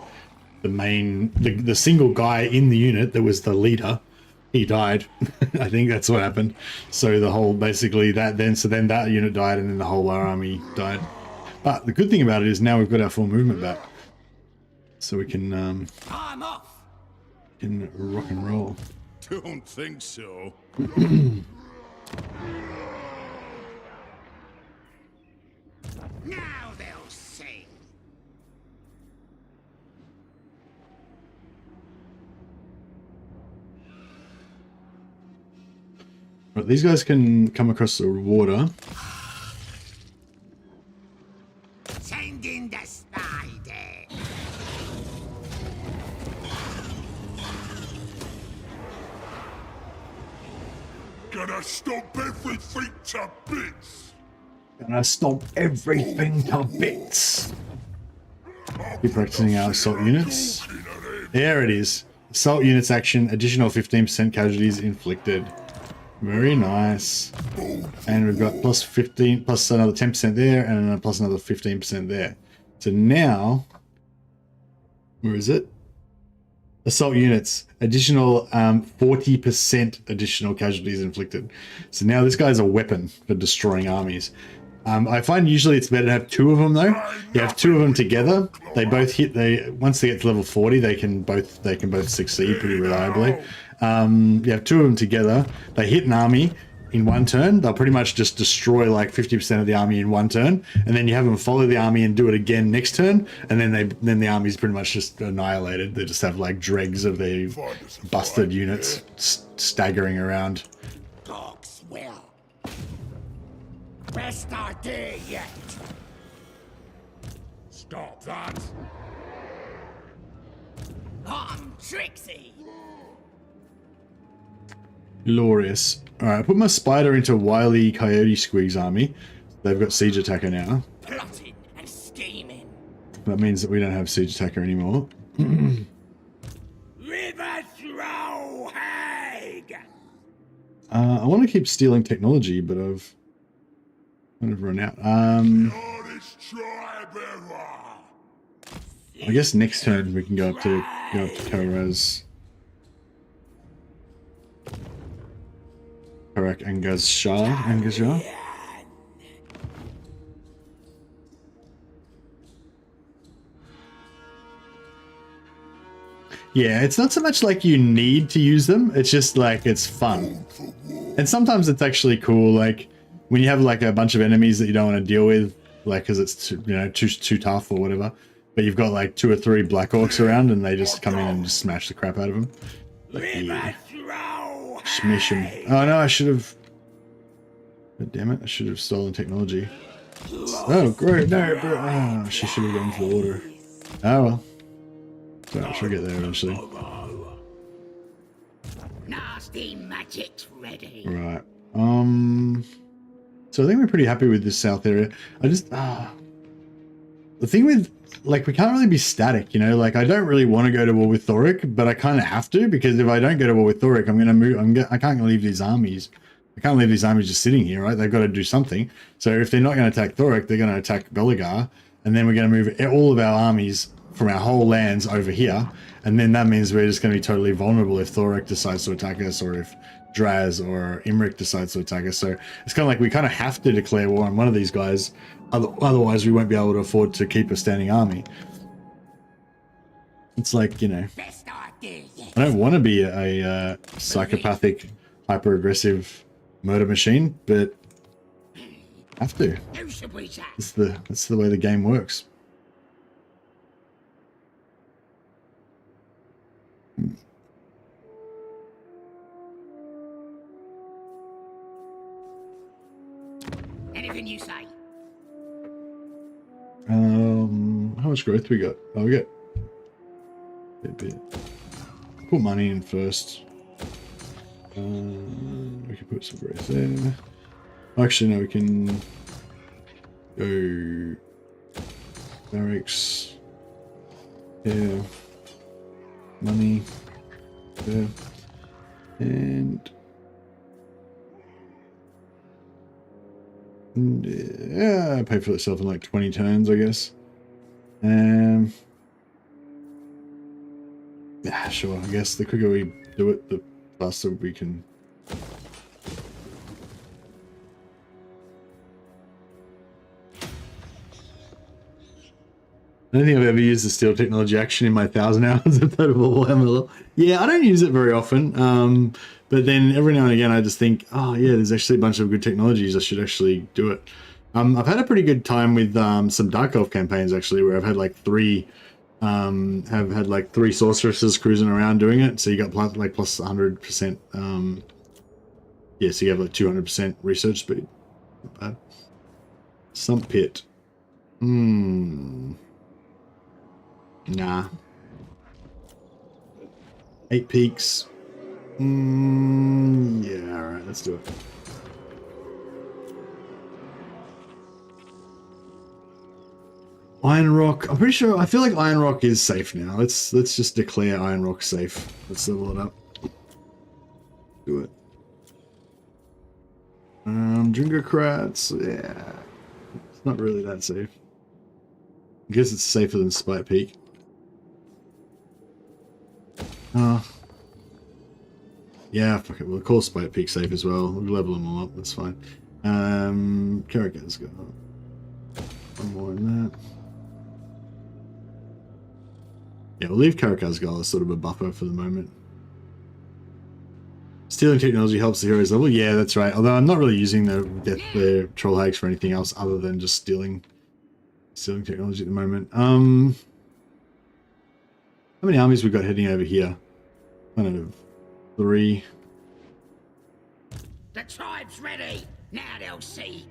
main... The single guy in the unit that was the leader. He died. I think that's what happened. So the whole... Basically that then... So then that unit died and then the whole war army died. But the good thing about it is now we've got our full movement back. So we can... I'm off. can rock and roll. Don't think so. Now they'll see. Right, these guys can come across the water. Send in the spider. Gonna stomp everything to bits. And I stomp everything to bits. Keep practicing our assault units. There it is. Assault units action, additional 15% casualties inflicted. Very nice. And we've got plus 15, plus another 10% there, and plus another 15% there. So now, where is it? Assault units, additional 40% additional casualties inflicted. So now this guy's a weapon for destroying armies. I find usually it's better to have two of them though. You have two of them together. They both hit. Once they get to level 40, they can both succeed pretty reliably. You have two of them together. They hit an army in one turn. They'll pretty much just destroy like 50% of the army in one turn, and then you have them follow the army and do it again next turn, and then the army's pretty much just annihilated. They just have like dregs of their busted units staggering around. Dogs will. Best idea yet. Stop that. I'm Trixie. Glorious. Alright, I put my spider into Wily Coyote Squig's army. They've got Siege Attacker now. Plotting and scheming. That means that we don't have Siege Attacker anymore. River throw Haig. I want to keep stealing technology, but I've kind of run out. Hardest tribe ever. I guess next turn we can go up to Karaz. Karak Angazjar. Yeah, it's not so much like you need to use them, it's just like it's fun. And sometimes it's actually cool, like when you have like a bunch of enemies that you don't want to deal with, like because it's too tough or whatever, but you've got like 2 or 3 Black Orcs around and they just come in and just smash the crap out of them. Yeah. Smash them. Oh no, I should have... God damn it, I should have stolen technology. Oh great, no, bro. Oh, she should have gone for the water. Oh well. So she'll get there eventually. Nasty magic's ready. Right. So I think we're pretty happy with this south area. I just the thing with, like, we can't really be static, you know, like I don't really want to go to war with Thoric, but I kind of have to, because if I don't go to war with Thoric, I'm going to move, I can't leave these armies. I can't leave these armies just sitting here, right? They've got to do something. So if they're not going to attack Thoric, they're going to attack Belegar, and then we're going to move all of our armies from our whole lands over here, and then that means we're just going to be totally vulnerable if Thoric decides to attack us, or if Draz or Imric decides to attack us. So it's kind of like we kind of have to declare war on one of these guys, otherwise we won't be able to afford to keep a standing army. It's like, you know, Best idea yet. I don't want to be a psychopathic, hyper-aggressive murder machine, but I have to. Who should we say? That's the way the game works. Anything you say. How much growth we got? Oh, we got a bit. Put money in first. We can put some growth there. Actually, no, we can go barracks. Yeah. Money. Yeah. And yeah, pay for itself in like 20 turns, I guess. Yeah, sure. I guess the quicker we do it, the faster we can. I don't think I've ever used the steel technology action in my 1,000 hours of Total Warhammer. Yeah, I don't use it very often. But then every now and again, I just think, oh yeah, there's actually a bunch of good technologies. I should actually do it. I've had a pretty good time with some Dark Elf campaigns actually, where I've had like three sorceresses cruising around doing it. So you got plus 100%. Yeah, so you have like 200% research speed. Not bad. Sump pit. Nah. 8 peaks. Yeah, alright, let's do it. Iron Rock. I'm pretty sure, I feel like Iron Rock is safe now. Let's just declare Iron Rock safe. Let's level it up. Do it. Drinkerkrats. Yeah. It's not really that safe. I guess it's safer than Spite Peak. Yeah, fuck it. We'll call Spite Peak safe as well. We'll level them all up. That's fine. Karaka's got one more in that. Yeah, we'll leave Karaka's goal as sort of a buffer for the moment. Stealing technology helps the heroes level. Yeah, that's right. Although I'm not really using the troll hags for anything else other than just stealing technology at the moment. How many armies we got heading over here? I don't know. 3. The tribe's ready. Now they'll see.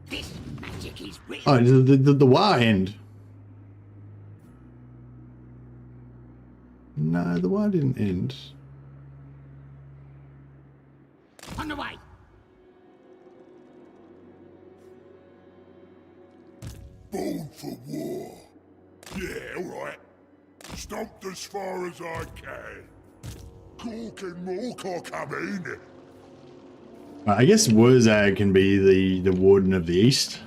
This magic is real. Oh, the war end. No, the war didn't end. On the way. Born for war. Yeah, alright. Stomped as far as I can. Cork and Moorcock, I mean. I guess Wurzag can be the Warden of the East.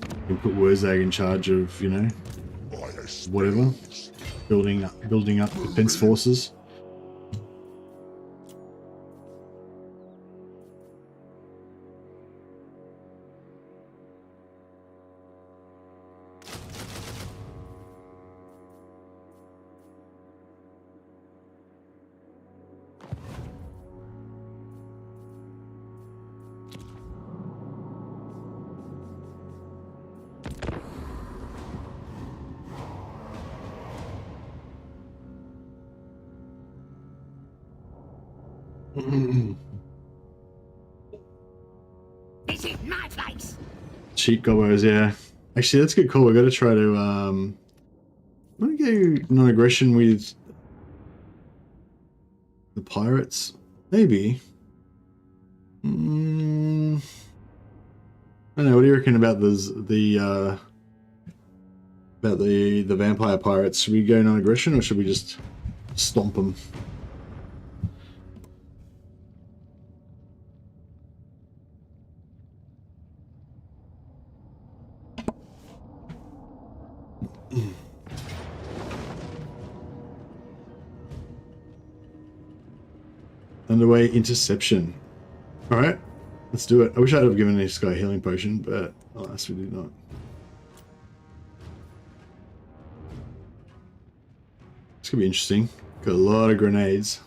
You can put Wurzag in charge of, you know, whatever. Building up defense forces. This is my place. Cheap Gobblers, yeah. Actually, that's a good call. We got to try to I'm gonna go non-aggression with the pirates, maybe. I don't know. What do you reckon about the vampire pirates? Should we go non-aggression or should we just stomp them? Underway interception. Alright, let's do it. I wish I'd have given this guy a healing potion, but alas, we did not. could be interesting. Got a lot of grenades.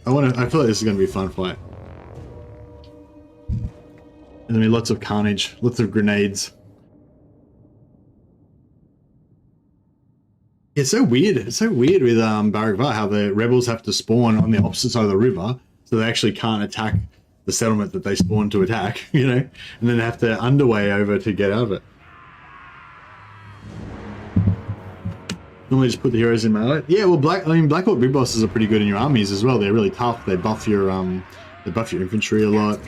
I feel like this is going to be a fun fight. There's going to be lots of carnage, lots of grenades. It's so weird. It's so weird with Barak Var how the rebels have to spawn on the opposite side of the river, so they actually can't attack the settlement that they spawned to attack, you know, and then they have to underway over to get out of it. Normally just put the heroes in melee. Yeah, well, Black Hawk big bosses are pretty good in your armies as well. They're really tough. They buff your infantry a lot.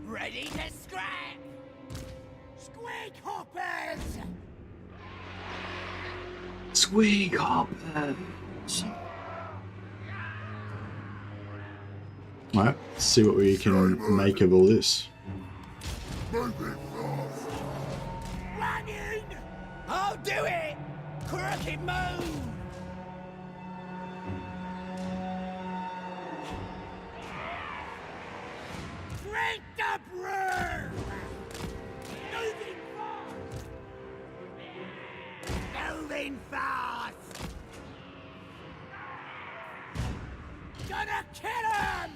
Ready to scrap! Squig hoppers! Squig hoppers. Alright, let's see what we can make of all this. Moving fast. Running! I'll do it! Crooked move! Drink the brew! Moving fast! Moving fast! Gonna kill him!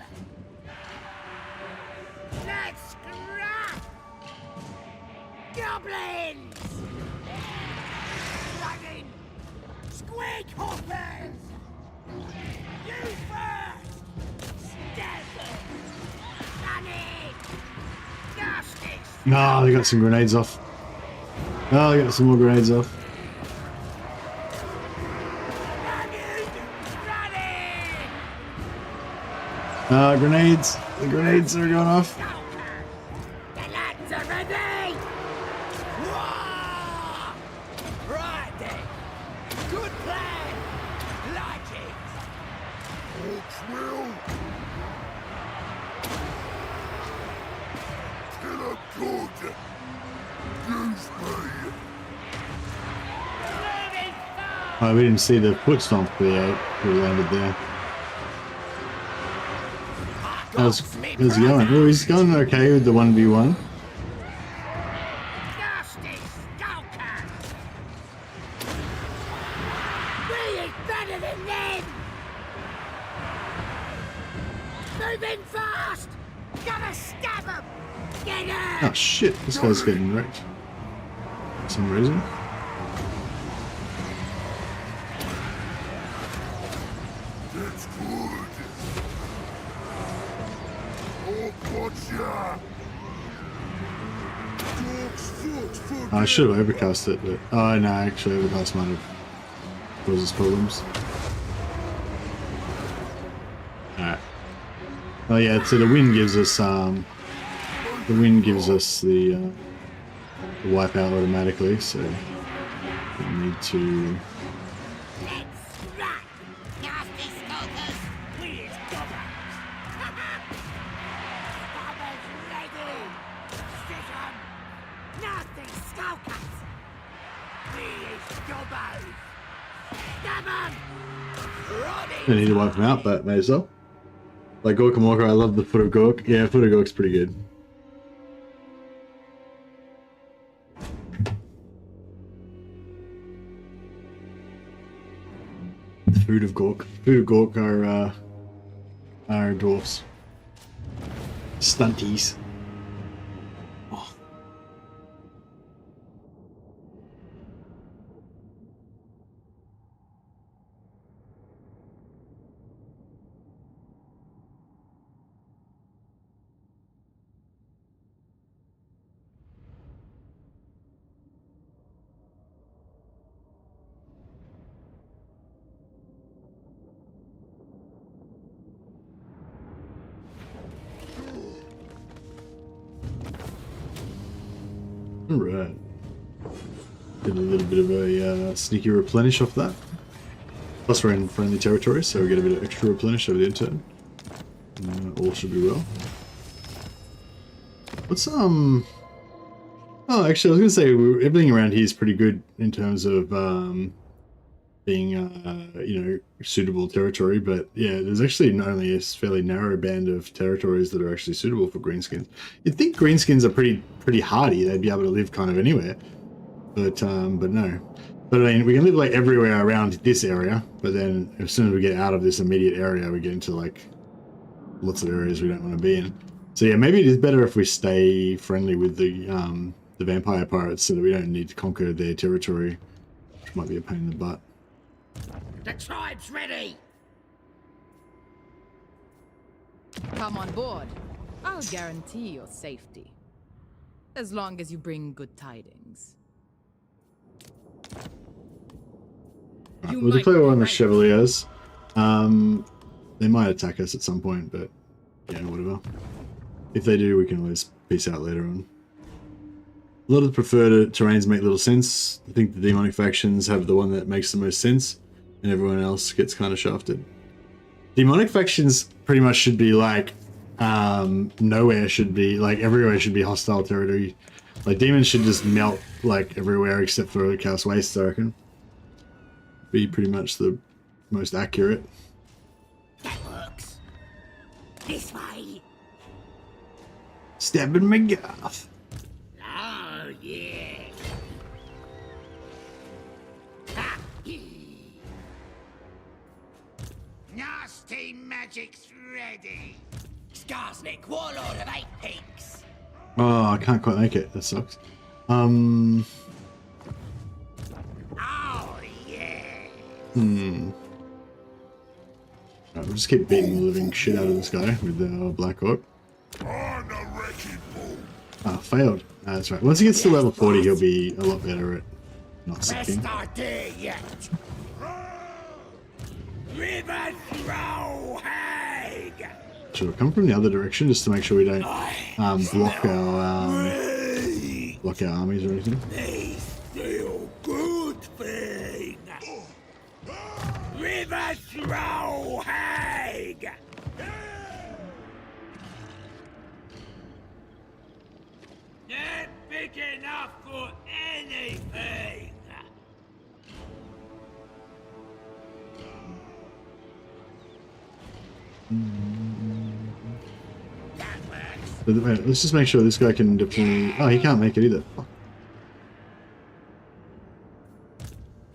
Let's scrap! Goblins! Running! Squig hoppers! You first! Stab them! Running! Justice! No, they got some grenades off. Oh, they got some more grenades off. Running! Grenades. The grenades are going off. The lads are ready! Whoa! Right then! Good plan! Like it! Hawks will. Kill a good. Use me. Moving fast! Oh, we didn't see the foot stomp we landed there. How's he going? Oh, he's going okay with the 1v1. Justice Stalker! We is better than them! Moving fast! Gotta stab him! Get him! Oh shit, this guy's getting wrecked. For some reason. That's good. Hawk, watch ya. Hawks foot for I should have overcast it, but oh no, actually overcast might have caused us problems. Alright. Oh yeah, so the wind gives us the wipeout automatically, so we need to Let's scrap! Nasty skulkers! We is Gobbler! Gobbler's ready! Stick 'em! Nasty skulkers! We is Gobbler! Stab 'em! I need to wipe them out, but may as well. Like Gork and Walker, I love the Foot of Gork. Yeah, Foot of Gork's pretty good. The Food of Gork. Food of Gork are dwarfs. Stunties. Oh. Alright. Get a little bit of a sneaky replenish off that. Plus we're in friendly territory, so we get a bit of extra replenish over the turn. All should be well. What's Oh, actually, I was going to say everything around here is pretty good in terms of being, you know, suitable territory. But yeah, there's actually not only a fairly narrow band of territories that are actually suitable for greenskins. You'd think greenskins are pretty hardy; they'd be able to live kind of anywhere. But no. But I mean, we can live like everywhere around this area. But then as soon as we get out of this immediate area, we get into like lots of areas we don't want to be in. So yeah, maybe it is better if we stay friendly with the vampire pirates so that we don't need to conquer their territory, which might be a pain in the butt. The tribe's ready! Come on board. I'll guarantee your safety. As long as you bring good tidings. Right, we'll declare war on the Chevaliers. They might attack us at some point, but yeah, whatever. If they do, we can always peace out later on. A lot of the preferred terrains make little sense. I think the demonic factions have the one that makes the most sense, and everyone else gets kind of shafted. Demonic factions pretty much should be like, nowhere should be, like everywhere should be hostile territory. Like demons should just melt like everywhere except for Chaos Waste, I reckon. Be pretty much the most accurate. That works. This way. Stabbing McGuff. Oh, yeah. Ha! Nasty magic's ready. SKARSNIK, warlord of 8 peaks. Oh, I can't quite make it. That sucks. Oh, yeah. Right, we'll just keep beating the living shit out of this guy with the Black Orc. On the wrecking ball. Ah, failed. Ah, that's right. Once he gets to level 40, he'll be a lot better at not sucking. Best idea yet. River throw hag. Should we come from the other direction just to make sure we don't block our armies or anything? They still good thing. River throw hag. Not big enough for anything. That works. But wait, let's just make sure this guy can definitely... Oh, he can't make it either. Fuck.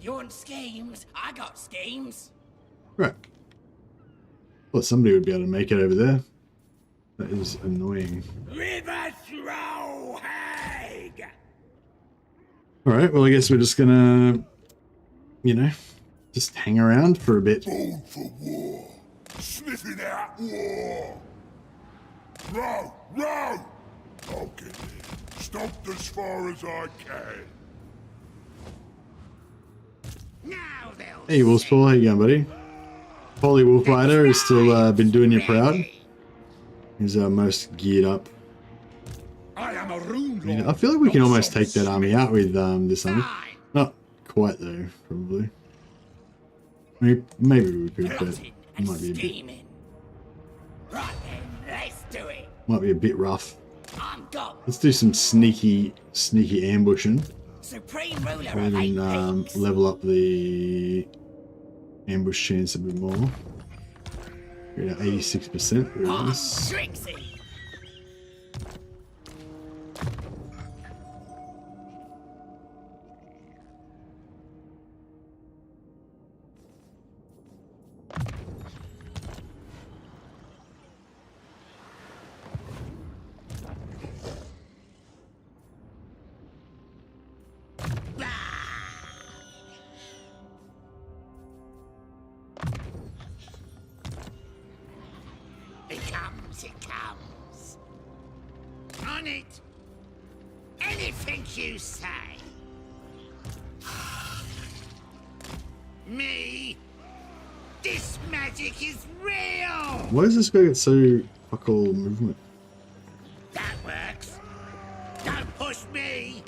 You want schemes? I got schemes. Right. Well, somebody would be able to make it over there. That is annoying. River throw hag. Alright, well I guess we're just gonna, you know, just hang around for a bit. Born for war. Sniffing out war. Row, row. I'll get there. Stomped as far as I can. Now they'll Hey Wolfspaw, how you going, buddy? Holy Wolf Rider has still been doing you proud. He's most geared up. I am a rune I mean, I lord, feel like we can not almost some take that army out with this army. Not quite though, probably. Maybe we could, but plotting it and might be a bit. scheming. Right then, let's do it. Might be a bit rough. I'm got Let's do some sneaky ambushing. supreme ruler And of 8 then peaks. level up the ambush chance a bit more. We're at 86%. Very I'm nice. Trixie. It comes. On it. Anything you say. Me. This magic is real. Why does this guy get so fuck all movement? That works. Don't push me.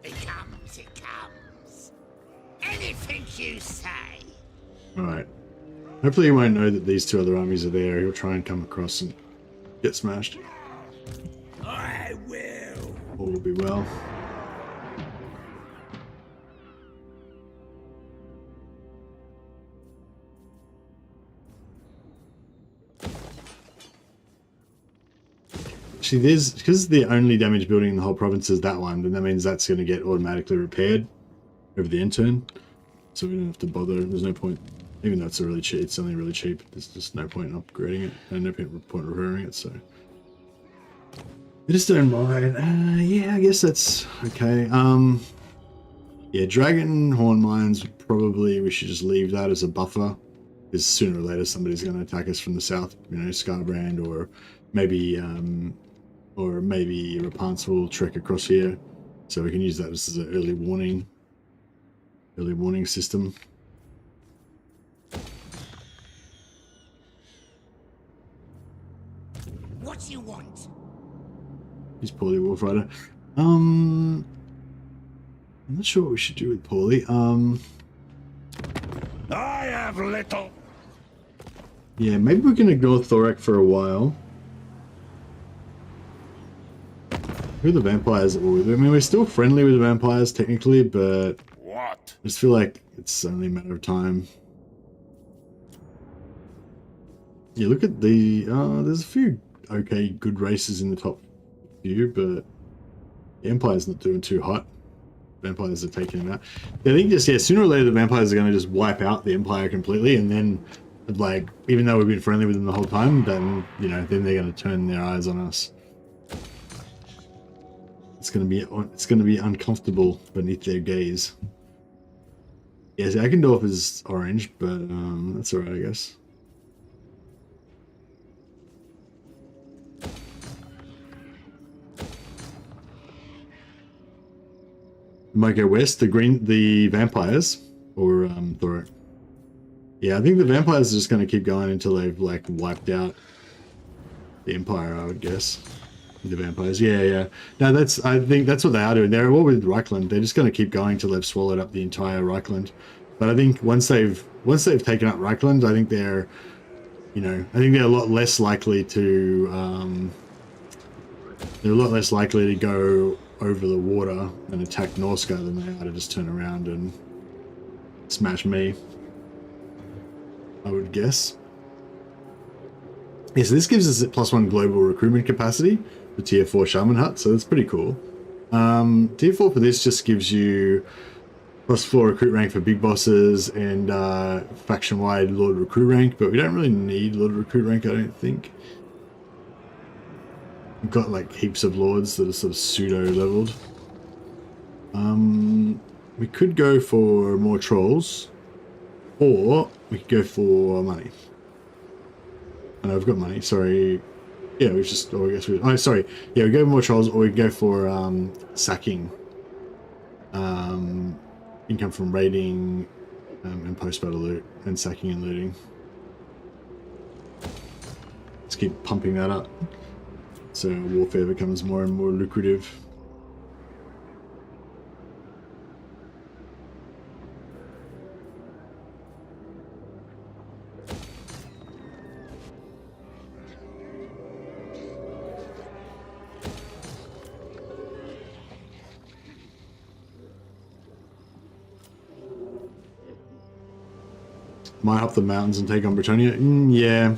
It comes. Anything you say. Alright. Hopefully he won't know that these two other armies are there. He'll try and come across and get smashed. I will. All will be well. Actually, there's, because the only damage building in the whole province is that one, then that means that's going to get automatically repaired over the end turn. So we don't have to bother. There's no point, even though it's a really cheap, it's only really cheap. There's just no point in upgrading it, and no point repairing it. So I just don't mind. Yeah, I guess that's okay. Yeah, Dragon Horn Mines, probably we should just leave that as a buffer, because sooner or later somebody's going to attack us from the south. You know, Scarbrand, or maybe Rapance will trek across here, so we can use that as an early warning system. What you want? He's Paulie Wolfrider. I'm not sure what we should do with Paulie. I have little. Yeah, maybe we can ignore Thorak for a while. Who are the vampires that we're with? I mean, we're still friendly with the vampires technically, but What? I just feel like it's only a matter of time. Yeah, look at the... there's a few okay, good races in the top few, but the Empire's not doing too hot. Vampires are taking them out. I think just, yeah, sooner or later the vampires are going to just wipe out the Empire completely, and then, like, even though we've been friendly with them the whole time, then, you know, then they're going to turn their eyes on us. It's going to be uncomfortable beneath their gaze. Yes, Eckendorf is orange, but that's alright, I guess. Might go west, the vampires, or Thorak. Yeah, I think the vampires are just going to keep going until they've, like, wiped out the Empire, I would guess. The vampires, yeah. No, I think that's what they are doing. They're all with Reichland. They're just going to keep going till they've swallowed up the entire Reichland. But I think once they've taken up Reichland, I think they're, you know, I think they're a lot less likely to, go over the water and attack Norska than they are to just turn around and smash me, I would guess. Yeah, so this gives us a +1 global recruitment capacity for tier 4 Shaman Hut, so that's pretty cool. Tier 4 for this just gives you +4 recruit rank for big bosses and faction-wide Lord Recruit rank, but we don't really need Lord Recruit rank, I don't think. We've got like heaps of lords that are sort of pseudo-leveled. We could go for more trolls, or we could go for money. No, we've got money, sorry. Yeah, we've just, oh, I guess we, oh, sorry. Yeah, we go more trolls, or we go for sacking. Income from raiding and post-battle loot, and sacking and looting. Let's keep pumping that up, so warfare becomes more and more lucrative. Might up the mountains and take on Britannia. Yeah.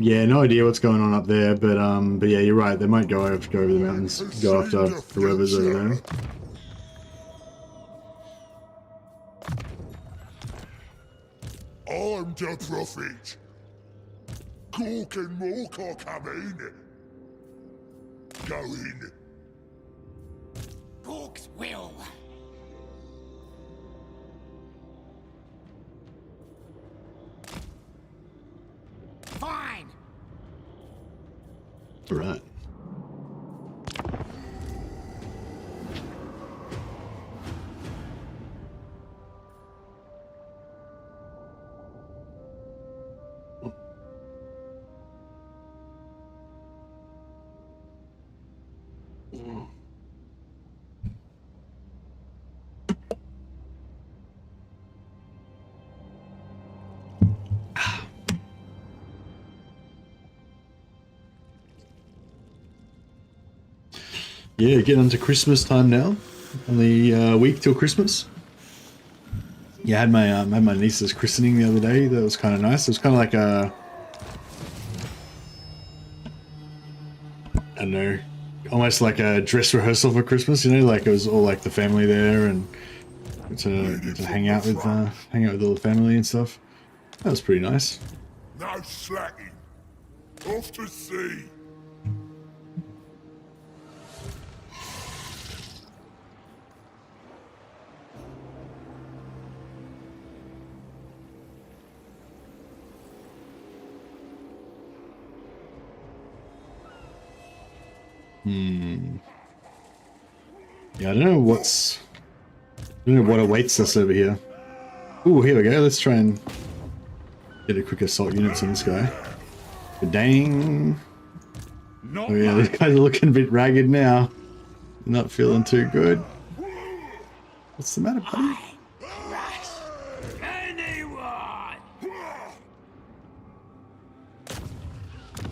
Yeah, no idea what's going on up there, but yeah, you're right. They might go over the mountains, go after whoever's over there. I'm the prophet. Cork and Mork are coming. Go in. Gork's will. Fine. All right. yeah, getting on to Christmas time now. Only week till Christmas. Yeah, I had my niece's christening the other day. That was kind of nice. It was kind of like a, I don't know, almost like a dress rehearsal for Christmas. You know, like it was all like the family there and to hang out with all the family and stuff. That was pretty nice. No slacking. Off to sea. Yeah, I don't know what awaits us over here. Ooh, here we go. Let's try and get a quick assault units on this guy. But dang. Not Oh yeah, these guys are looking a bit ragged now. Not feeling too good. What's the matter, buddy? Anyone!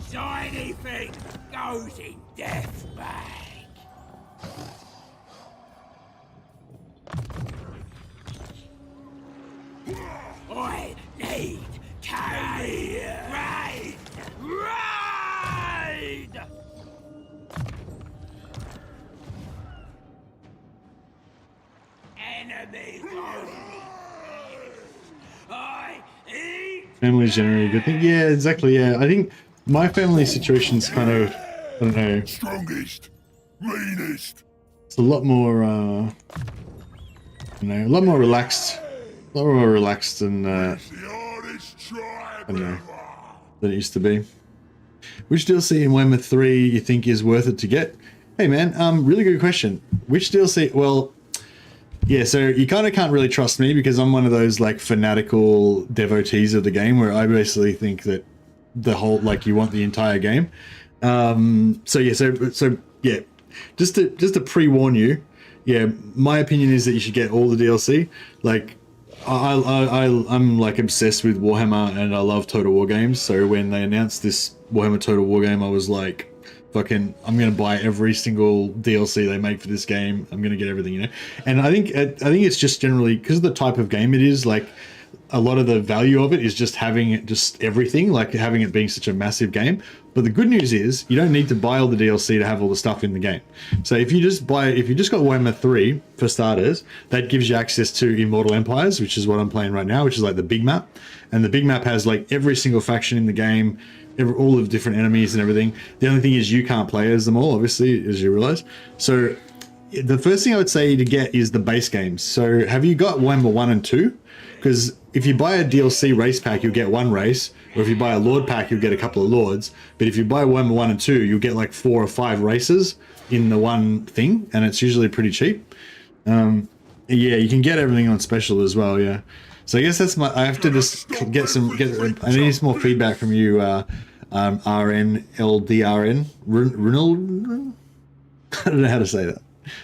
So anything goes in death bag. I need carry. Raid! Raid! Enemy I eat. Family's generally a good thing. Yeah, exactly. Yeah, I think my family situation's kind of, I don't know, Strongest. Meanest. it's a lot more, you know, a lot more relaxed. A lot more relaxed than, The hardest tribe I don't know, ever. than it used to be. Which DLC in Warhammer 3 you think is worth it to get? Hey man, really good question. Which DLC? Well, yeah, so you kind of can't really trust me because I'm one of those like fanatical devotees of the game where I basically think that the whole, like, you want the entire game. So yeah, so yeah, just to pre-warn you, yeah, my opinion is that you should get all the DLC. Like, I'm like obsessed with Warhammer and I love Total War games. So when they announced this Warhammer Total War game, I was like, fucking, I'm gonna buy every single DLC they make for this game. I'm gonna get everything, you know. And I think it's just generally because of the type of game it is. Like, a lot of the value of it is just having it, just everything, like having it being such a massive game. But the good news is you don't need to buy all the DLC to have all the stuff in the game. So if you just got Warhammer 3 for starters, that gives you access to Immortal Empires, which is what I'm playing right now, which is like the big map. And the big map has like every single faction in the game, all of the different enemies and everything. The only thing is you can't play as them all, obviously, as you realize. So the first thing I would say to get is the base games. So have you got Warhammer 1 and 2? Because if you buy a DLC race pack, you'll get one race, or if you buy a Lord pack, you'll get a couple of Lords. But if you buy Warhammer 1 and 2, you'll get like 4 or 5 races in the one thing, and it's usually pretty cheap. Yeah, you can get everything on special as well, yeah. So I guess that's I have to just I need some more feedback from you, RNLDRN. Ronald? I don't know how to say that.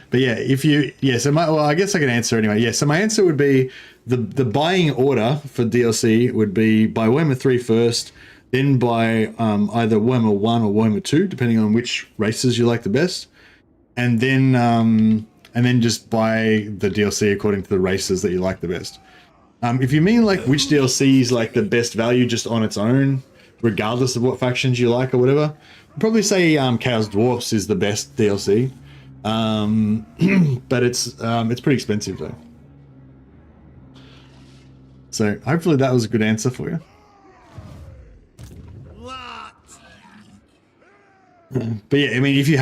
But yeah, I guess I can answer anyway. Yeah, so my answer would be the buying order for DLC would be buy Warhammer 3 first, then buy either Warhammer 1 or Warhammer 2, depending on which races you like the best, and then just buy the DLC according to the races that you like the best. If you mean like which DLC is like the best value just on its own, regardless of what factions you like or whatever, I'd probably say Chaos Dwarfs is the best DLC. But it's pretty expensive though. So hopefully that was a good answer for you. But yeah, I mean, if you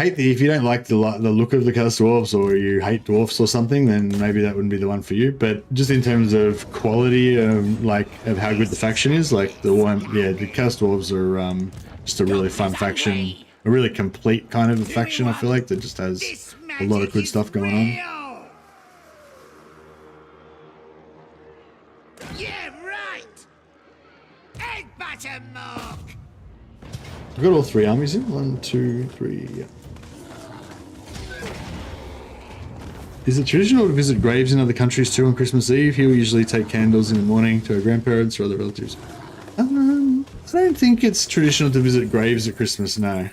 don't like the look of the Chaos Dwarfs, or you hate dwarfs or something, then maybe that wouldn't be the one for you. But just in terms of quality, like of how good the faction is, like the Chaos Dwarfs are just a really fun faction, a really complete kind of faction. I feel like that just has a lot of good stuff going on. Yeah, right. Egg butter milk. I've got all 3 armies in. 1, 2, 3. Yeah. Is it traditional to visit graves in other countries too on Christmas Eve? Here we usually take candles in the morning to our grandparents or other relatives. I don't think it's traditional to visit graves at Christmas, no.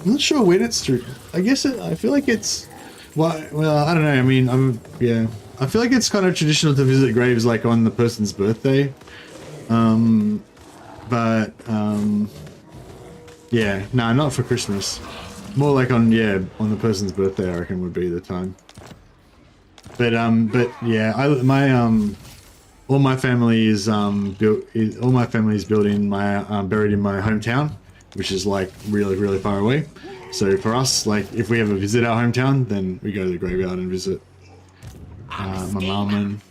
I'm not sure when it's true. I guess I feel like it's... Well, I don't know. I mean, yeah. I feel like it's kind of traditional to visit graves like on the person's birthday. Yeah, no, not for Christmas. More like on the person's birthday, I reckon would be the time. But yeah, all my family is buried in my hometown, which is like really far away. So for us, like if we ever visit our hometown, then we go to the graveyard and visit my mum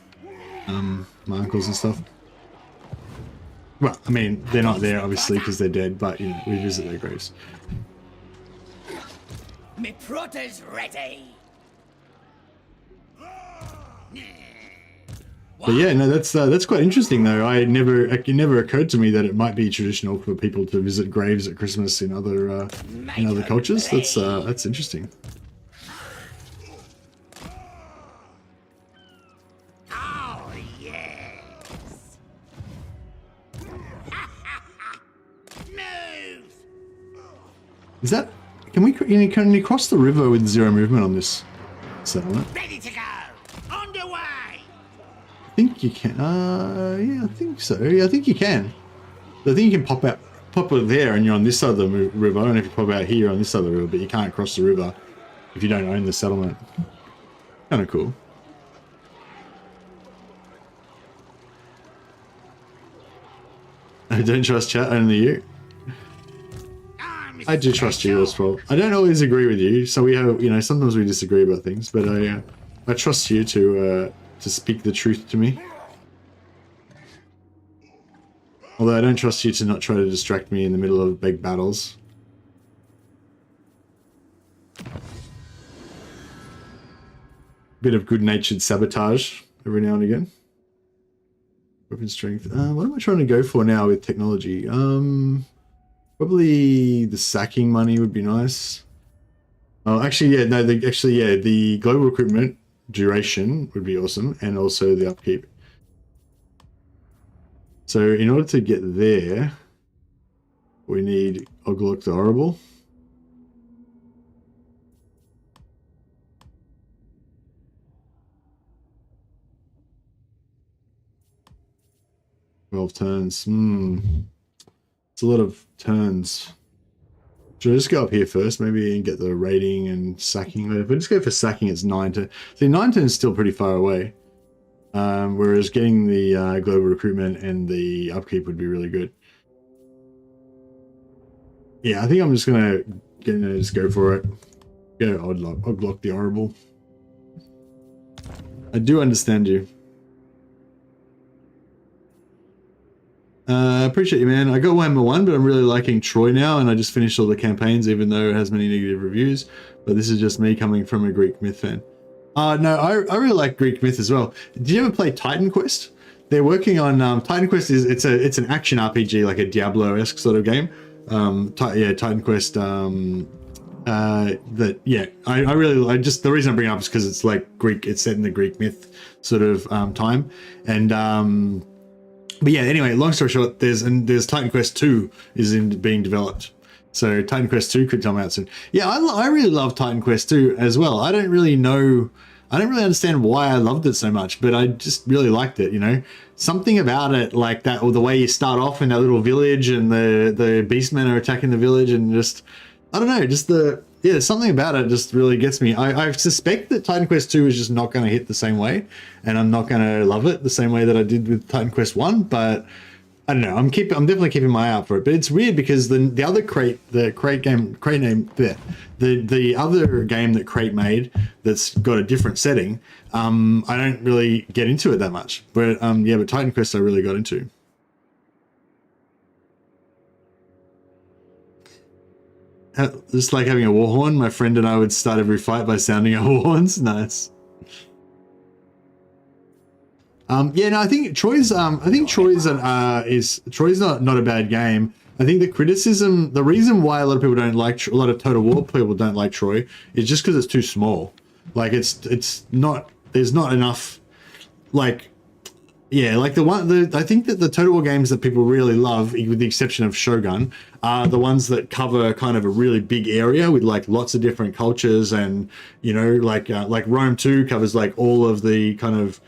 and my uncles and stuff. Well, I mean, they're not there obviously because they're dead, but you know, we visit their graves. Me protter's ready. But yeah, no, that's quite interesting though. It never occurred to me that it might be traditional for people to visit graves at Christmas in other cultures. That's interesting. Oh yes. Move. Is that? Can you cross the river with 0 movement on this settlement? Ready to go. Underway. I think you can. Yeah, I think so. Yeah, I think you can. I think you can pop out there, and you're on this side of the river, and if you pop out here, you're on this side of the river, but you can't cross the river if you don't own the settlement. Kind of cool. I don't trust chat, only you. I do trust you as well. I don't always agree with you, so we have, you know, sometimes we disagree about things, but I trust you to speak the truth to me. Although I don't trust you to not try to distract me in the middle of big battles. Bit of good-natured sabotage every now and again. Weapon strength. What am I trying to go for now with technology? Probably the sacking money would be nice. Oh, actually, yeah, no, the global recruitment duration would be awesome, and also the upkeep. So in order to get there, we need Oglok the Horrible. Twelve turns. It's a lot of turns. Should I just go up here first, maybe, and get the rating and sacking? If I just go for sacking, it's 9 turns. See, 9 turns is still pretty far away. Whereas getting the global recruitment and the upkeep would be really good. Yeah, I think I'm just gonna just go for it. Go Oglok the Horrible. I do understand you. I appreciate you, man. I got Warhammer 1, but I'm really liking Troy now, and I just finished all the campaigns, even though it has many negative reviews. But this is just me coming from a Greek myth fan. No, I really like Greek myth as well. Did you ever play Titan Quest? They're working on Titan Quest. It's an action RPG, like a Diablo-esque sort of game. Titan Quest. I really just the reason I bring it up is because it's like Greek. It's set in the Greek myth sort of time, and but yeah. Anyway, long story short, there's Titan Quest 2 is being developed. So Titan Quest 2 could come out soon. Yeah, I really love Titan Quest 2 as well. I don't really understand why I loved it so much, but I just really liked it, you know? Something about it, like that, or the way you start off in that little village and the beastmen are attacking the village, and just, I don't know, just something about it just really gets me. I suspect that Titan Quest 2 is just not going to hit the same way, and I'm not going to love it the same way that I did with Titan Quest 1, but I don't know. I'm definitely keeping my eye out for it, but it's weird because the other Crate game that Crate made that's got a different setting. I don't really get into it that much, but but Titan Quest I really got into. Just like having a war horn, my friend and I would start every fight by sounding our war horns. Nice. I think Troy's not a bad game. I think the reason why a lot of people don't like, a lot of Total War people don't like Troy is just because it's too small. Like there's not enough, like, Yeah, like I think that the Total War games that people really love, with the exception of Shogun, are the ones that cover kind of a really big area with like lots of different cultures, and you know, like Rome 2 covers like all of the kind of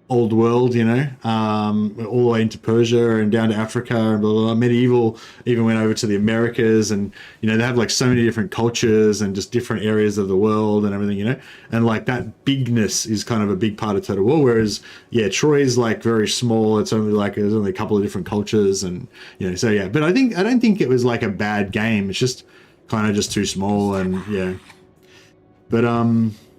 old world, you know, all the way into Persia and down to Africa and blah, blah, blah. Medieval even went over to the Americas, and you know, they have like so many different cultures and just different areas of the world and everything, you know, and like that bigness is kind of a big part of Total War. Whereas yeah, Troy's like very small. It's only like there's only a couple of different cultures, and you know, so yeah. But I don't think it was like a bad game. It's just kind of just too small, and yeah.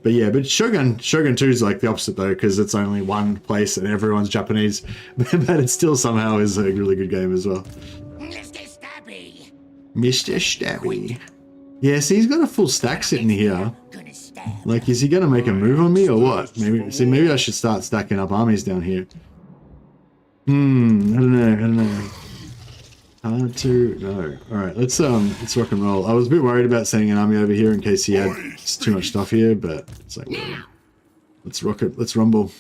But yeah, but Shogun 2 is like the opposite though, because it's only one place and everyone's Japanese, but it still somehow is a really good game as well. Mr. Stabby. Mr. Stabby. Yeah, see, he's got a full stack sitting here. Like, is he gonna make a move on me or what? Maybe I should start stacking up armies down here. I don't know. Hard to no. All right, let's rock and roll. I was a bit worried about sending an army over here in case he had too much stuff here, but it's like, whatever. Let's rock it. Let's rumble.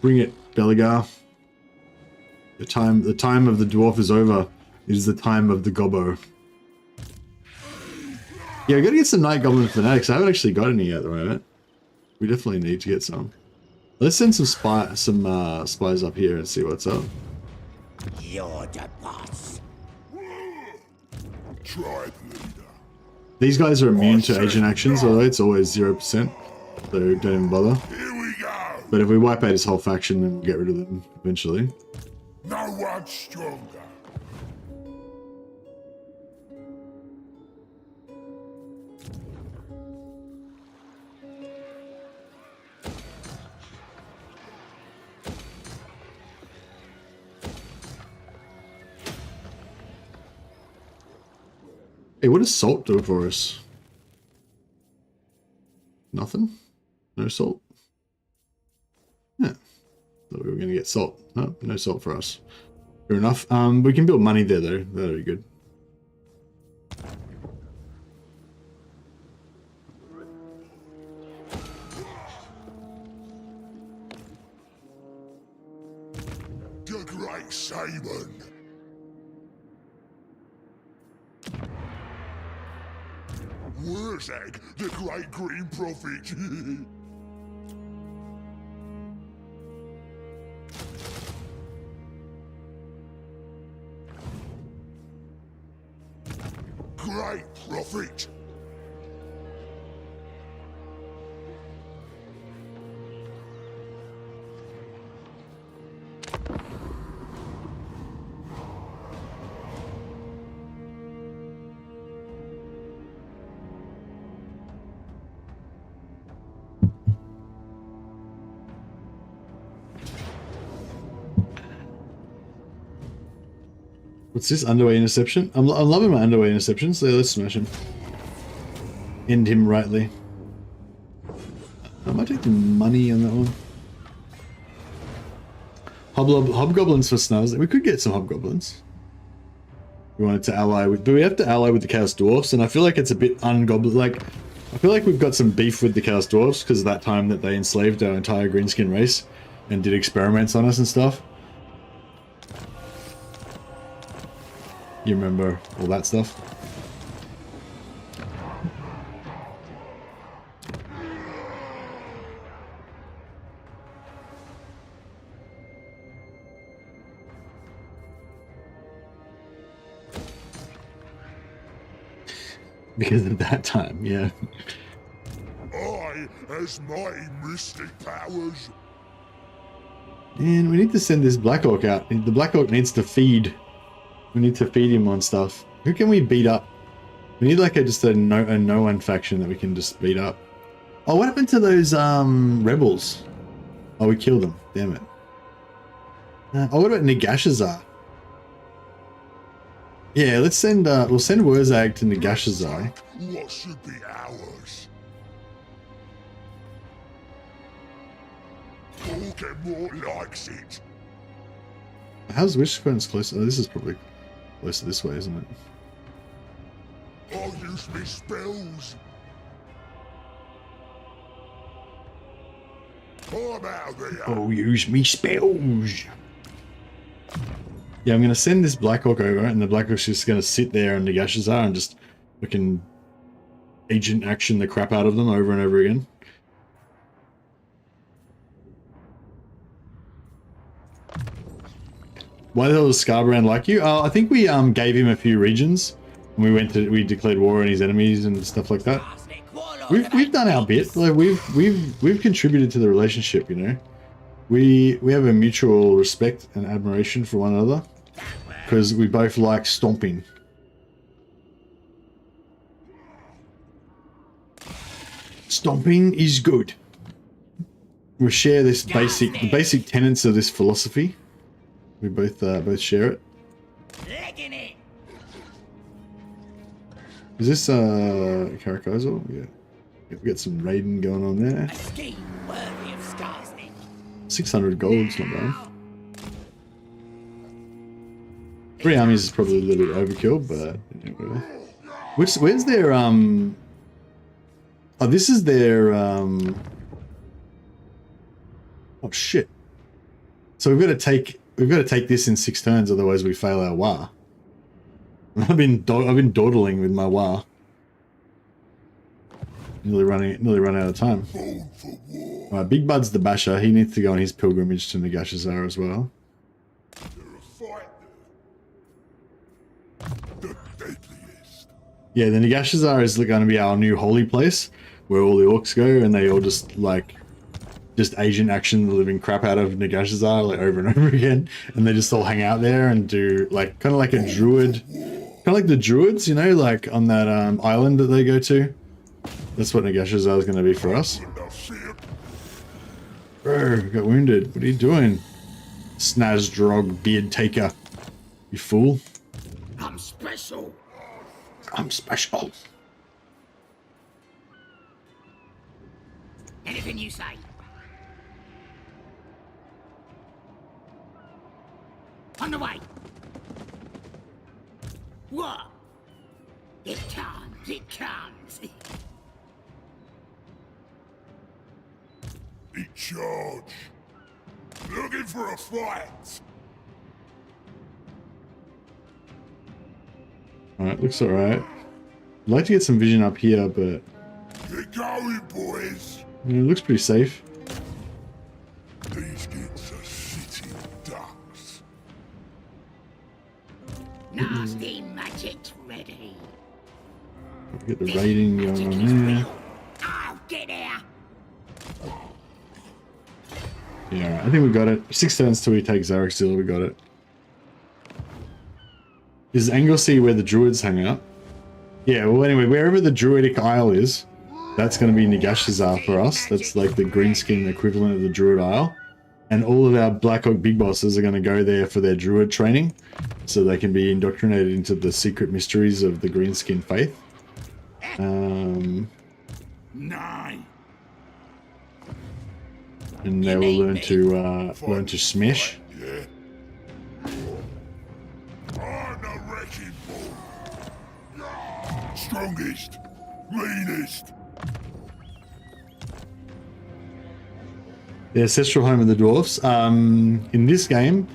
Bring it, Belegar. The time of the dwarf is over. It is the time of the gobbo. Yeah, we gotta get some Night Goblin fanatics. I haven't actually got any yet at the moment. We definitely need to get some. Let's send some spies up here and see what's up. You're the boss. Tribe leader. These guys are immune to agent actions, although it's always 0%, so don't even bother. Here we go. But if we wipe out his whole faction, then we'll get rid of them eventually. No one's stronger. Hey, what does salt do for us? Nothing? No salt? Yeah. Thought we were going to get salt. No, no salt for us. Fair enough. We can build money there, though. That'll be good. The Great Shaman. Wurzag, the Great Green Prophet. Great Prophet. What's this? Underway interception? I'm loving my underway interception, so let's smash him. End him rightly. I might take the money on that one. Hobgoblins for snubs. We could get some hobgoblins. We wanted to ally with, but we have to ally with the Chaos Dwarfs, and I feel like it's a bit ungoblin. Like, I feel like we've got some beef with the Chaos Dwarfs because of that time that they enslaved our entire greenskin race and did experiments on us and stuff. You remember all that stuff? Because of that time, yeah. I has mighty mystic powers. And we need to send this Black Orc out. The Black Orc needs to feed. We need to feed him on stuff. Who can we beat up? We need like just a no one faction that we can just beat up. Oh, what happened to those rebels? Oh, we killed them. Damn it. Oh, what about Nagashazar? Yeah, let's send. We'll send Wurzag to Nagashazar. What should be ours? Voldemort likes it. How's Wishbone's close? Oh, this is probably closer this way, isn't it? I'll use me spells. Come out there. Oh, use me spells. Yeah, I'm gonna send this Black Hawk over, and the Black Hawk's just gonna sit there on Nagashazar and just fucking agent action the crap out of them over and over again. Why the hell does Scarbrand like you? I think we gave him a few regions, and we declared war on his enemies and stuff like that. We've done our bit. Like we've contributed to the relationship, you know. We have a mutual respect and admiration for one another because we both like stomping. Stomping is good. We share this the basic tenets of this philosophy. We both share it. Is this Caracazal? Yeah. We've got some raiding going on there. A scheme worthy of SKARSNIK. 600 gold's not bad. 3 armies is probably a little bit overkill, but anyway. Where's their oh, this is their oh shit. So we've got to take this in 6 turns, otherwise we fail our war. I've been dawdling with my war. Nearly run out of time. Alright, Big Bud's the basher. He needs to go on his pilgrimage to Nagashazar as well. Yeah, the Nagashazar is going to be our new holy place, where all the orcs go, and they all just agent action the living crap out of Nagashazar like over and over again, and they just all hang out there and do like kind of like a druid, kind of like the druids, you know, like on that island that they go to. That's what Nagashazar is going to be for us. Bro, got wounded. What are you doing? Snazdrog beard taker. You fool. I'm special. I'm special. Anything you say. On the way. What? It comes, it comes. Eat charge. Looking for a fight. Alright, looks alright. I'd like to get some vision up here, but Get going, boys. it looks pretty safe. These kids are sitting ducks. Nasty magic's ready. Get the raiding going on there. I'll get here. Yeah, alright, I think we got it. 6 turns till we take Zarek. We got it. Is Anglesey where the druids hang out? Yeah, well anyway, wherever the druidic isle is, that's going to be Nagashazar for us. That's like the greenskin equivalent of the druid isle. And all of our Black Hawk big bosses are going to go there for their druid training, so they can be indoctrinated into the secret mysteries of the greenskin faith. 9. And they will learn to smash. Yeah. I'm the wrecking ball. Strongest, meanest. The ancestral home of the dwarfs. In this game,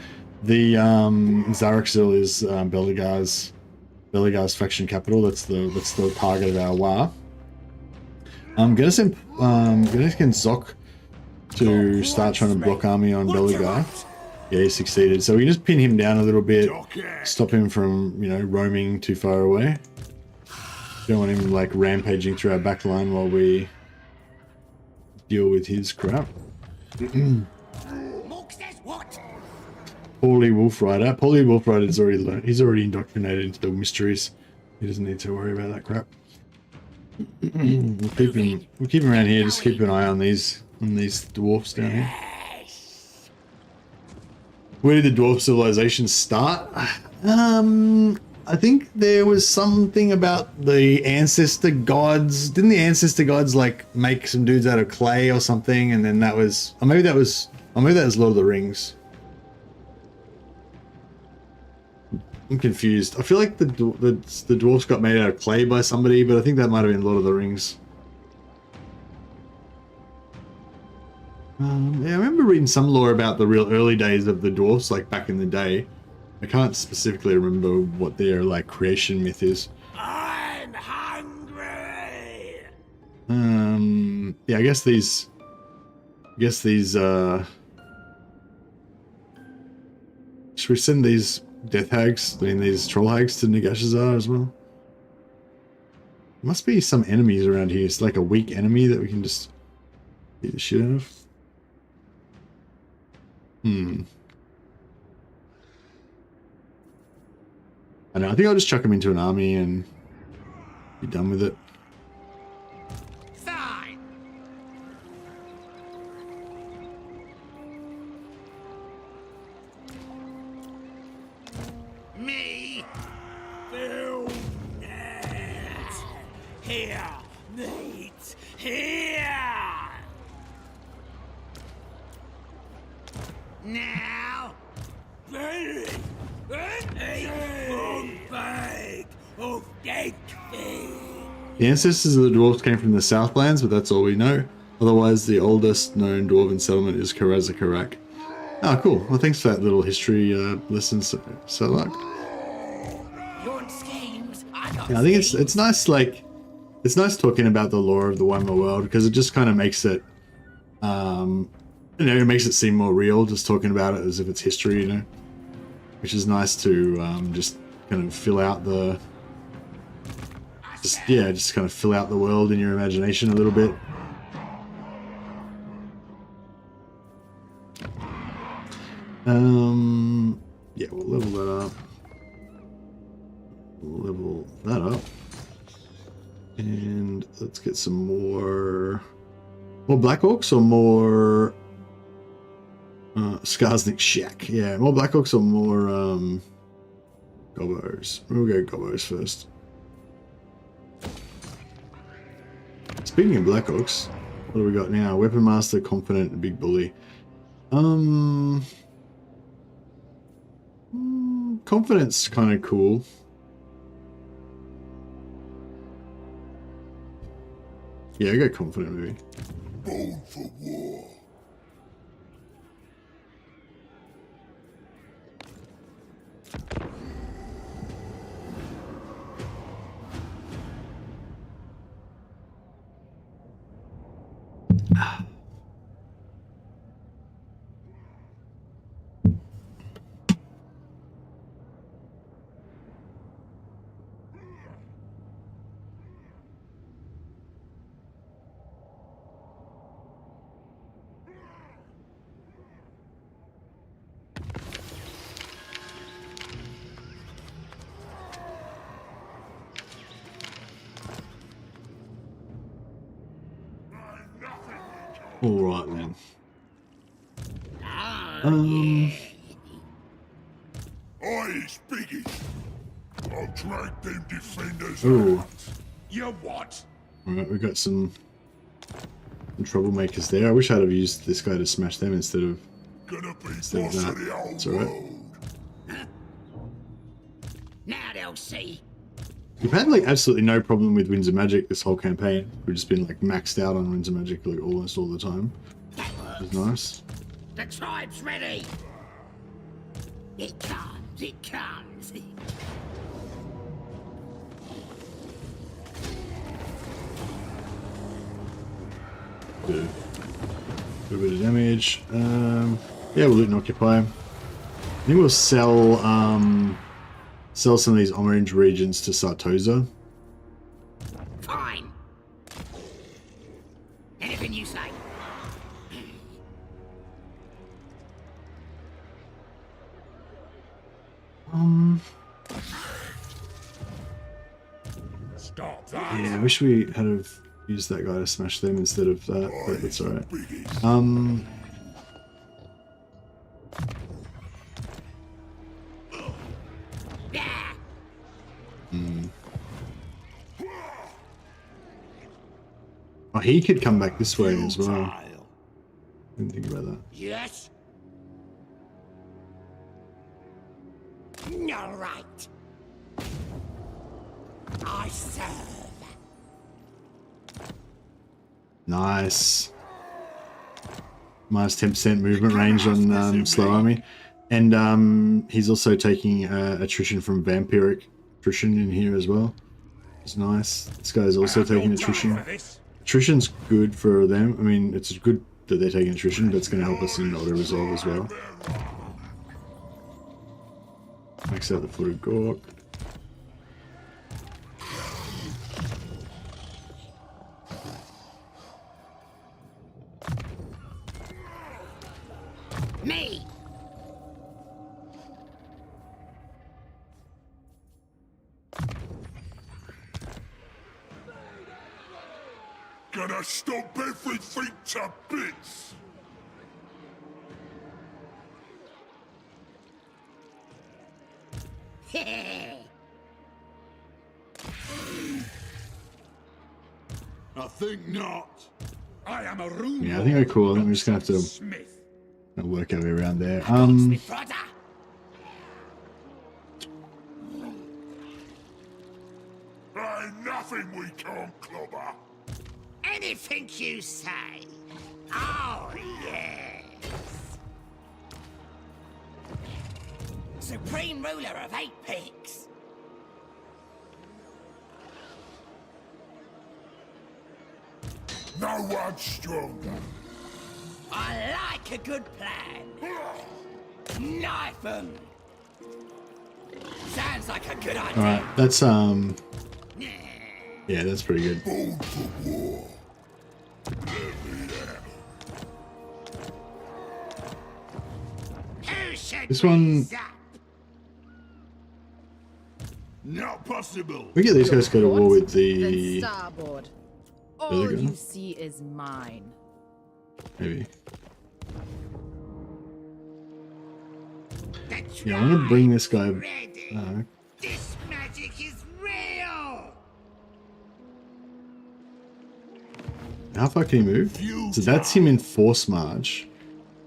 the Zarakzil is Belegar's faction capital. That's the target of our war. I'm gonna send Zok to start trying to block army on Belegar. Yeah, he succeeded. So we can just pin him down a little bit, stop him from, you know, roaming too far away. Don't want him like rampaging through our back line while we deal with his crap. Mork says what? Paulie Wolf Rider. Paulie Wolf Rider's already learned. He's already indoctrinated into the mysteries. He doesn't need to worry about that crap. We'll keep him around here. Just keep an eye on these dwarfs down here. Where did the dwarf civilization start? I think there was something about the ancestor gods. Didn't the ancestor gods like make some dudes out of clay or something? And then that was, or maybe that was Lord of the Rings. I'm confused. I feel like the dwarfs got made out of clay by somebody, but I think that might have been Lord of the Rings. Yeah, I remember reading some lore about the real early days of the dwarfs, like back in the day. I can't specifically remember what their like creation myth is. I'm hungry. Yeah, I guess these. Should we send these death hags, these troll hags to Nagashazar as well? Must be some enemies around here. It's like a weak enemy that we can just beat the shit out of. I know, I think I'll just chuck them into an army and be done with it. Fine. Me. Food. Here. Meat. Here. Now. A full bag of dead things. The ancestors of the dwarves came from the Southlands, but that's all we know. Otherwise, the oldest known dwarven settlement is Karazakarak. Oh, cool. Well, thanks for that little history lesson, Selak. Your schemes, I got Yeah, I think it's nice, like, it's nice talking about the lore of the Warhammer world, because it just kind of makes it, you know, it makes it seem more real, just talking about it as if it's history, you know? Which is nice to just kind of fill out the, just kind of fill out the world in your imagination a little bit. Yeah, we'll level that up. We'll level that up. And let's get some more Black Orcs or more SKARSNIK Shack. Yeah, more Black Orcs or more Gobbers. We'll go Gobbers first. Speaking of Black Orcs, what do we got now? Weapon Master, Confident, and Big Bully. Confidence kind of cool. Yeah, I go Confident maybe. Born for war. All right then. I is biggie. I'll drag them defenders Ooh. out. You what? Alright, we got some troublemakers there. I wish I'd have used this guy to smash them instead of Gonna be boss of of that. the old It's alright. world. Now they'll see. We've had like absolutely no problem with Winds of Magic this whole campaign. We've just been like maxed out on Winds of Magic like almost all the time. That Which works. is nice. The tribe's ready. It comes, it comes. Do a bit of damage. Yeah, we'll loot and occupy. I think we'll sell some of these orange regions to Sartosa. Fine. Anything you say. Stop that. Yeah, I wish we had have used that guy to smash them instead of that, but that's alright. Yeah. Oh, he could come back this way as well. Didn't think about that. Yes. All right. I serve. Nice. minus 10% movement range on slow army. And he's also taking attrition from vampiric attrition in here as well. It's nice. This guy's also taking attrition. Attrition's good for them. I mean, it's good that they're taking attrition, but it's going to help us in auto-resolve as well. Max out the footed Gork. Me! Gonna stomp everything to bits! I think not. I am a rune. Yeah, I think we're cool. I'm just gonna have to Smith. work our way around there. Me brother! Ain't nothing we can't clobber. Anything you say. Oh, yes. Supreme ruler of 8 peaks. No one's stronger. I like a good plan. Knife 'em. Sounds like a good idea. Alright, that's yeah, that's pretty good. Born for war. Who should This one- raise up? Not possible. We get these guys to go to war with Then the starboard. they All go. you see is mine. maybe. That's Yeah, I'm gonna bring this guy. Ready. Uh, This magic is real. how far can he move? So that's him in force march.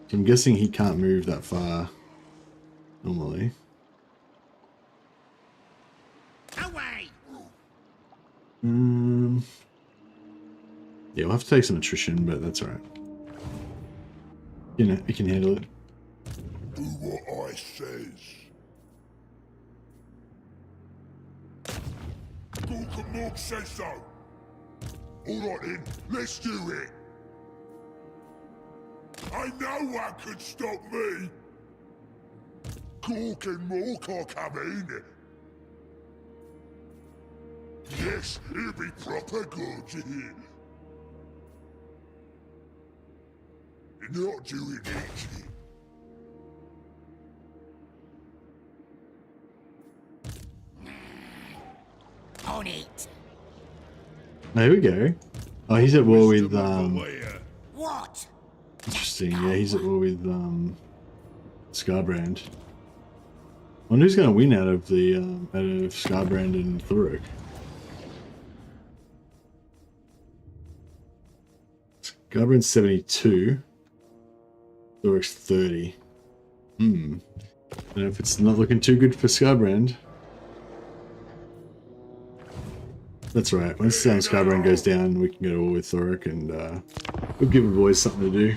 So I'm guessing he can't move that far normally. Away. Yeah, we'll have to take some attrition, but that's alright. You know, he can handle it. Do what I says. Gork Morg says so. Alright then, let's do it. I know one could stop me. Gork and Morg are coming. Yes, it'll be proper good. You're not doing it. On it. There we go. Oh, he's at war with What? interesting. Yeah, he's at war with Skarbrand. I wonder who's gonna win out of the out of Skarbrand and Thurok. Skarbrand's 72. Thurok's 30. I don't know if it's not looking too good for Skarbrand. That's right. Once Skarbrand goes down, we can go to war with Thurok, and we'll give the boys something to do.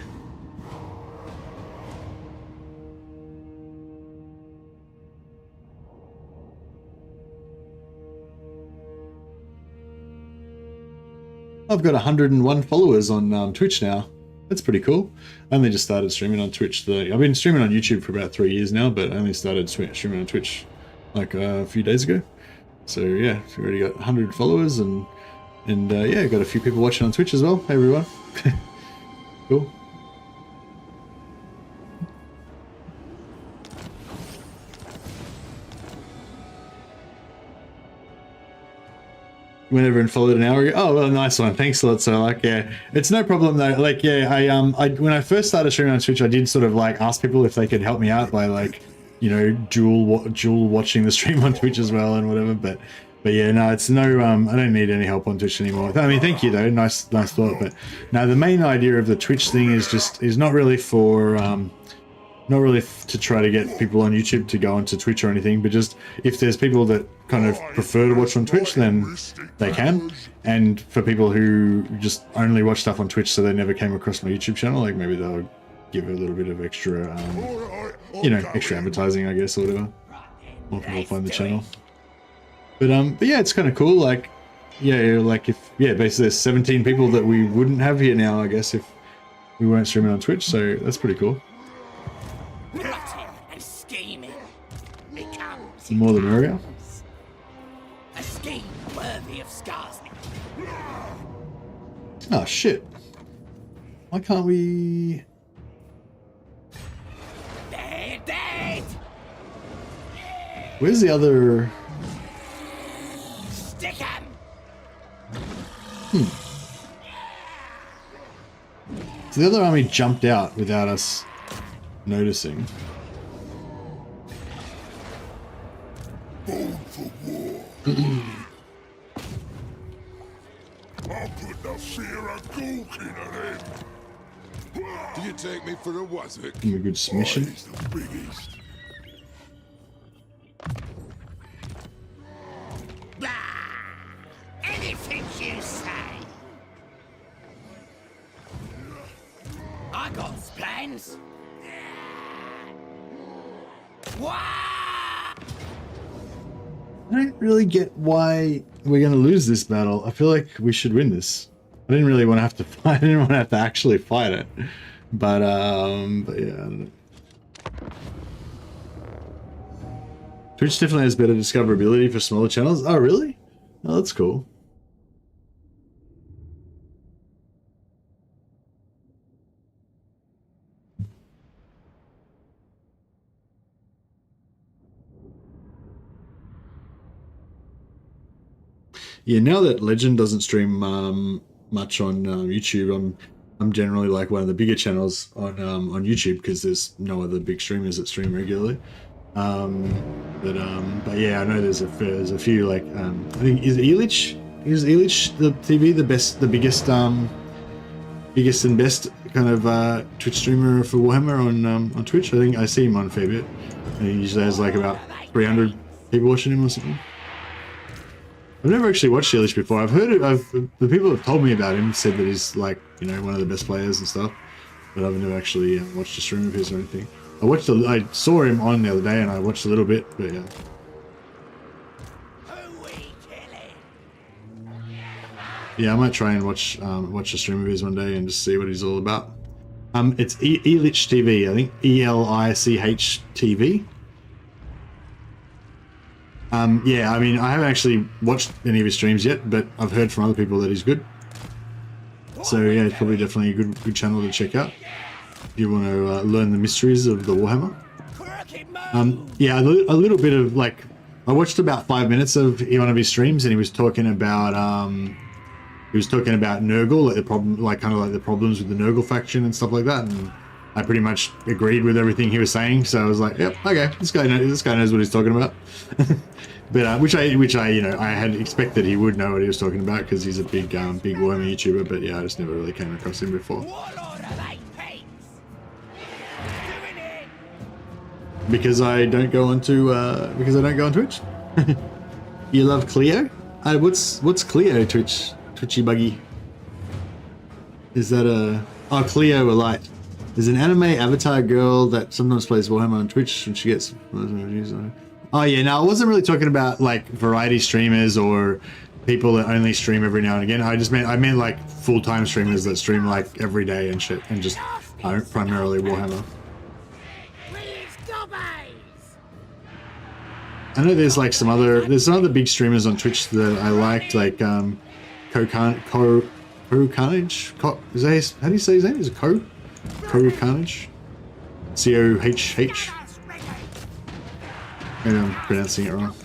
I've got 101 followers on Twitch now. That's pretty cool. I only just started streaming on Twitch. I've been streaming on YouTube for about 3 years now, but I only started streaming on Twitch like a few days ago. So yeah, we already got 100 followers, and yeah, got a few people watching on Twitch as well. Hey everyone. Cool. Went over and followed an hour ago. Oh, well, nice one. Thanks a lot. So, like, yeah, it's no problem though. Like, yeah, I when I first started streaming on Twitch, I did sort of like ask people if they could help me out by like, you know, dual watching the stream on Twitch as well and whatever. But yeah, no, it's no. I don't need any help on Twitch anymore. I mean, thank you though. Nice thought. But no, the main idea of the Twitch thing is not really for not really to try to get people on YouTube to go onto Twitch or anything, but just if there's people that kind of prefer to watch on Twitch, then they can. And for people who just only watch stuff on Twitch so they never came across my YouTube channel, like maybe they'll give it a little bit of extra, Alright, you know, extra advertising, I guess, or whatever. More people find the channel. But yeah, it's kind of cool. Like, yeah, like if basically there's 17 people that we wouldn't have here now, I guess, if we weren't streaming on Twitch. So that's pretty cool. Plotting and scheming becomes The more the merrier. a scheme worthy of SKARSNIK. Oh shit! Why can't we? They're dead. Where's the other? Stick 'em. So the other army jumped out without us noticing. Born for war. I'll put the fear of Gorkin at him. Do you take me for a wazzock? Give me a good submission. He's the biggest. Blah. Anything you say. I got plans. What? I don't really get why we're going to lose this battle. I feel like we should win this. I didn't really want to have to fight. I didn't want to have to actually fight it. But yeah, I don't know. Twitch definitely has better discoverability for smaller channels. Oh, really? Oh, that's cool. Yeah, now that Legend doesn't stream much on YouTube, I'm generally like one of the bigger channels on YouTube because there's no other big streamers that stream regularly. But yeah, I know there's a few like I think is Elitch the TV the biggest and best kind of Twitch streamer for Warhammer on Twitch. I think I see him on a fair bit. And he usually has like about 300 people watching him or something. I've never actually watched Elitch before. I've heard it. The people have told me about him said that he's like, you know, one of the best players and stuff. But I've never actually watched a stream of his or anything. I saw him on the other day and I watched a little bit, but yeah. Who we killing? Yeah, I might try and watch a stream of his one day and just see what he's all about. It's Elitch TV. I think ELICH TV. Yeah, I mean, I haven't actually watched any of his streams yet, but I've heard from other people that he's good. So yeah, it's probably definitely a good channel to check out if you want to learn the mysteries of the Warhammer. Yeah, a little bit of like, I watched about 5 minutes of one of his streams, and he was talking about Nurgle, like the problem, like kind of like the problems with the Nurgle faction and stuff like that, and I pretty much agreed with everything he was saying. So I was like, yep, okay, this guy knows what he's talking about. But which I you know, I had expected he would know what he was talking about because he's a big Warhammer YouTuber. But yeah, I just never really came across him before. Because I don't go on Twitch. You love Cleo? What's Cleo Twitchy buggy? Is that Cleo Elite? There's an anime avatar girl that sometimes plays Warhammer on Twitch and she gets... Oh yeah, no, I wasn't really talking about like variety streamers or people that only stream every now and again. I meant like full-time streamers that stream like every day and shit and just primarily Warhammer. I know there's like some other big streamers on Twitch that I liked, like Carnage. Is that how do you say his name? Is it Carnage? COHH. Maybe I'm pronouncing it wrong.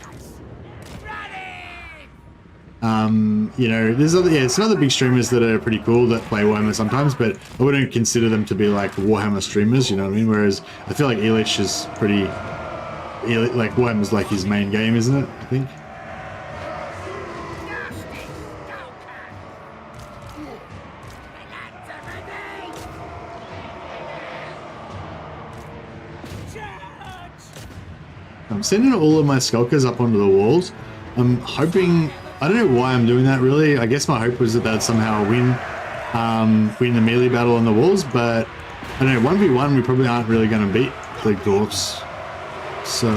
You know, there's some other big streamers that are pretty cool that play Warhammer sometimes, but I wouldn't consider them to be like Warhammer streamers, you know what I mean? Whereas I feel like Elitch is pretty, like Warhammer's like his main game, isn't it? I think. I'm sending all of my skulkers up onto the walls. I'm hoping, I don't know why I'm doing that really. I guess my hope was that they'd somehow win the melee battle on the walls, but I don't know, 1v1 we probably aren't really going to beat the Gorks. So,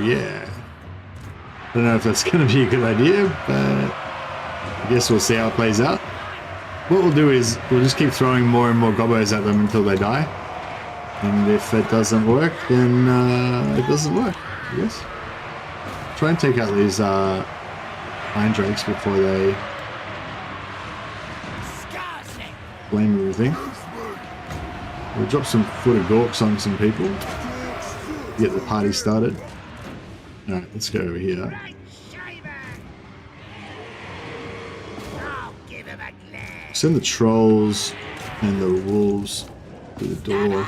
yeah. I don't know if that's going to be a good idea, but I guess we'll see how it plays out. What we'll do is we'll just keep throwing more and more Gobbos at them until they die. And if it doesn't work, then it doesn't work, I guess. Try and take out these Iron Drakes before they blame everything. We'll drop some foot of Gorks on some people. Get the party started. Alright, let's go over here. Send the trolls and the wolves to the door.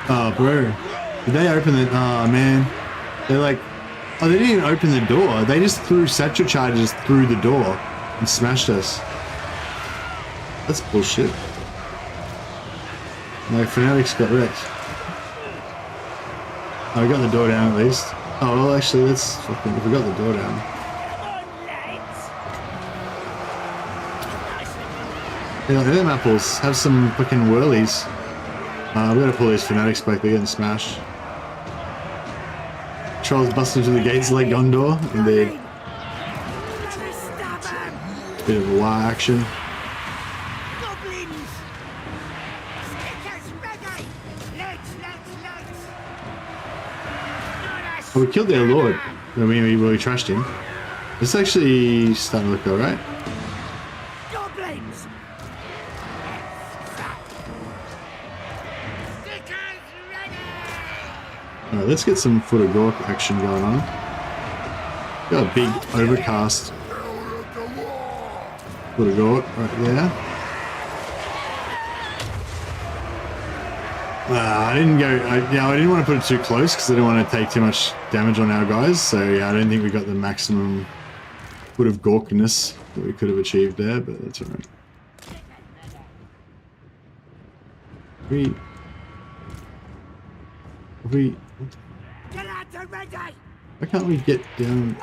Oh, bro. Did they open it? Oh, man. They're like... Oh, they didn't even open the door. They just threw satchel charges through the door and smashed us. That's bullshit. No, Fanatics got wrecked. Oh, we got the door down at least. Oh, well, actually, let's... Fucking... If we got the door down. Yeah, them apples. Have some fucking whirlies. We gotta pull these Fanatics back, they're getting smashed. Trolls busting through the gates like Gondor, indeed. Bit of war action. Oh, we killed their lord when we trashed him. It's actually starting to look alright. Alright, let's get some foot of Gork action going on. Got a big overcast foot of Gork right there. I didn't go. I didn't want to put it too close because I didn't want to take too much damage on our guys. So yeah, I don't think we got the maximum foot of Gorkiness that we could have achieved there, but that's alright. Why can't we get down?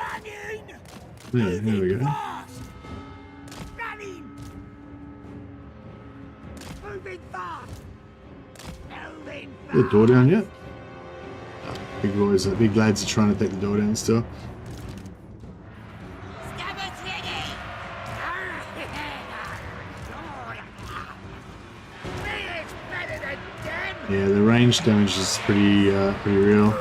There we go. The door down yet? Oh, big boys, big lads are trying to take the door down still. Yeah, the range damage is pretty real.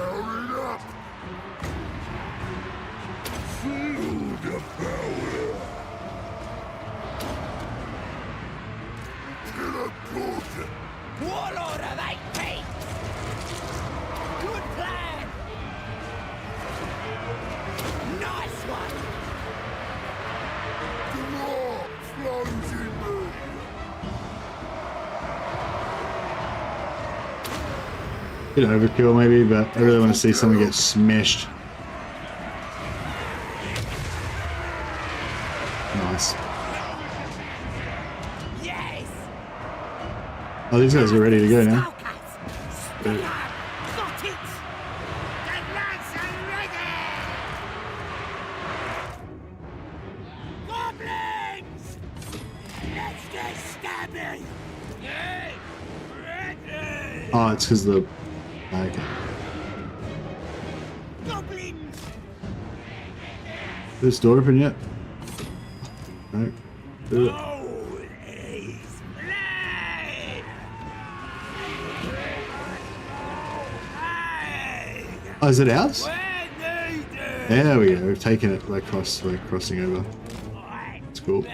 Bit overkill maybe, but I really want to see someone get smashed. Nice. Oh, these guys are ready to go now. Oh, it's because the... Okay. Is this door open yet? No. Do it. Oh, is it ours? There we go. We've taken it. We're crossing over. It's cool.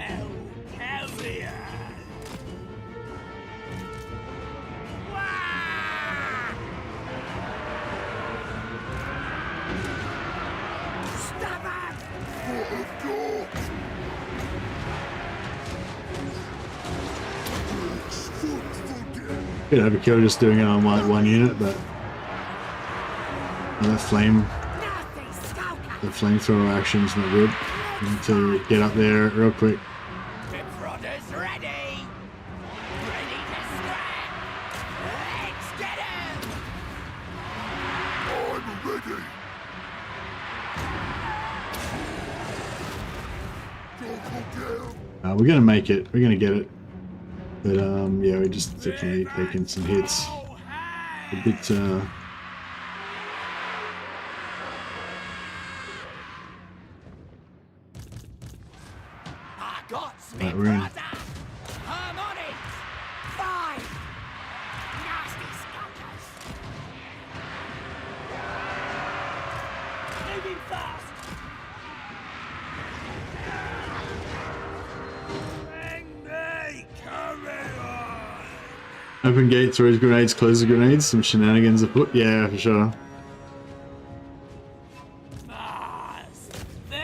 Bit overkill just doing it on one unit, but that the flamethrower action's not good until you get up there real quick. Brothers ready! Ready to scrap! Let's get him! I'm ready. Don't go down. We're gonna make it. We're gonna get it. But yeah, we're just definitely taking some hits. A bit I got Right, Smith, we're in. brother! I'm on it! Fine! Nasty skulkers! Moving fast! Bring me! Carry on! open gate, throws grenades, closes grenades. Some shenanigans afoot. Yeah, for sure. Mars! Thee!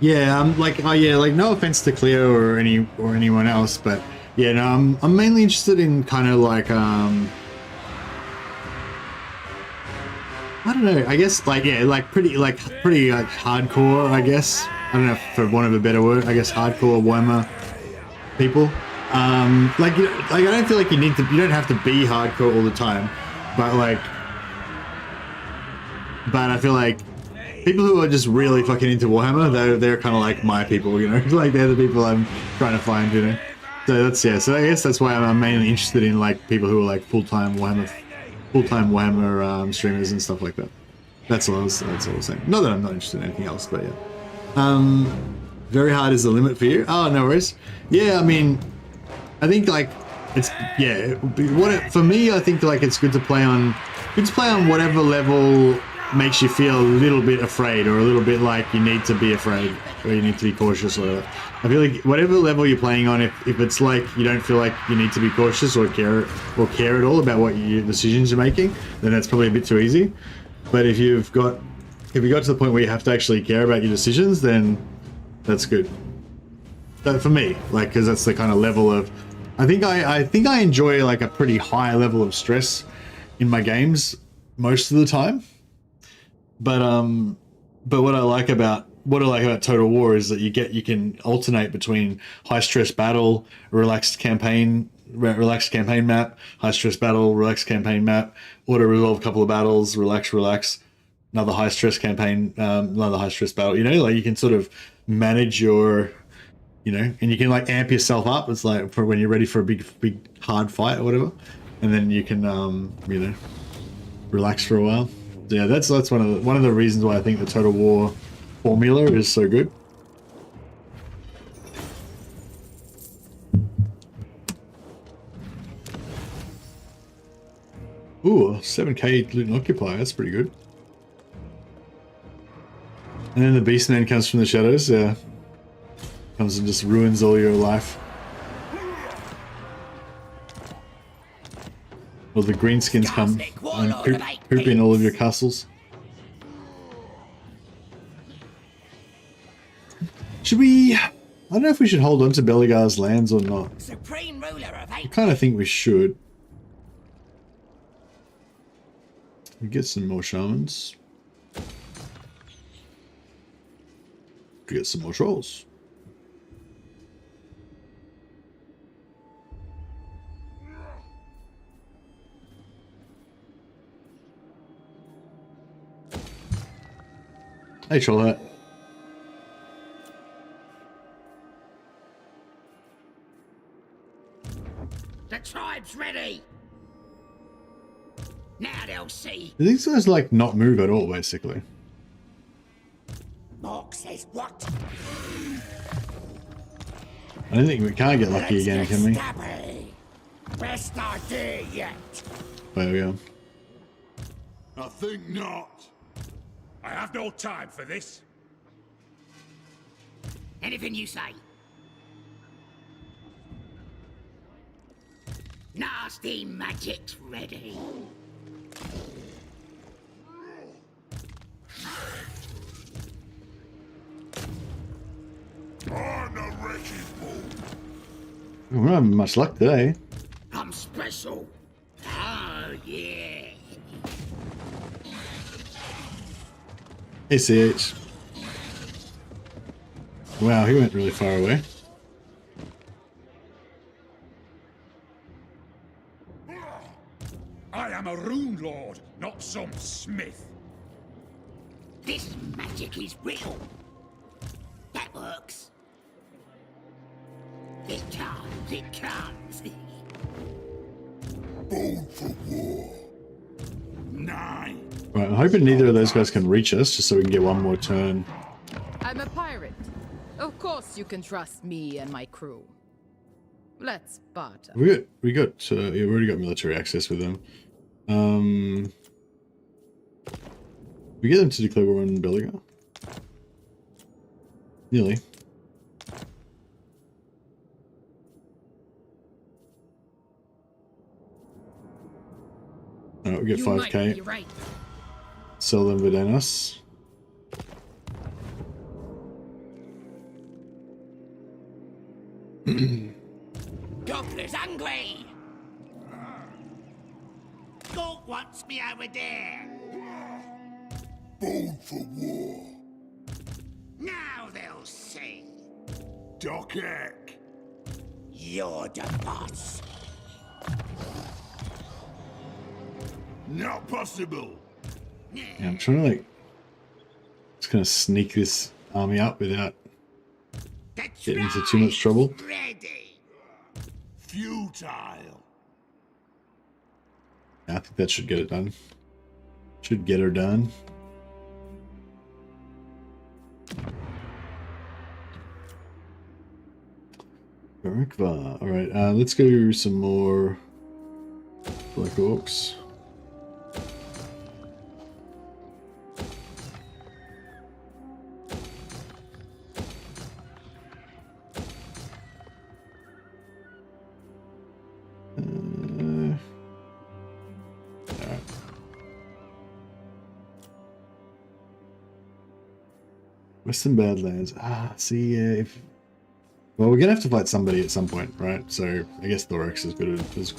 Yeah, I'm like, oh yeah, like no offense to Cleo or anyone else, but yeah, no, I'm mainly interested in kind of like I don't know, I guess like yeah, like pretty hardcore, I guess. I don't know, for want of a better word, I guess hardcore Warhammer people. Like I don't feel like you don't have to be hardcore all the time, but I feel like people who are just really fucking into Warhammer, they're kind of like my people, you know, like they're the people I'm trying to find, you know. So that's yeah. So I guess that's why I'm mainly interested in like people who are like full-time Warhammer streamers and stuff like that. That's all I was saying. Not that I'm not interested in anything else, but yeah. Very hard is the limit for you. Oh, no worries. Yeah, I mean, I think like it's yeah. For me, I think like it's good to play on whatever level makes you feel a little bit afraid or a little bit like you need to be afraid or you need to be cautious or whatever. I feel like whatever level you're playing on, if it's like you don't feel like you need to be cautious or care at all about what decisions you're making, then that's probably a bit too easy. But if you got to the point where you have to actually care about your decisions, then that's good. But for me, like, because that's the kind of level of, I think I enjoy like a pretty high level of stress in my games most of the time. But what I like about Total War is that you can alternate between high stress battle, relaxed campaign map, high stress battle, relaxed campaign map, auto resolve couple of battles, relax, another high stress campaign, another high stress battle. You know, like you can sort of manage your, you know, and you can like amp yourself up. It's like for when you're ready for a big hard fight or whatever, and then you can you know, relax for a while. Yeah, that's one of the reasons why I think the Total War formula is so good. Ooh, 7k loot and occupy, that's pretty good. And then the Beastman comes from the shadows, yeah. Comes and just ruins all your life. Well, the greenskins come and poop in all of your castles. Should we... I don't know if we should hold on to Belegar's lands or not. Supreme ruler of I kind of think we should. We get some more shamans. Get some more trolls. Hey, troll hat. The tribe's ready. Now they'll see. Do these guys like not move at all, basically? Mark says what? I don't think we can't get lucky again, can we? Stabby. Best idea yet. There we go. I think not. I have no time for this. Anything you say. Nasty magic's ready. We're not having much luck today. I'm special. Oh, yeah. ACH. Wow, he went really far away. I am a rune lord, not some smith. This magic is real. That works. It comes, it comes. Born for war. 9. Right, I'm hoping neither of those guys can reach us, just so we can get one more turn. I'm a pirate. Of course you can trust me and my crew. Let's barter. Yeah, we already got military access with them. We get them to declare war on Beligar. Nearly. Alright, we get 5k. Right. Sell them Vidanos. Gobbler's hungry. Gork wants me over there. Born for war. Now they'll see. Dockek. You're the boss. Not possible. Yeah, I'm trying to just gonna sneak this army up without getting into too much trouble. Ready. Futile. I think that should get it done. Should get her done. Alright, let's go some more Black Orcs. Western Badlands. See, well, we're gonna have to fight somebody at some point, right? So I guess Thorax is as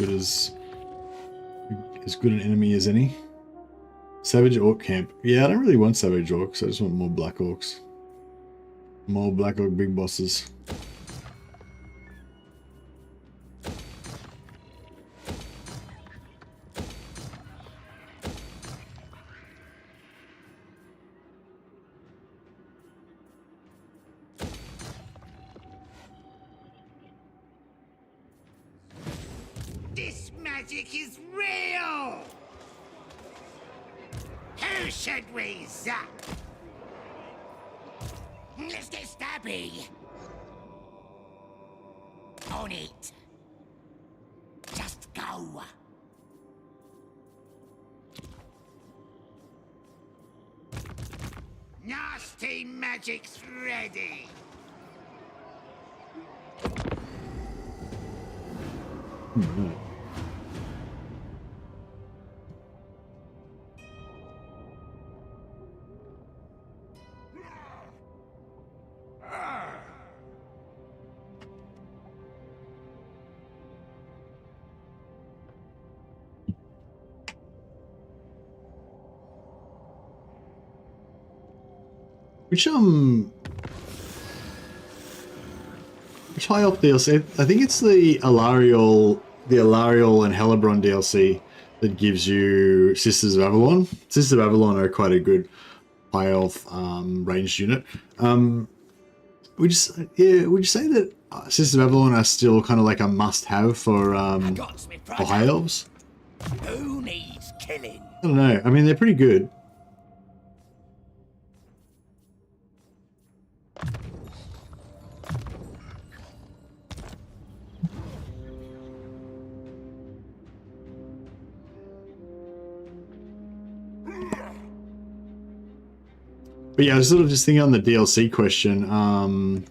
good an enemy as any. Savage Orc Camp. Yeah, I don't really want Savage Orcs. I just want more Black Orcs. More Black Orc big bosses. This magic is real! Who should we zap? Let's get stabby! On it! Just go! Nasty magic's ready! Which high up DLC? I think it's the Alarial and Helebron DLC that gives you Sisters of Avalon. Sisters of Avalon are quite a good high elf ranged unit. Would you say that Sisters of Avalon are still kind of like a must-have for high elves? Who needs killing? I don't know. I mean, they're pretty good. But yeah, I was sort of just thinking on the DLC question. On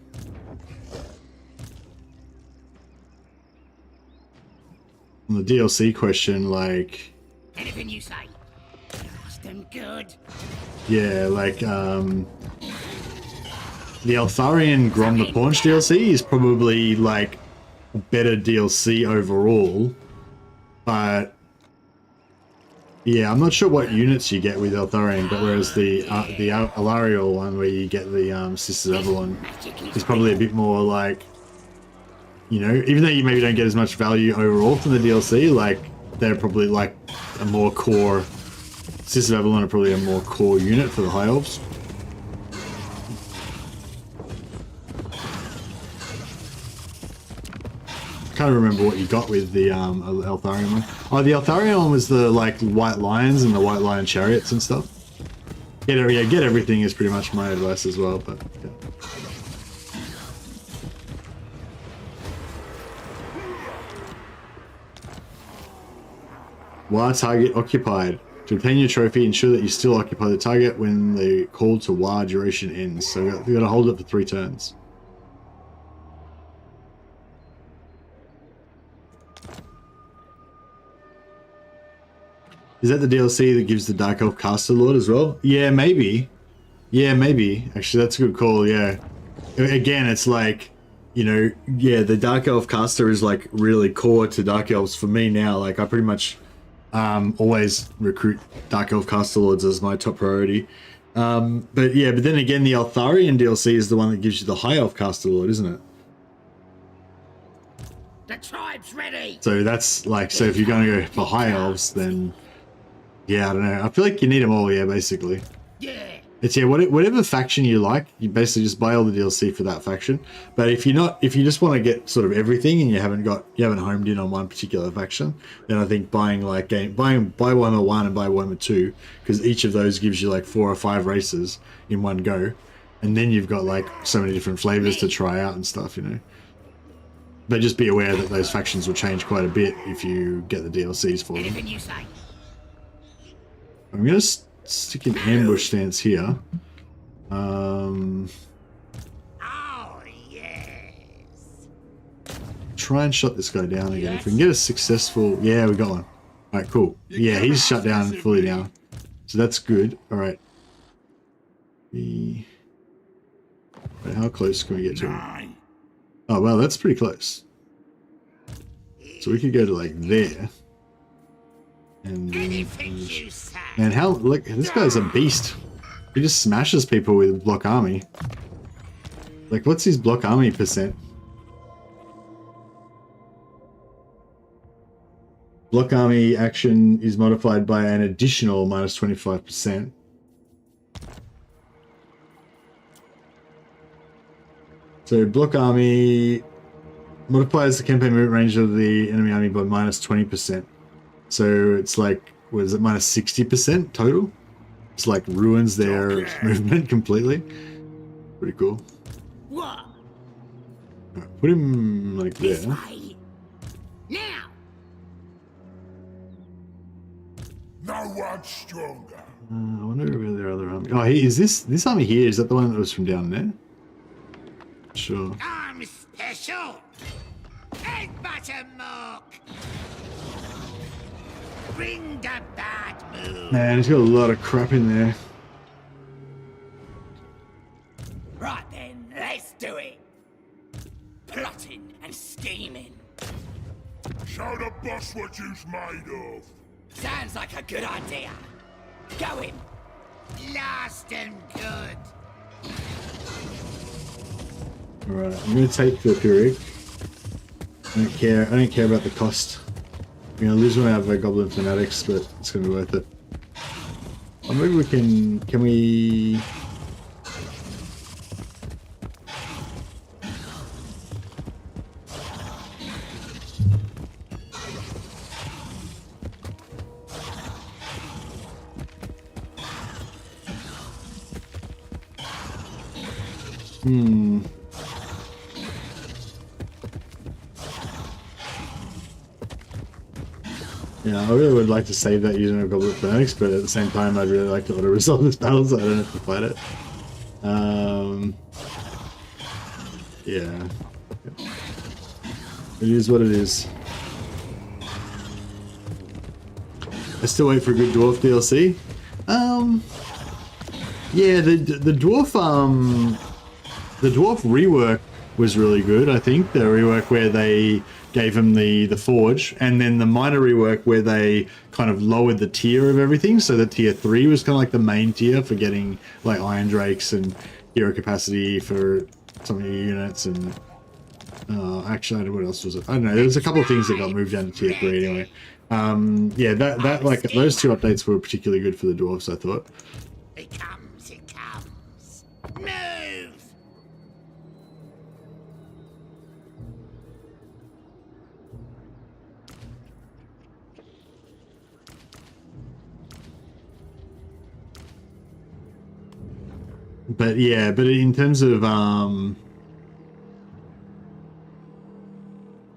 the DLC question, like... Anything you say. Fast and good. Yeah, like, the Eltharion Grom the Paunch DLC is probably, like, better DLC overall, but yeah, I'm not sure what units you get with Eltharion, but whereas the Alariel one, where you get the Sisters of Avalon, is probably a bit more like, you know, even though you maybe don't get as much value overall from the DLC, like they're probably like a more core. Sisters of Avalon are probably a more core unit for the High Elves. Can't remember what you got with the Eltharion one. Oh, the Eltharion one was the like white lions and the white lion chariots and stuff. Get everything is pretty much my advice as well. But yeah. War target occupied. To obtain your trophy, ensure that you still occupy the target when the call to war duration ends. So we got to hold it for 3 turns. Is that the DLC that gives the Dark Elf Caster Lord as well? Yeah, maybe. Yeah, maybe. Actually, that's a good call, yeah. Again, it's like, you know, yeah, the Dark Elf Caster is like really core to Dark Elves for me now. Like, I pretty much always recruit Dark Elf Caster Lords as my top priority. But then again, the Eltharion DLC is the one that gives you the High Elf Caster Lord, isn't it? The tribe's ready. So that's like, so if you're going to go for High Elves, then... yeah, I don't know. I feel like you need them all, yeah, basically. Yeah. It's, yeah, whatever faction you like, you basically just buy all the DLC for that faction. But if you just want to get sort of everything and you haven't homed in on one particular faction, then I think buy Warhammer 1 and buy Warhammer 2, because each of those gives you like 4 or 5 races in one go. And then you've got like so many different flavors to try out and stuff, you know. But just be aware that those factions will change quite a bit if you get the DLCs for them. Anything you say. I'm going to stick an ambush stance here. Oh, yes. Try and shut this guy down again. If we can get a successful... yeah, we got one. Alright, cool. Yeah, he's shut down fully now. So that's good. Alright. How close can we get to him? Oh, well, that's pretty close. So we could go to, like, there. And man, how, look, this guy's a beast. He just smashes people with block army. Like, what's his block army percent? Block army action is modified by an additional minus 25%. So block army modifies the campaign movement range of the enemy army by minus 20%. So it's like, what is it, minus 60% total? It's like ruins their movement completely. Pretty cool. What? Right, put him like there. Now. No one's stronger. I wonder where their other army... oh, is this army here? Is that the one that was from down there? Sure. I'm special. Egg buttermilk. Bring the bad mood. Man, he's got a lot of crap in there. Right then, let's do it. Plotting and scheming. Show the boss what you's made of. Sounds like a good idea. Go in. Last and good. Alright, I'm gonna take the Pyrrhic. I don't care about the cost. We're gonna lose one out of our Goblin Fanatics, but it's gonna be worth it. Or maybe we can we... Yeah, I really would like to save that using a Goblin Fanatics, but at the same time, I'd really like to auto-resolve this battle so I don't have to fight it. Yeah. It is what it is. I still wait for a good Dwarf DLC. Yeah, the Dwarf rework was really good. I think the rework where they gave him the forge, and then the minor rework where they kind of lowered the tier of everything, so that tier 3 was kind of like the main tier for getting like iron drakes and hero capacity for some of your units. And actually, what else was it? I don't know. There was a couple of things that got moved down to tier 3 anyway. Yeah, that like those 2 updates were particularly good for the dwarves, I thought. It comes, it comes. Move! But yeah, but in terms of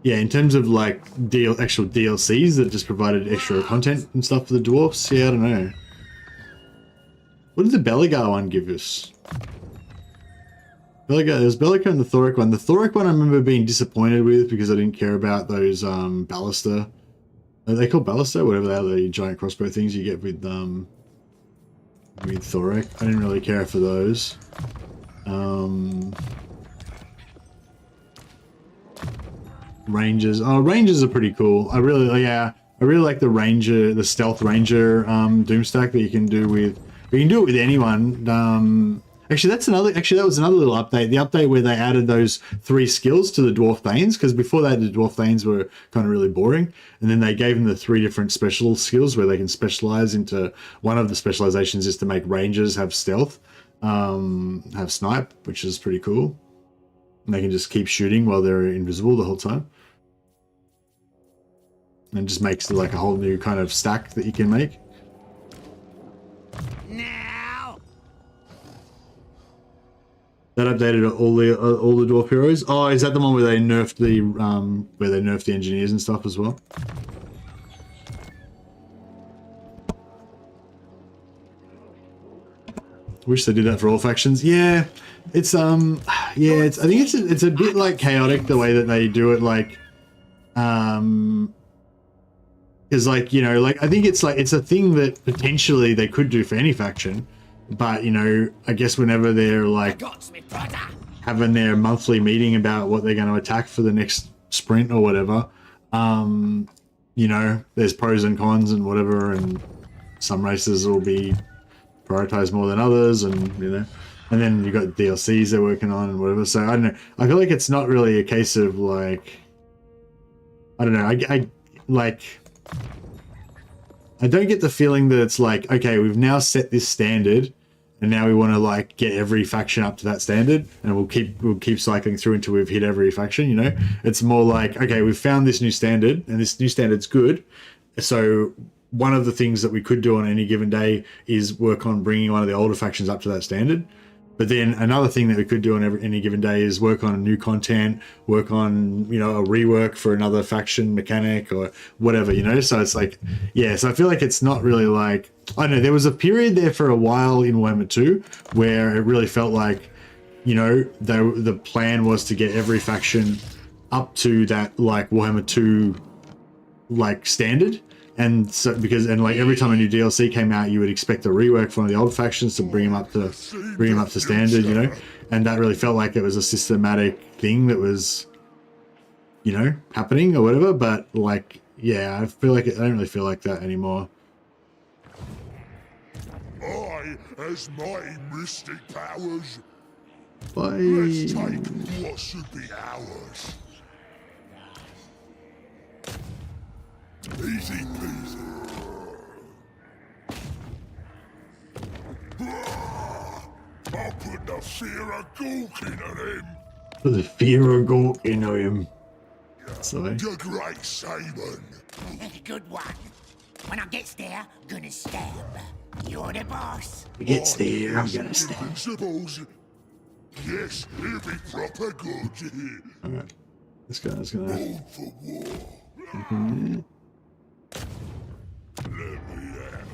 in terms of like actual DLCs that just provided extra content and stuff for the dwarfs, yeah, I don't know. What did the Belagar one give us? Belagar, there's Belagar and the Thoric one. The Thoric one I remember being disappointed with because I didn't care about those ballista. Are they called ballista? Whatever they are, the giant crossbow things you get with Thoric. I didn't really care for those. Rangers. Oh, Rangers are pretty cool. I really like the Ranger, the Stealth Ranger Doom stack that you can do with. You can do it with anyone. Actually, that was another little update. The update where they added those 3 skills to the Dwarf Thanes, because before that the Dwarf Thanes were kind of really boring, and then they gave them the 3 different special skills where they can specialize into. One of the specializations is to make Rangers have stealth, have snipe, which is pretty cool, and they can just keep shooting while they're invisible the whole time, and it just makes like a whole new kind of stack that you can make. That updated all the dwarf heroes. Oh, is that the one where they nerfed the engineers and stuff as well? Wish they did that for all factions. Yeah, it's I think it's a bit like chaotic the way that they do it. Like, because like, you know, like I think it's a thing that potentially they could do for any faction. But, you know, I guess whenever they're like having their monthly meeting about what they're going to attack for the next sprint or whatever, you know, there's pros and cons and whatever, and some races will be prioritized more than others, and, you know, and then you've got DLCs they're working on and whatever. So I don't know. I feel like it's not really a case of like, I don't know. I don't get the feeling that it's like, okay, we've now set this standard, and now we want to like get every faction up to that standard, and we'll keep cycling through until we've hit every faction. You know, it's more like, okay, we've found this new standard, and this new standard's good. So one of the things that we could do on any given day is work on bringing one of the older factions up to that standard. But then another thing that we could do on any given day is work on new content, work on, you know, a rework for another faction mechanic or whatever, you know? So it's like, yeah, so I feel like it's not really like, I don't know, there was a period there for a while in Warhammer 2 where it really felt like, you know, the plan was to get every faction up to that, like, Warhammer 2, like, standard. And so, like every time a new DLC came out, you would expect a rework for one of the old factions to bring them up to standard, you know. And that really felt like it was a systematic thing that was, you know, happening or whatever. But like, yeah, I feel like I don't really feel like that anymore. I, as my mystic powers, Bye. let's take what should be ours. Easy peasy. I'll put the fear of Gork into him. Put the fear of Gork into him. Sorry. The great Saban. Good one. When I get there, I'm gonna stab. You're the boss. When it gets there, I'm gonna stab. Principles. Yes, he'll be proper good. Alright. This guy's gonna. Born for war. Mm-hmm. Let me out.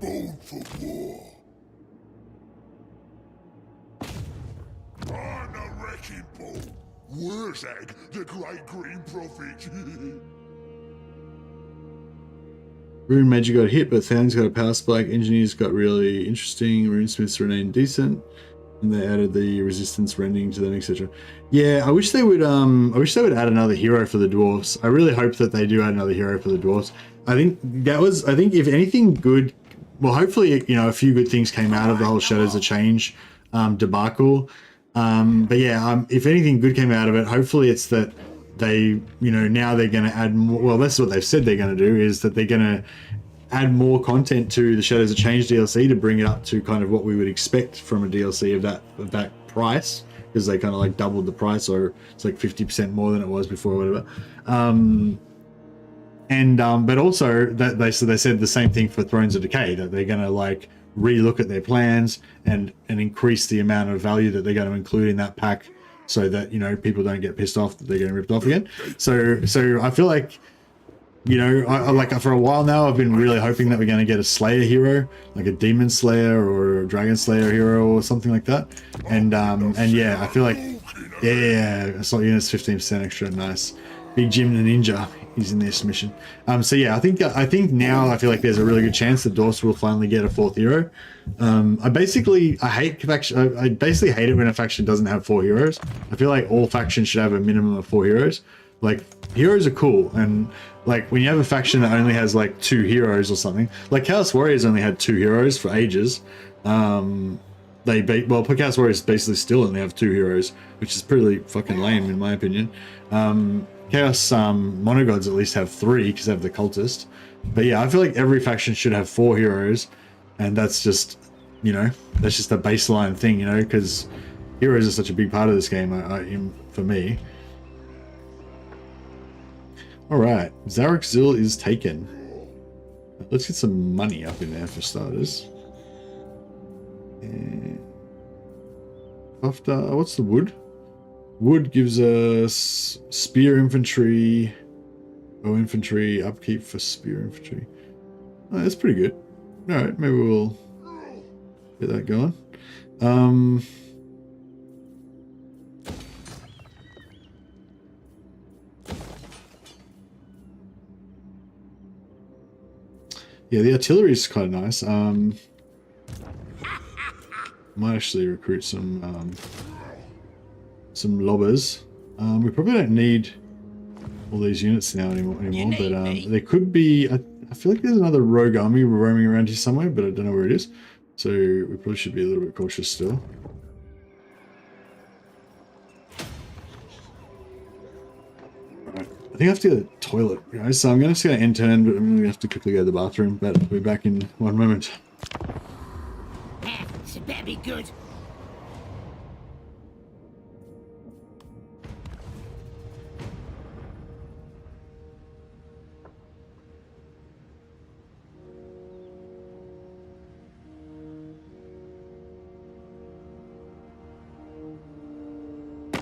Born for war. I'm the wrecking ball. Wurzag, the great green prophet. Rune Major got hit, but Thanos got a power spike. Engineers got really interesting. Runesmiths remained decent. And they added the resistance rending to them, etc. Yeah, I wish they would add another hero for the dwarves. I really hope that they do add another hero for the dwarves. I think if anything good, well, hopefully, you know, a few good things came out of the whole Shadows of Change debacle. But yeah, if anything good came out of it, hopefully it's that they, you know, now they're going to add more. Well, that's what they've said they're going to do, is that they're going to add more content to the Shadows of Change DLC to bring it up to kind of what we would expect from a DLC of that price, because they kind of like doubled the price, or it's like 50% more than it was before, or whatever. But also that they said the same thing for Thrones of Decay, that they're going to like re-look at their plans and increase the amount of value that they're going to include in that pack, so that, you know, people don't get pissed off that they're getting ripped off again. So I feel like, you know, I like for a while now I've been really hoping that we're going to get a Slayer hero, like a Demon Slayer or a Dragon Slayer hero or something like that. And yeah, I feel like, yeah, assault units 15% extra, nice. Big Jim the Ninja, he's in this mission. So yeah, I think now I feel like there's a really good chance that Dorse will finally get a 4th hero. I basically hate it when a faction doesn't have 4 heroes. I feel like all factions should have a minimum of 4 heroes. Like, heroes are cool, and like when you have a faction that only has like 2 heroes or something, like Chaos Warriors only had 2 heroes for ages. Chaos Warriors basically still only have 2 heroes, which is pretty fucking lame in my opinion. Chaos Monogods at least have 3 because they have the Cultist. But yeah, I feel like every faction should have 4 heroes, and that's just, you know, that's just a baseline thing, you know, because heroes are such a big part of this game for me. Alright, Zarek Zil is taken. Let's get some money up in there for starters. And after, what's the wood? Wood gives us spear infantry, bow infantry, upkeep for spear infantry. Oh, that's pretty good. Alright, maybe we'll get that going. Yeah, the artillery is quite nice. Might actually recruit some lobbers. We probably don't need all these units now anymore, but there could be. I feel like there's another rogue army roaming around here somewhere, but I don't know where it is. So we probably should be a little bit cautious still. I think I have to go to the toilet, guys, so I'm just going to end turn, but I'm going to have to quickly go to the bathroom, but I'll be back in one moment. It's better be good.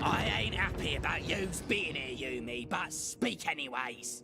I ain't happy about yous being here, Yumi, but speak anyways.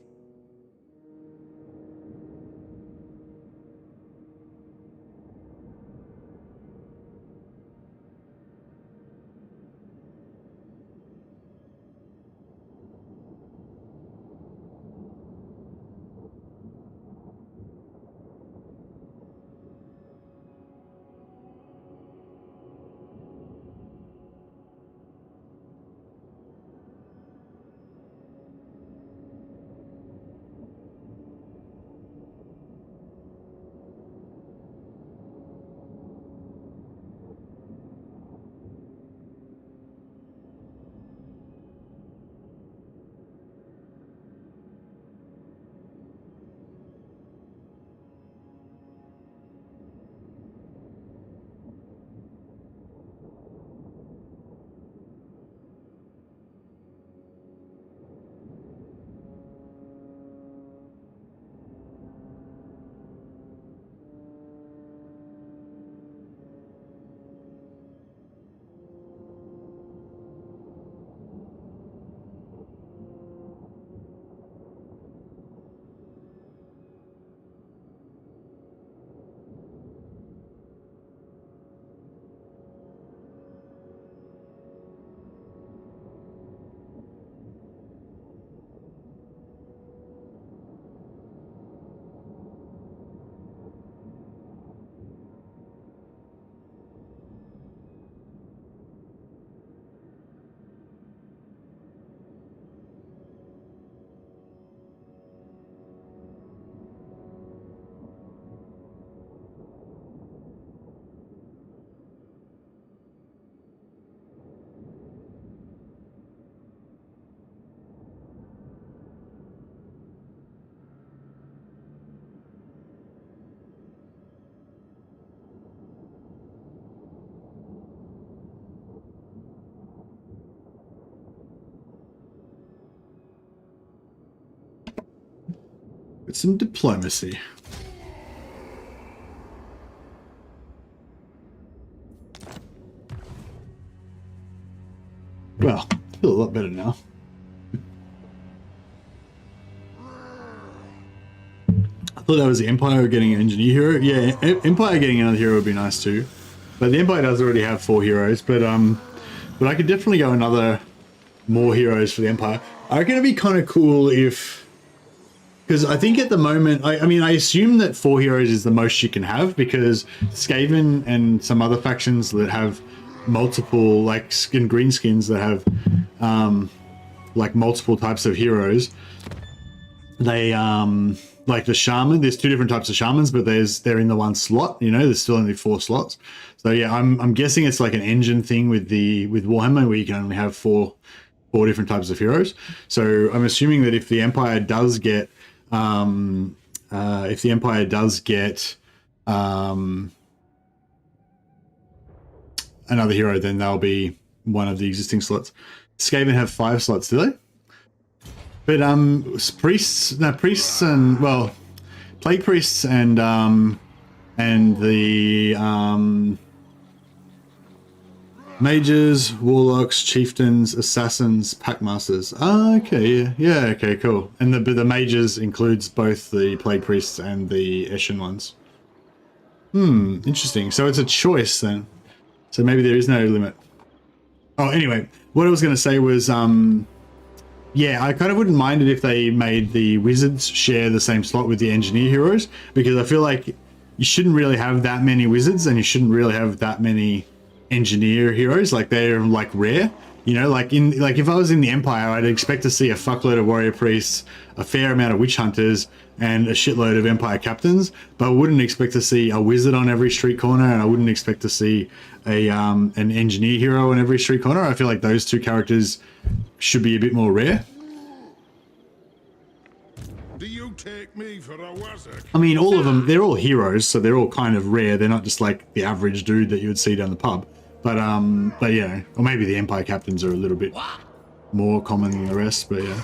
With some diplomacy. Well, I feel a lot better now. I thought that was the Empire getting an engineer hero. Yeah, Empire getting another hero would be nice too. But the Empire does already have 4 heroes. But I could definitely go another more heroes for the Empire. I reckon it'd be kind of cool if, because I think at the moment, I mean, I assume that 4 heroes is the most you can have, because Skaven and some other factions that have multiple, like green skins that have like multiple types of heroes, they like the shaman, there's 2 different types of shamans, but they're in the one slot, you know, there's still only 4 slots. So yeah, I'm guessing it's like an engine thing with Warhammer, where you can only have four different types of heroes. So I'm assuming that if the Empire does get another hero, then they'll be one of the existing slots. Skaven have 5 slots, do they? But priests and, well, plague priests and the mages, warlocks, chieftains, assassins, packmasters. Oh, okay, yeah, okay, cool. And the mages includes both the plague priests and the Eshin ones. Interesting. So it's a choice then. So maybe there is no limit. Oh, anyway, what I was going to say was, yeah, I kind of wouldn't mind it if they made the wizards share the same slot with the engineer heroes, because I feel like you shouldn't really have that many wizards and you shouldn't really have that many engineer heroes. Like, they're like rare, you know, like if I was in the Empire, I'd expect to see a fuckload of warrior priests, a fair amount of witch hunters, and a shitload of Empire captains, but I wouldn't expect to see a wizard on every street corner, and I wouldn't expect to see an engineer hero on every street corner. I feel like those 2 characters should be a bit more rare. Do you take me for a wizard? I mean, all of them, they're all heroes, so they're all kind of rare. They're not just like the average dude that you would see down the pub. But you know, or maybe the Empire captains are a little bit more common than the rest, but yeah.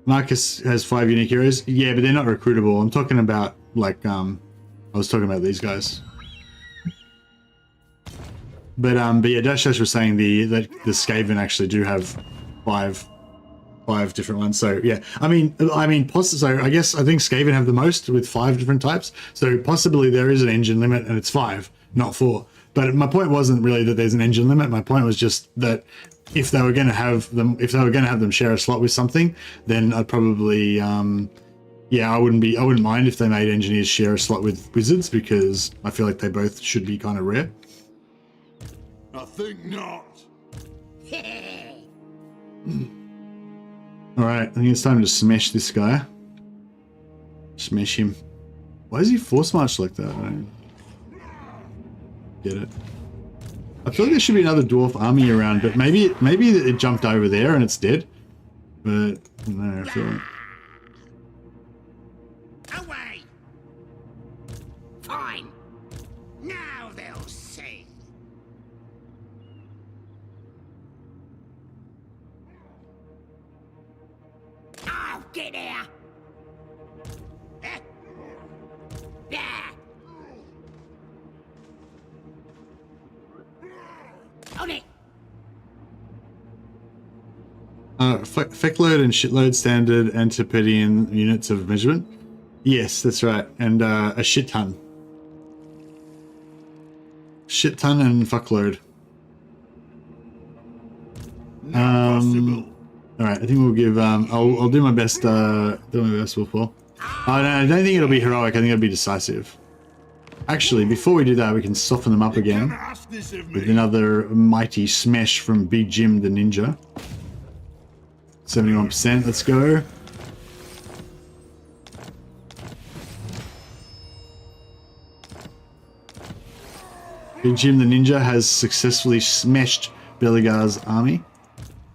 Marcus has 5 unique heroes. Yeah, but they're not recruitable. I'm talking about, like, I was talking about these guys. But yeah, Dash was saying that the Skaven actually do have 5 different ones. So yeah, I mean, so I think Skaven have the most with 5 different types. So possibly there is an engine limit, and it's 5, not 4. But my point wasn't really that there's an engine limit. My point was just that if they were going to have them share a slot with something, then I'd probably, yeah, I wouldn't mind if they made engineers share a slot with wizards, because I feel like they both should be kind of rare. I think not. Alright, I think it's time to smash this guy. Smash him. Why is he force marched like that? I don't get it. I feel like there should be another dwarf army around, but maybe it jumped over there and it's dead. But no, I feel like... Away! Fine. Now they'll see. Oh, get here! Yeah! On it! Feckload and shitload standard Antipodean units of measurement. Yes, that's right. And a shit ton. Shit ton and fuckload. Alright, I think we'll give I'll do my best Wolfball. No, I don't think it'll be heroic, I think it'll be decisive. Actually, before we do that, we can soften them up again with another mighty smash from Big Jim the Ninja. 71%, let's go. Big Jim the Ninja has successfully smashed Belegar's army.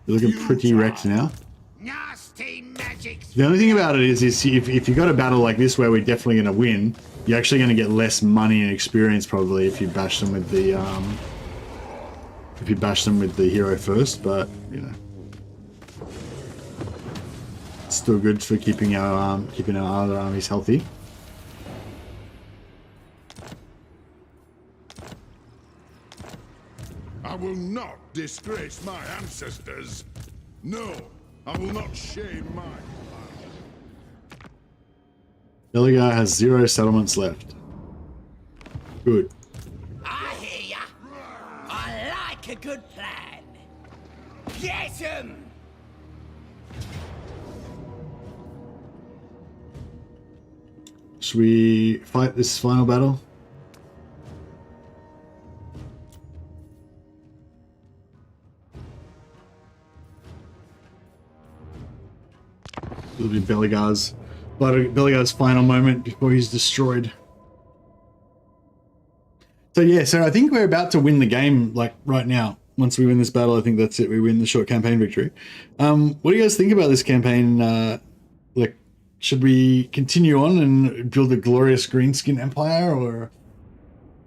They're looking pretty wrecked now. Nasty magic. The only thing about it is if you got a battle like this where we're definitely going to win, you're actually going to get less money and experience probably if you bash them with the hero first. But you know, still good for keeping our other armies healthy. I will not disgrace my ancestors. No, I will not shame my clan. Belegar has 0 settlements left. Good. I hear ya. I like a good plan. Get him! Should we fight this final battle? It'll be Belegar's final moment before he's destroyed. So yeah, so I think we're about to win the game, like right now. Once we win this battle, I think that's it. We win the short campaign victory. What do you guys think about this campaign? Like, should we continue on and build a glorious greenskin empire, or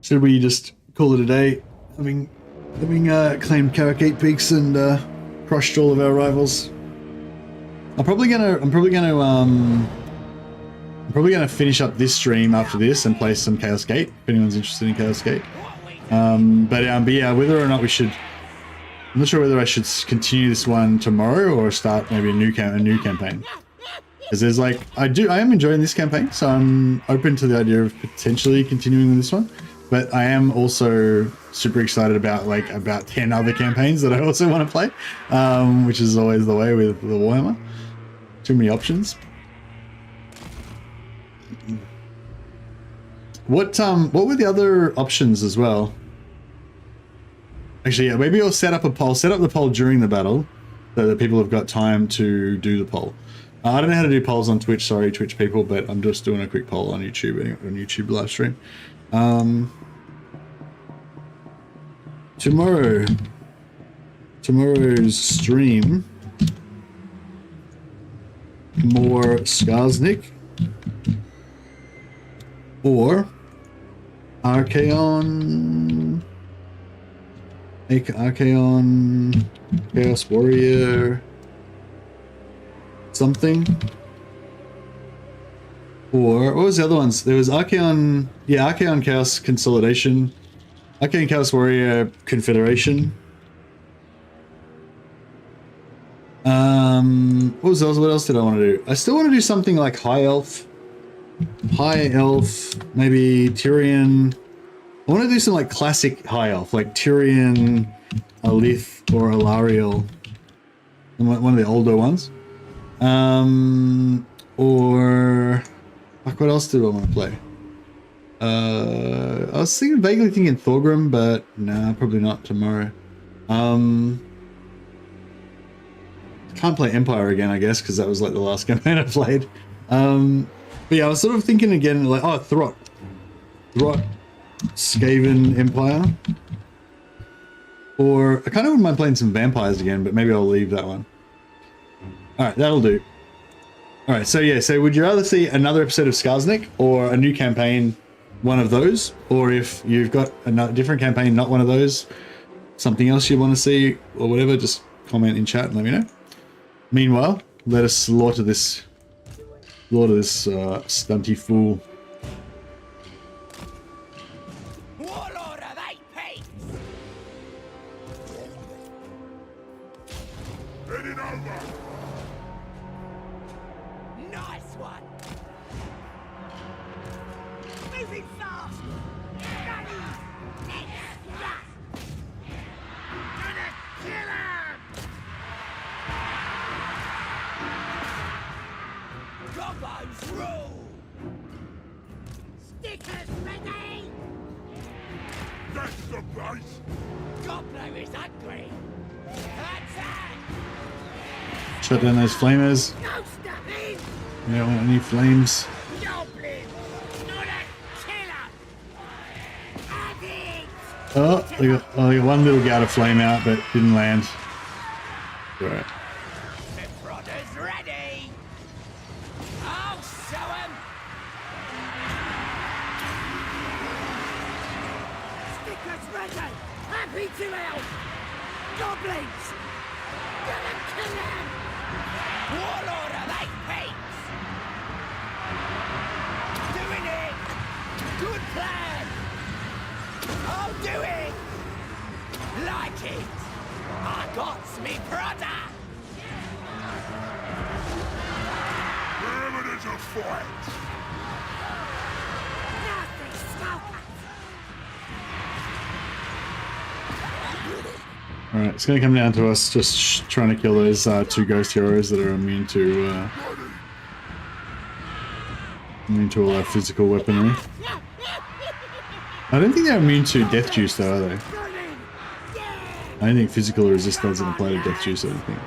should we just call it a day, having claimed Caracate Peaks and crushed all of our rivals? I'm probably gonna finish up this stream after this and play some Chaos Gate, if anyone's interested in Chaos Gate. But yeah, whether or not we should, I'm not sure whether I should continue this one tomorrow or start maybe a new campaign. Because there's like, I am enjoying this campaign, so I'm open to the idea of potentially continuing with this one. But I am also super excited about 10 other campaigns that I also want to play, which is always the way with the Warhammer. Too many options. What were the other options as well? Actually, yeah, maybe I'll set up a poll. Set up the poll during the battle so that people have got time to do the poll. I don't know how to do polls on Twitch, sorry, Twitch people, but I'm just doing a quick poll on YouTube, on YouTube live stream. Tomorrow's stream, more SKARSNIK or Archaon, Chaos Warrior, something. Or what was the other ones? There was Archaon, yeah, Archaon Chaos Consolidation, Archaon Chaos Warrior Confederation. What was else? What else did I want to do? I still want to do something like High Elf, maybe Tyrion. I want to do some like classic High Elf, like Tyrion, Alith, or Alariel, one of the older ones. Or like what else do I want to play? I was vaguely thinking Thorgrim, but nah, probably not tomorrow. Can't play Empire again, I guess, because that was like the last campaign I played. But yeah, I was sort of thinking again, like, oh, Throt, Skaven Empire. Or I kind of wouldn't mind playing some vampires again, but maybe I'll leave that one. All right, that'll do. All right, so yeah, so would you rather see another episode of SKARSNIK or a new campaign, one of those? Or if you've got a different campaign, not one of those, something else you want to see or whatever, just comment in chat and let me know. Meanwhile, let us slaughter this stunty fool. Warlord of 8 Peaks! Heading over! Nice one! Moving fast! Ready! Next thrust! Gonna kill him! Gobbo's rule! Stickers ready! That's the place! Gobbler is hungry! Attack! Shut down those flamers. No stopping! We don't want any flames. Goblin! Not a killer! Addict! Oh, they got one little guy to flame out, but didn't land. Right. The Prodder's ready! I'll show him! Stickers ready! Happy to help! Goblins! Gonna kill him! Warlord of 8 peaks! Doing it! Good plan! I'll do it! Like it! I got me brother! Wherever there's a fight. Nasty skulkers! All right, it's going to come down to us just trying to kill those 2 ghost heroes that are immune to all our physical weaponry. I don't think they're immune to death juice though, are they? I don't think physical resist doesn't apply to death juice, I don't think.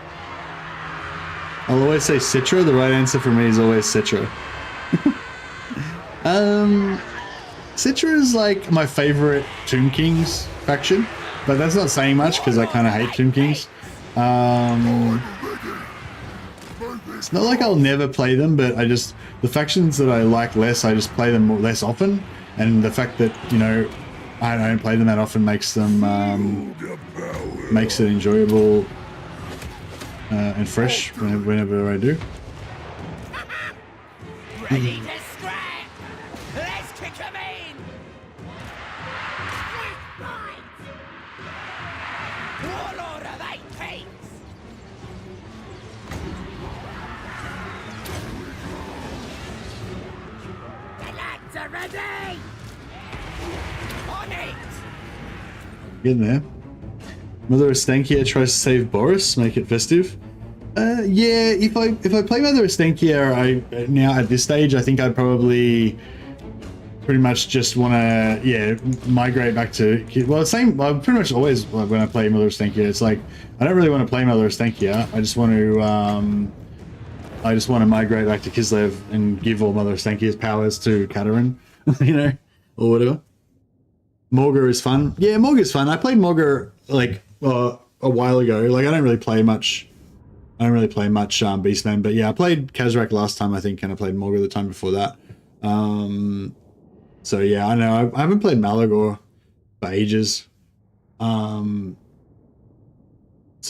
I'll always say Citra. The right answer for me is always Citra. Citra is like my favorite Tomb Kings faction, but that's not saying much because I kind of hate Tomb Kings. It's not like I'll never play them, but the factions that I like less, I just play them less often, and the fact that, you know, I don't play them that often makes them makes it enjoyable and fresh whenever I do. Ready to scrap! Let's kick 'em in! Warlord of 8 peaks! The lads are ready! On it! Getting there. Mother Estankia tries to save Boris, make it festive. Yeah, if I play Mother Estankia, now at this stage, I think I'd probably pretty much just want to migrate back to, well, same. I pretty much always when I play Mother Estankia, it's like I don't really want to play Mother Estankia. I just want to migrate back to Kislev and give all Mother Estankia's powers to Katerin, you know, or whatever. Morgar is fun. Yeah, Morgar's fun. I played Morgar like a while ago. Like I don't really play much Beastman, but yeah, I played Kazrak last time I think, and I played Morgar the time before that. So yeah, I know I haven't played Malagor for ages. So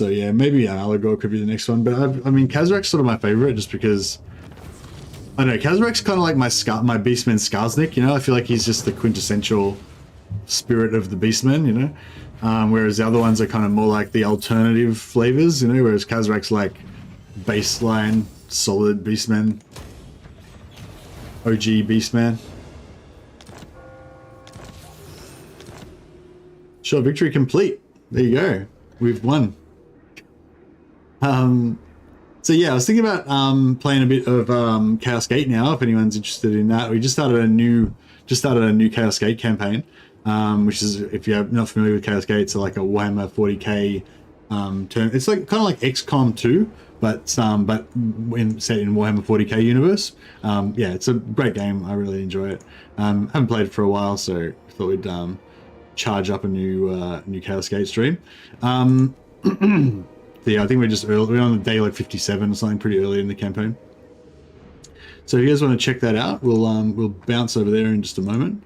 yeah, maybe Malagor could be the next one, but I mean Kazrak's sort of my favorite just because I don't know, Kazrak's kind of like my Beastman SKARSNIK, you know. I feel like he's just the quintessential spirit of the Beastmen, you know, whereas the other ones are kind of more like the alternative flavors, you know, whereas Kazrak's like baseline solid Beastman, OG Beastman. Sure, victory complete. There you go, we've won. So yeah, I was thinking about playing a bit of Chaos Gate now, if anyone's interested in that. We just started a new Chaos Gate campaign. Which is, if you're not familiar with Chaos Gate, it's like a Warhammer 40k term. It's like kind of like XCOM 2, but set in Warhammer 40k universe. Yeah, it's a great game. I really enjoy it. Haven't played it for a while, so I thought we'd charge up a new Chaos Gate stream. So yeah, I think we're on the day like 57 or something, pretty early in the campaign. So if you guys want to check that out, we'll bounce over there in just a moment.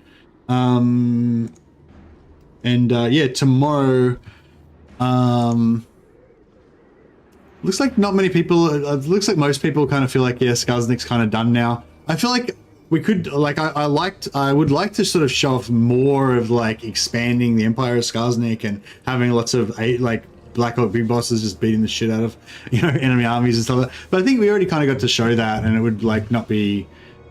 Yeah, tomorrow, looks like not many people, it looks like most people kind of feel like, yeah, SKARSNIK's kind of done now. I feel like we could, like, I would like to sort of show off more of like expanding the Empire of SKARSNIK and having lots of like Black Hawk big bosses just beating the shit out of, you know, enemy armies and stuff like that. But I think we already kind of got to show that, and it would like not be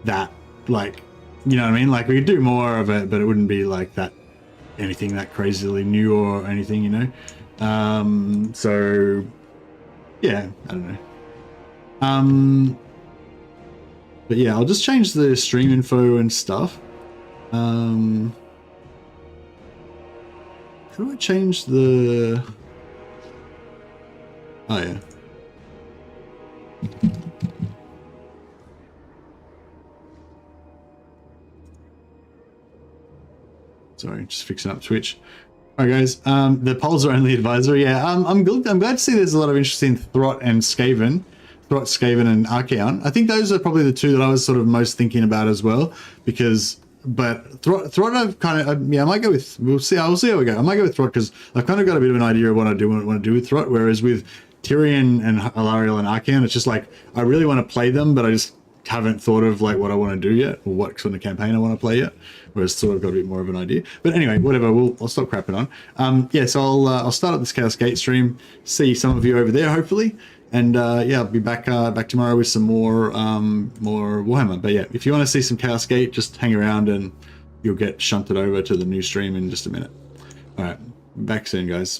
that like, you know what I mean? Like we could do more of it, but it wouldn't be like that, anything that crazily new or anything, you know? So yeah, I don't know. But yeah, I'll just change the stream info and stuff. How do I change the, oh yeah. Sorry, just fixing up Twitch. All right, guys. The polls are only advisory. Yeah, I'm glad to see there's a lot of interest in Throt and Skaven. Throt, Skaven, and Archaon. I think those are probably the two that I was sort of most thinking about as well. But Throt I've kind of, yeah, I might go with, we'll see how we go. I might go with Throt because I've kind of got a bit of an idea of what I want to do with Throt. Whereas with Tyrion and Alariel and Arcan, it's just like, I really want to play them, but I just haven't thought of like what I want to do yet, or what sort of campaign I want to play yet, whereas sort of got a bit more of an idea. But anyway, whatever, I'll stop crapping on. Yeah, so I'll start up this Chaos Gate stream, see some of you over there, hopefully. And yeah, I'll be back tomorrow with some more Warhammer. But yeah, if you want to see some Chaos Gate, just hang around and you'll get shunted over to the new stream in just a minute. All right, back soon, guys.